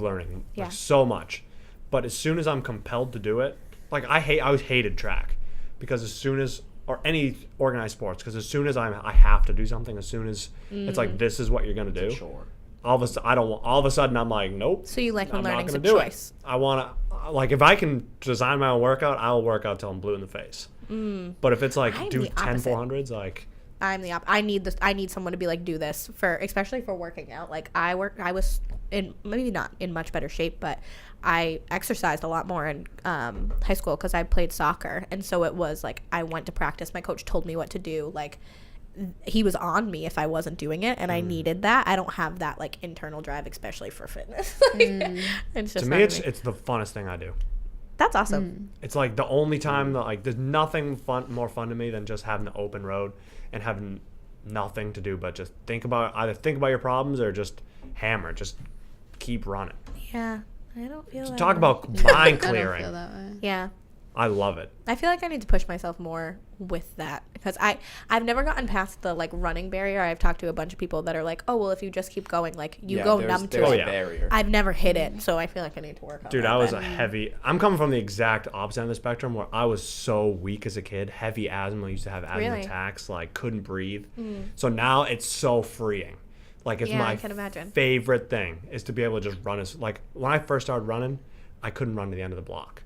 learning Yeah. like, so much, but as soon as I'm compelled to do it, like I always hated track, because as soon as, or any organized sports, because as soon as I have to do something, as soon as it's like this is what you're gonna do, Sure. all of a sudden I'm like, nope. So you like when I'm not learning's a gonna do choice. it. I want to, like, if I can design my own workout, I'll work out till I'm blue in the face. But if it's like I'm do the 10 opposite. 400s, like I'm the I need this. I need someone to be like, do this for, especially for working out. Like I was in, maybe not in much better shape, but I exercised a lot more in high school because I played soccer, and so it was like I went to practice. My coach told me what to do. Like he was on me if I wasn't doing it, and I needed that. I don't have that like internal drive, especially for fitness. It's just to not me, in it's the funnest thing I do. that's awesome. It's like the only time that like there's nothing more fun to me than just having the open road and having nothing to do but just think about your problems or just hammer, just keep running. Yeah, I don't feel that Talk way. about mind I don't clearing. feel that way. Yeah. I love it. I feel like I need to push myself more with that, because I've never gotten past the like running barrier. I've talked to a bunch of people that are like, oh well, if you just keep going, like you go numb to there's it. a barrier. I've never hit it, so I feel like I need to work on Dude, that. I was but- I'm coming from the exact opposite end of the spectrum, where I was so weak as a kid, heavy asthma, used to have asthma Really? attacks, like couldn't breathe. So now it's so freeing. Like it's Yeah, my I can imagine. favorite thing is to be able to just run as, like when I first started running, I couldn't run to the end of the block.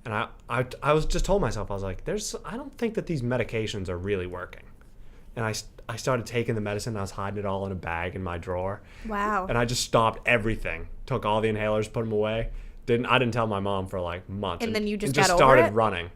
And I was just told myself, I was like, I don't think that these medications are really working. And I started taking the medicine, and I was hiding it all in a bag in my drawer. Wow. And I just stopped everything. Took all the inhalers, put them away. I didn't tell my mom for like months. And then you just and got over started it? running.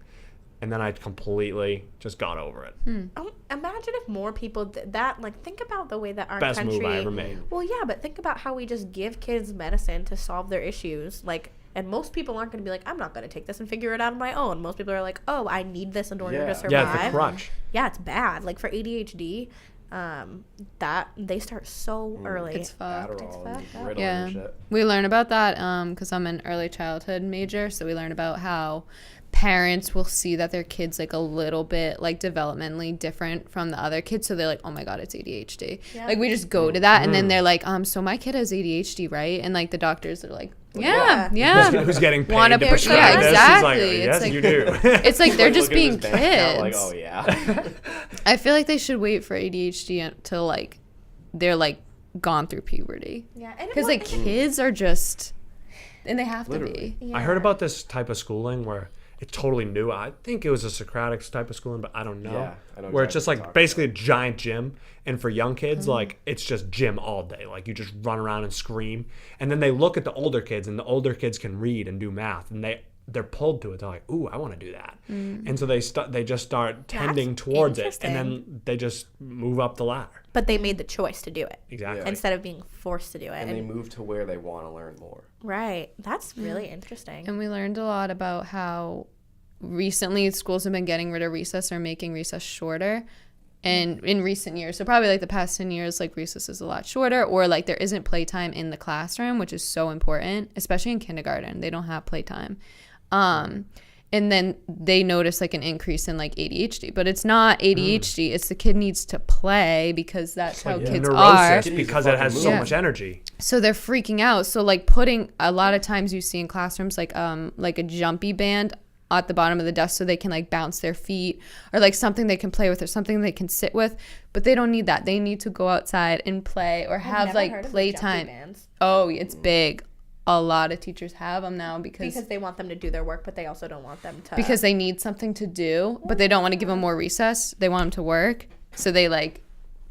And then I completely just got over it. Imagine if more people did that. Like, think about the way that our Best country. move I ever made. Well, yeah, but think about how we just give kids medicine to solve their issues. Like, and most people aren't going to be like, I'm not going to take this and figure it out on my own. Most people are like, oh, I need this in order Yeah. to survive. Yeah, it's a crutch. Yeah, it's bad. Like for ADHD, that they start so early. It's fucked. Adderall and fucked up. Ritalin Yeah. and shit. We learn about that because I'm an early childhood major, so we learn about how parents will see that their kid's like a little bit like developmentally different from the other kids, so they're like, oh my god, it's ADHD. Yeah. Like we just go to that, and then they're like, so my kid has ADHD, right? And like the doctors are like, yeah. Who's getting paid Wanna to push- prescribe yeah, this? exactly. It's like, yes, It's like- you do. It's like they're just looking at being his bank account, like, kids. oh yeah. I feel like they should wait for ADHD until like they're like gone through puberty, Yeah, and because like kids are just, and they have Literally. to be. I heard about this type of schooling where it's totally new. I think it was a Socratic type of schooling, but I don't know. Yeah, I know where it's just exactly what like you're basically a giant gym, and for young kids, like it's just gym all day. Like you just run around and scream, and then they look at the older kids, and the older kids can read and do math, and they're pulled to it. They're like, ooh, I want to do that, and so they just start tending towards it, and then they just move up the ladder. but they made the choice to do it Exactly. Yeah. instead of being forced to do it. And they move to where they want to learn more. Right, that's really interesting. And we learned a lot about how recently schools have been getting rid of recess or making recess shorter. And in recent years, so probably like the past 10 years, like recess is a lot shorter, or like there isn't playtime in the classroom, which is so important, especially in kindergarten. They don't have playtime. And then they notice like an increase in like ADHD, but it's not ADHD. It's the kid needs to play because that's how kids are. Neurosis because it has so Yeah. much energy. So they're freaking out. So like putting, a lot of times you see in classrooms like a jumpy band at the bottom of the desk so they can like bounce their feet, or like something they can play with or something they can sit with, but they don't need that. They need to go outside and play or have like playtime. Oh, it's big. A lot of teachers have them now because they want them to do their work, but they also don't want them to. because they need something to do, but they don't want to give them more recess. They want them to work, so they like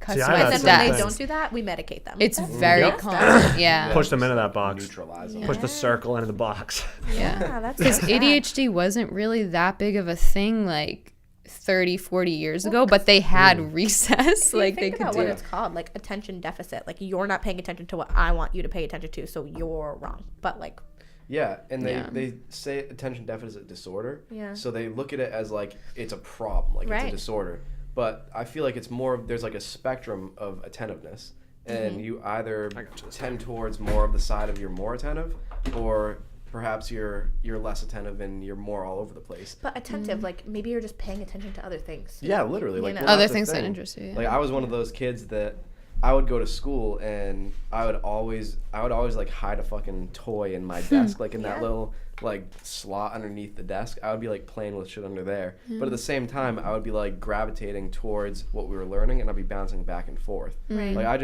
See, I customize had and the then when they desks. don't do that, we medicate them. It's very Yep. common. Yeah. Push them into that box. Neutralize them. Push the circle into the box. yeah, that's Because so sad. ADHD wasn't really that big of a thing like 30, 40 years ago, but they had recess. You Like they think could about do what it. it's called, like attention deficit. Like you're not paying attention to what I want you to pay attention to, so you're wrong. But like, Yeah, and Yeah. they say attention deficit disorder. Yeah. So they look at it as like it's a problem, like it's Right. a disorder. But I feel like it's more of, there's like a spectrum of attentiveness, and you either tend towards more of the side of you're more attentive, or perhaps you're less attentive and you're more all over the place. but attentive, like maybe you're just paying attention to other things. Yeah, literally. Like know. well, Other that's the things that thing. interest you. Yeah. Like I was one of those kids that I would go to school and I would always like hide a fucking toy in my desk, like in that Yeah. little like slot underneath the desk. I would be like playing with shit under there. But at the same time, I would be like gravitating towards what we were learning, and I'd be bouncing back and forth. Right. Like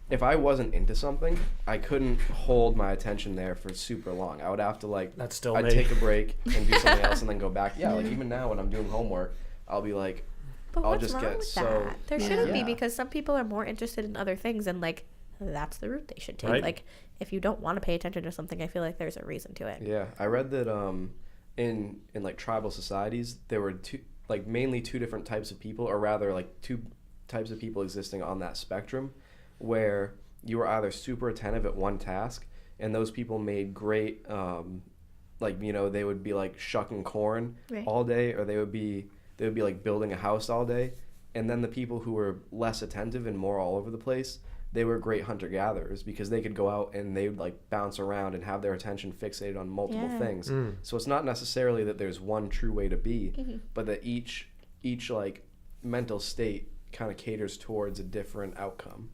if I wasn't into something, I couldn't hold my attention there for super long. I would have to like That's still I'd me. take a break and do something else and then go back. Yeah, like even now when I'm doing homework, I'll be like, But I'll what's just wrong get with so that? There shouldn't be, Yeah. because some people are more interested in other things, and like that's the route they should take. Right. Like if you don't want to pay attention to something, I feel like there's a reason to it. Yeah, I read that in like tribal societies there were mainly two different types of people, or rather like two types of people existing on that spectrum, where you were either super attentive at one task, and those people made great they would be like shucking corn Right. all day, or they would be like building a house all day. And then the people who were less attentive and more all over the place, they were great hunter-gatherers, because they could go out and they would like bounce around and have their attention fixated on multiple Yeah. things. So it's not necessarily that there's one true way to be, but that each like mental state kind of caters towards a different outcome.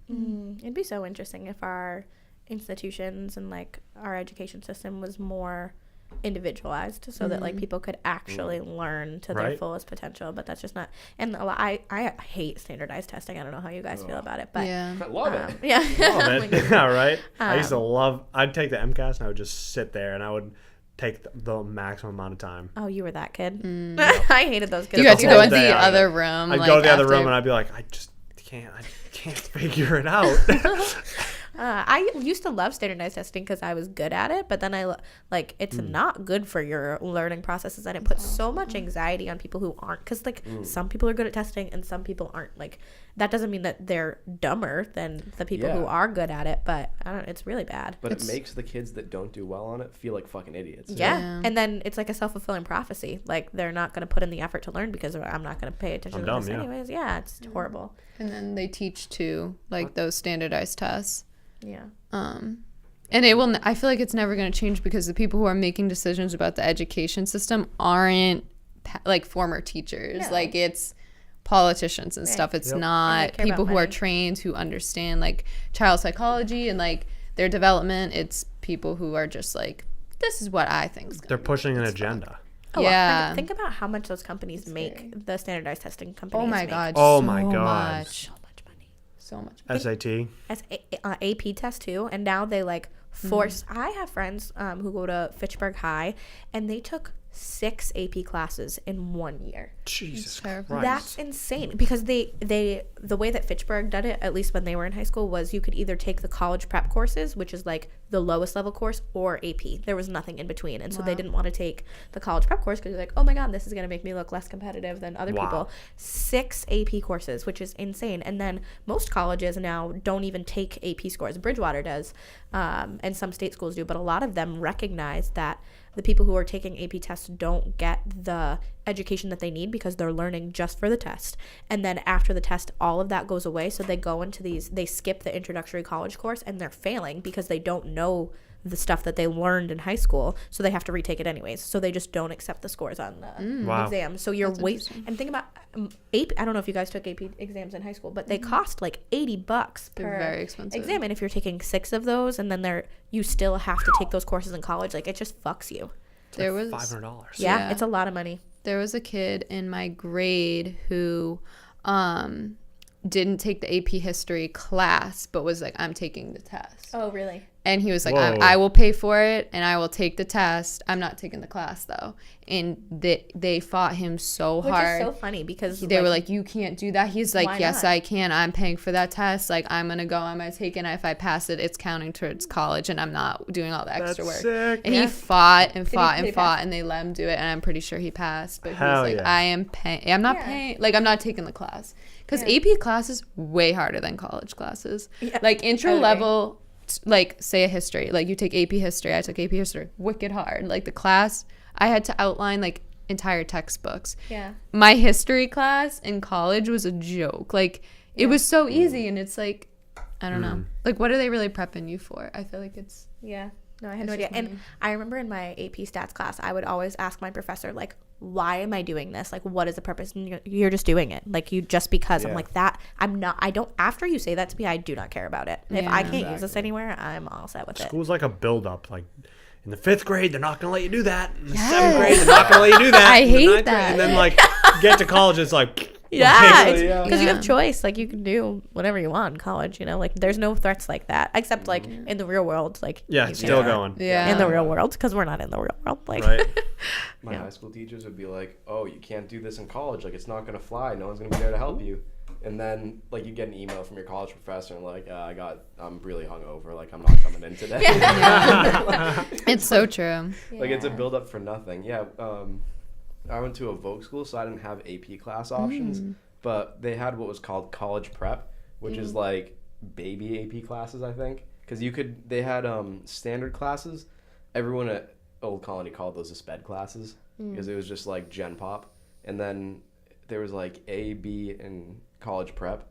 It'd be so interesting if our institutions and like our education system was more individualized, so that like people could actually learn to their Right. fullest potential. But that's just not. And I hate standardized testing. I don't know how you guys feel about it, but Yeah. I love it. yeah. Love it. Yeah, right. I used to love. I'd take the MCAS and I would just sit there and I would take the maximum amount of time. Oh, you were that kid. I hated those kids. You had to the go whole into day the out of other it. room. I'd like, go to the other after- room and I'd be like, I just can't figure it out. I used to love standardized testing because I was good at it, but then it's not good for your learning processes, and it puts so much anxiety on people who aren't, because some people are good at testing and some people aren't. Like, that doesn't mean that they're dumber than the people who are good at it, but I don't know, it's really bad. But it makes the kids that don't do well on it feel like fucking idiots. Yeah. And then it's like a self-fulfilling prophecy. Like, they're not going to put in the effort to learn because I'm not going to pay attention to this anyways. Yeah, it's horrible. And then they teach too, like those standardized tests. Yeah. And it will. I feel like it's never going to change because the people who are making decisions about the education system aren't like former teachers. No. Like, it's politicians and stuff. It's not people who are trained, who understand like child psychology and like their development. It's people who are just like, this is what I think. They're pushing an agenda. Oh, yeah. Think about how much those companies make, the standardized testing companies. Oh my make. God. Oh so my God. Much. So much money. So much. SAT. As AP test too, and now they like force. I have friends who go to Fitchburg High, and they took 6 AP classes in 1 year. Jesus Christ. That's insane, because the way that Fitchburg did it, at least when they were in high school, was you could either take the college prep courses, which is like the lowest level course, or AP. There was nothing in between, and so they didn't want to take the college prep course because they're like, oh my God, this is going to make me look less competitive than other people. 6 AP courses, which is insane. And then most colleges now don't even take AP scores. Bridgewater does, and some state schools do, but a lot of them recognize that the people who are taking AP tests don't get the education that they need because they're learning just for the test. And then after the test, all of that goes away. So they go into they skip the introductory college course, and they're failing because they don't know the stuff that they learned in high school. So they have to retake it anyways. So they just don't accept the scores on the exam. So you're and think about AP. I don't know if you guys took AP exams in high school, but they cost like $80 They're per very expensive. exam. And if you're taking 6 of those, and then you still have to take those courses in college, like, it just fucks you. There was $500. Yeah, it's a lot of money. There was a kid in my grade who didn't take the AP history class, but was like, I'm taking the test. Oh, really? And he was like, Whoa. I will pay for it and I will take the test. I'm not taking the class though. And they fought him so hard. Which is so funny because they were like, you can't do that. He's like, why yes, not? I can. I'm paying for that test. Like, I'm going to go. I'm going to take it. And if I pass it, it's counting towards college and I'm not doing all the extra work. Sick. And he fought and fought and fought and they let him do it. And I'm pretty sure he passed. But he was like, I am paying. I'm not paying. Like, I'm not taking the class. Because AP class is way harder than college classes. Yeah. Like, intro level, like, say a history. Like, you take AP history. I took AP history. Wicked hard. Like, the class, I had to outline, like, entire textbooks. Yeah. My history class in college was a joke. Like, it was so easy. And it's like, I don't know. Like, what are they really prepping you for? I feel like it's... Yeah. No, I had no idea. And I remember in my AP stats class, I would always ask my professor, like, why am I doing this? Like, what is the purpose? And you're just doing it. Like, you just because. I'm like, that, after you say that to me, I do not care about it. If I can't use this anywhere, I'm all set with it. School's like a build-up. Like, in the 5th grade, they're not going to let you do that. In the 7th grade, they're not going to let you do that. I hate that. Grade, and then, like, get to college, it's like... Yeah, because you have choice. Like, you can do whatever you want in college, you know? Like, there's no threats like that, except, like, in the real world. Like, yeah, it's still going. Yeah. In the real world, because we're not in the real world. Like, right. My high school teachers would be like, oh, you can't do this in college. Like, it's not going to fly. No one's going to be there to help you. And then, like, you get an email from your college professor and, like, I'm really hungover. Like, I'm not coming in today. It's so true. Like, it's a build-up for nothing. Yeah, I went to a Voc school, so I didn't have AP class options, but they had what was called college prep, which is like baby AP classes, I think, because they had standard classes. Everyone at Old Colony called those the sped classes because it was just like gen pop, and then there was like A, B, and college prep,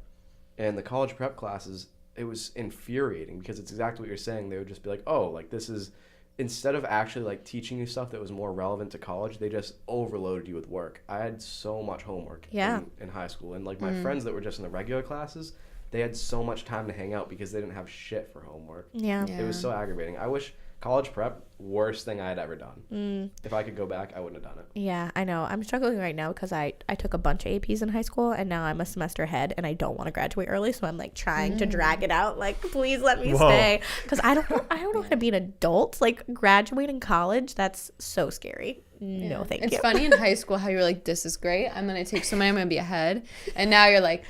and the college prep classes, it was infuriating because it's exactly what you're saying. They would just be like, oh, like, this is, instead of actually, like, teaching you stuff that was more relevant to college, they just overloaded you with work. I had so much homework in high school. And, like, my friends that were just in the regular classes, they had so much time to hang out because they didn't have shit for homework. Yeah. It was so aggravating. I wish college prep, worst thing I had ever done. If I could go back, I wouldn't have done it. Yeah, I know. I'm struggling right now because I took a bunch of APs in high school, and now I'm a semester ahead, and I don't want to graduate early, so I'm, like, trying to drag it out. Like, please let me stay, because I don't know how to be an adult. Like, graduating college, that's so scary. No, thank you. It's funny in high school how you're like, this is great. I'm going to take so many. I'm going to be ahead. And now you're like,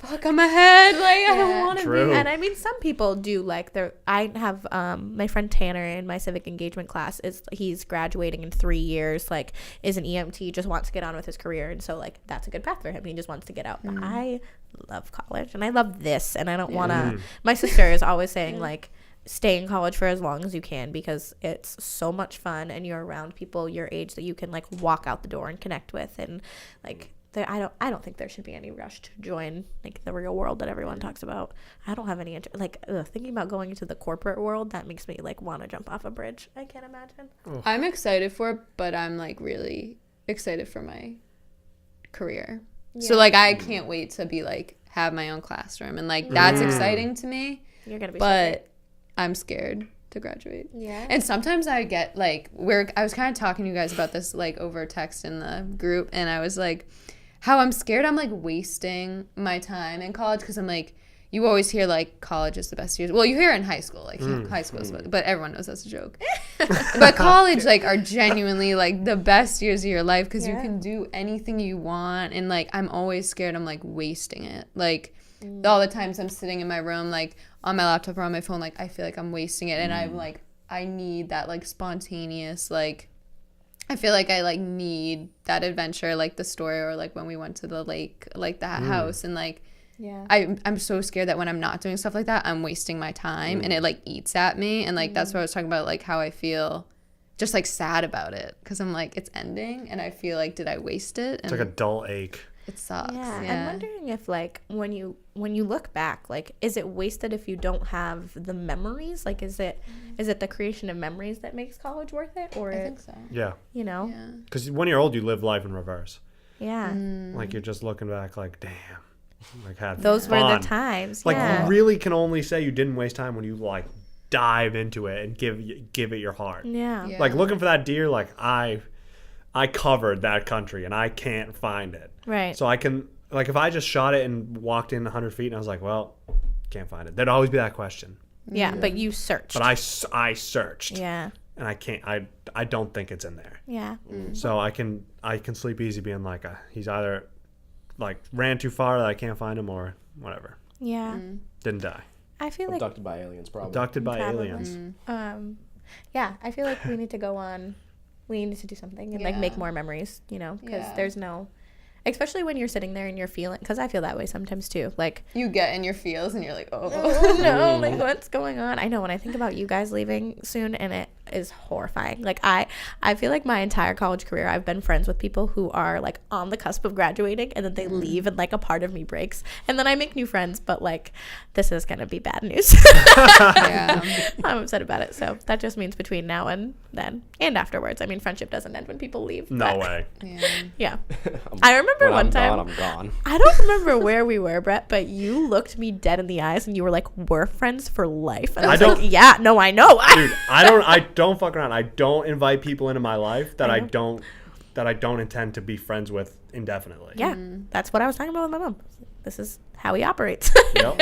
fuck, I'm ahead. Like, I don't Yeah. want to True. be. And I mean, some people do like I have my friend Tanner in my civic engagement class he's graduating in 3 years, like is an EMT, just wants to get on with his career, and so like that's a good path for him. He just wants to get out. But I love college and I love this, and I don't want to. My sister is always saying like, stay in college for as long as you can because it's so much fun and you're around people your age that you can like walk out the door and connect with, and like. I don't think there should be any rush to join like the real world that everyone talks about. I don't have any thinking about going into the corporate world, that makes me like want to jump off a bridge. I can't imagine. I'm excited for it, but I'm like really excited for my career. Yeah. So like I can't wait to be like have my own classroom, and like that's exciting to me. You're gonna be But I'm scared to graduate. yeah. And sometimes I get like I was kind of talking to you guys about this like over text in the group, and I was like, how I'm scared I'm like wasting my time in college, because I'm like, you always hear like college is the best years. Well, you hear it in high school, like high school is but everyone knows that's a joke. But college like are genuinely like the best years of your life, because you can do anything you want, and like I'm always scared I'm like wasting it. Like all the times I'm sitting in my room like on my laptop or on my phone, like I feel like I'm wasting it, and I'm like I need that like spontaneous like. I feel like I like need that adventure, like the story, or like when we went to the lake, like that house, and like Yeah. I'm so scared that when I'm not doing stuff like that, I'm wasting my time, and it like eats at me, and like that's what I was talking about, like how I feel just like sad about it, because I'm like it's ending, and I feel like did I waste it? And It's like a dull ache. it sucks. Yeah. Yeah. I'm wondering if like when you look back, like is it wasted if you don't have the memories? Like is it the creation of memories that makes college worth it, or I think so. Yeah. you know? Yeah. Because when you're old, you live life in reverse. Yeah. Like you're just looking back like, damn. Like had Those fun. were the times. Like yeah. you really can only say you didn't waste time when you like dive into it and give it your heart. Yeah. Yeah. Like looking for that deer, like I covered that country and I can't find it. Right. So I can, like if I just shot it and walked in 100 feet and I was like, well, can't find it. There'd always be that question. Yeah, but you searched. But I searched. Yeah. And I can't, I don't think it's in there. Yeah. So I can sleep easy being like, he's either like ran too far that I can't find him or whatever. Yeah. Didn't die. I feel like Abducted by aliens, probably. Abducted by Probably. aliens. yeah, I feel like we need to go on. We need to do something and like make Yeah. more memories, you know, because Yeah. there's no, especially when you're sitting there and you're feeling, because I feel that way sometimes too. Like, You get in your feels and you're like, oh. oh no, like what's going on? I know when I think about you guys leaving soon, and it is horrifying. Like I feel like my entire college career I've been friends with people who are like on the cusp of graduating, and then they leave and like a part of me breaks, and then I make new friends, but like this is gonna be bad news. Yeah. I'm upset about it. So that just means between now and then and afterwards. I mean, friendship doesn't end when people leave. No but- way. Yeah. Yeah. I remember When one I'm time. gone, I'm gone. I don't remember where we were, Brett, but you looked me dead in the eyes and you were like, "We're friends for life." And I was I like, don't- "Yeah, no, I know." Dude, I don't fuck around. I don't invite people into my life that I I know. don't intend to be friends with indefinitely. Yeah, that's what I was talking about with my mom. This is how he operates, Yep.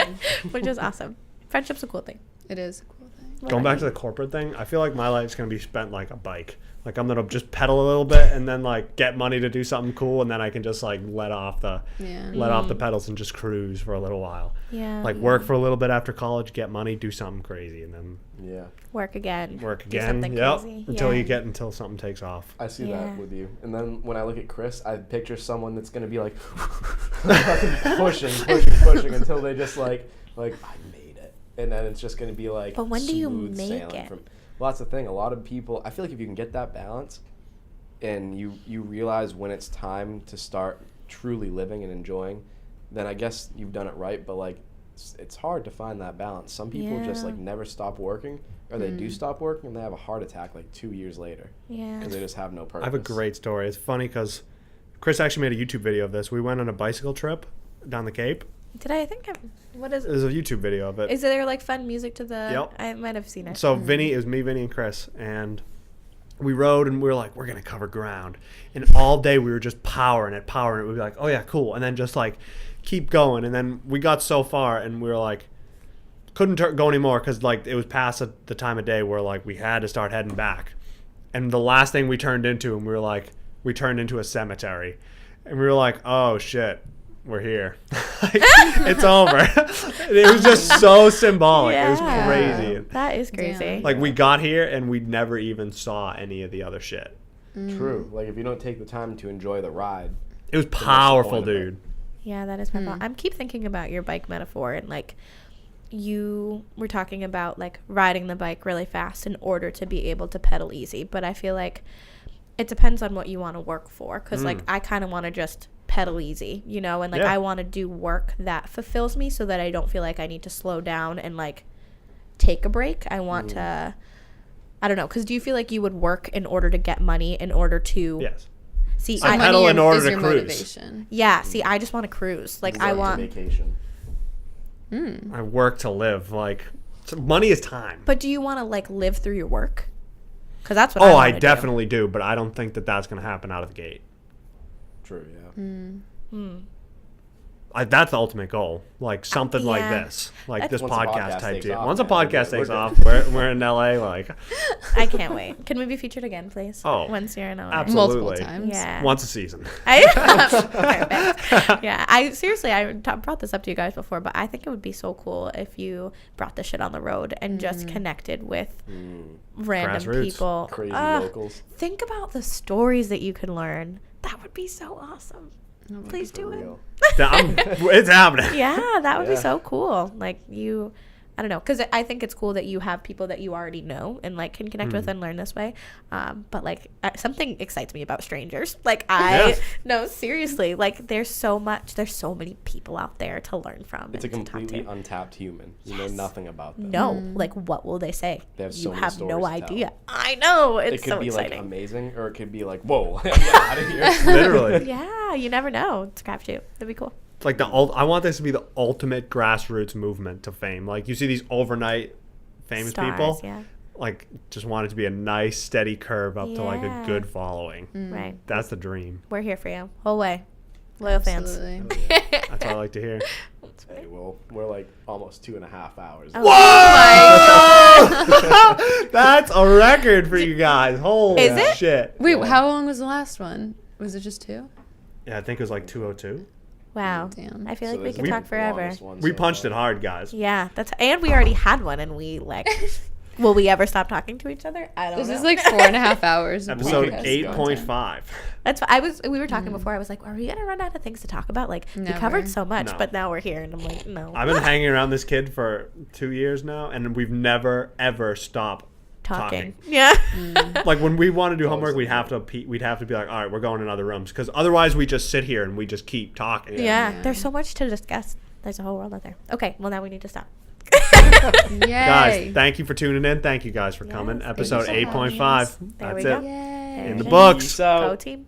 which is awesome. Friendship's a cool thing. It is a cool thing. Going back to the corporate thing, I feel like my life's gonna be spent like a bike. Like I'm gonna just pedal a little bit and then like get money to do something cool, and then I can just like let off the pedals and just cruise for a little while. Yeah. Like work for a little bit after college, get money, do something crazy, and then Yeah. work again. work Do again. something Yep. crazy. Until Yeah. until something takes off. I see Yeah. that with you. And then when I look at Chris, I picture someone that's going to be like fucking pushing until they just like I made it. And then it's just going to be like But when do you smooth make sailing it? Well, that's the thing. A lot of people, I feel like if you can get that balance and you realize when it's time to start truly living and enjoying, then I guess you've done it right. But like it's hard to find that balance. Some people just Yeah. like never stop working, or they do stop working and they have a heart attack like 2 years later Yeah. because they just have no purpose. I have a great story. It's funny because Chris actually made a YouTube video of this. We went on a bicycle trip down the Cape. Did I think? What is? There's a YouTube video of it. Is there like fun music to the? Yep. I might have seen it. So Vinny, it was me, Vinny, and Chris, and we rode, and we were like, we're gonna cover ground, and all day we were just powering it. We'd be like, oh yeah, cool, and then just like keep going, and then we got so far, and we were like, couldn't go anymore because like it was past the time of day where like we had to start heading back, and the last thing we turned into, and we turned into a cemetery, and we were like, oh shit. we're here. Like, it's over. It was just so symbolic. It was crazy. That is crazy. Yeah. Like, we got here and we never even saw any of the other shit. True. Like, if you don't take the time to enjoy the ride. It was the powerful, point of it. dude. Yeah, that is my fault. I'm keep thinking about your bike metaphor, and like you were talking about like riding the bike really fast in order to be able to pedal easy, but I feel like it depends on what you want to work for, because like I kind of want to just pedal easy, you know, and like I want to do work that fulfills me so that I don't feel like I need to slow down and like take a break. I want to, I don't know, because do you feel like you would work in order to get money in order to Yes. see I pedal in order to cruise. Motivation. yeah, see, I just want to cruise. Like I want Vacation. I work to live. Like, so money is time. But do you want to like live through your work? Because that's what I I wanna do. definitely do, but I don't think that that's going to happen out of the gate. True, yeah. That's the ultimate goal. Like something like Yeah. this, like That's- this Once a podcast podcast type takes deal. off, Once a man, we're podcast good. takes We're off, good. we're in LA. Like, I can't wait. Can we be featured again, please? Oh, once you're in LA. absolutely. Multiple times. Yeah. once a season. Perfect. Yeah. I seriously, brought this up to you guys before, but I think it would be so cool if you brought this shit on the road and just connected with random Grassroots. people. Crazy locals. Think about the stories that you could learn. That would be so awesome. Please do it. Real. It's happening. Yeah, that would be Yeah. so cool. Like I don't know, because I think it's cool that you have people that you already know and like can connect with and learn this way. But like something excites me about strangers. Like no, seriously, like there's so many people out there to learn from. It's a and to talk completely to. untapped human. You know nothing about them. No, like what will they say? They have You so many have no stories to tell. idea. I know, it's It could so be exciting. like amazing, or it could be like, whoa, get out of here. Literally. Yeah, you never know. It's crapshoot. That'd be cool. It's like I want this to be the ultimate grassroots movement to fame. Like, you see these overnight famous Stars, people, yeah. like, just want it to be a nice steady curve up to like a Yeah. good following. Right. That's the dream. We're here for you. Whole way. Loyal fans. Absolutely. That's what I like to hear. Hey, well, we're like almost 2.5 hours. Oh. Whoa! That's a record for you guys. Holy Is it? shit. Wait, how long was the last one? Was it just 2? Yeah, I think it was like 2:02. Wow. Damn. I feel So like we this could is talk the forever. longest one We so punched it far. hard, guys. Yeah, and we already had one, and we like. Will we ever stop talking to each other? I don't know. This is like 4.5 hours. of Episode podcast 8.5. That's what we were talking before. I was like, are we gonna run out of things to talk about? Like we Never. covered so much, No. but now we're here, and I'm like, no. I've been hanging around this kid for 2 years now, and we've never ever stopped talking. Yeah. Like, when we want to do homework, we'd have to be like, all right, we're going in other rooms, because otherwise we just sit here and we just keep talking. Yeah. There's so much to discuss. There's a whole world out there. Okay, well now we need to stop. Yay. Guys, thank you for tuning in. Thank you guys for coming. Yes, Episode thank you for having 8.5. us. There That's we it. go. Yay. In the books. Peace out. Go team.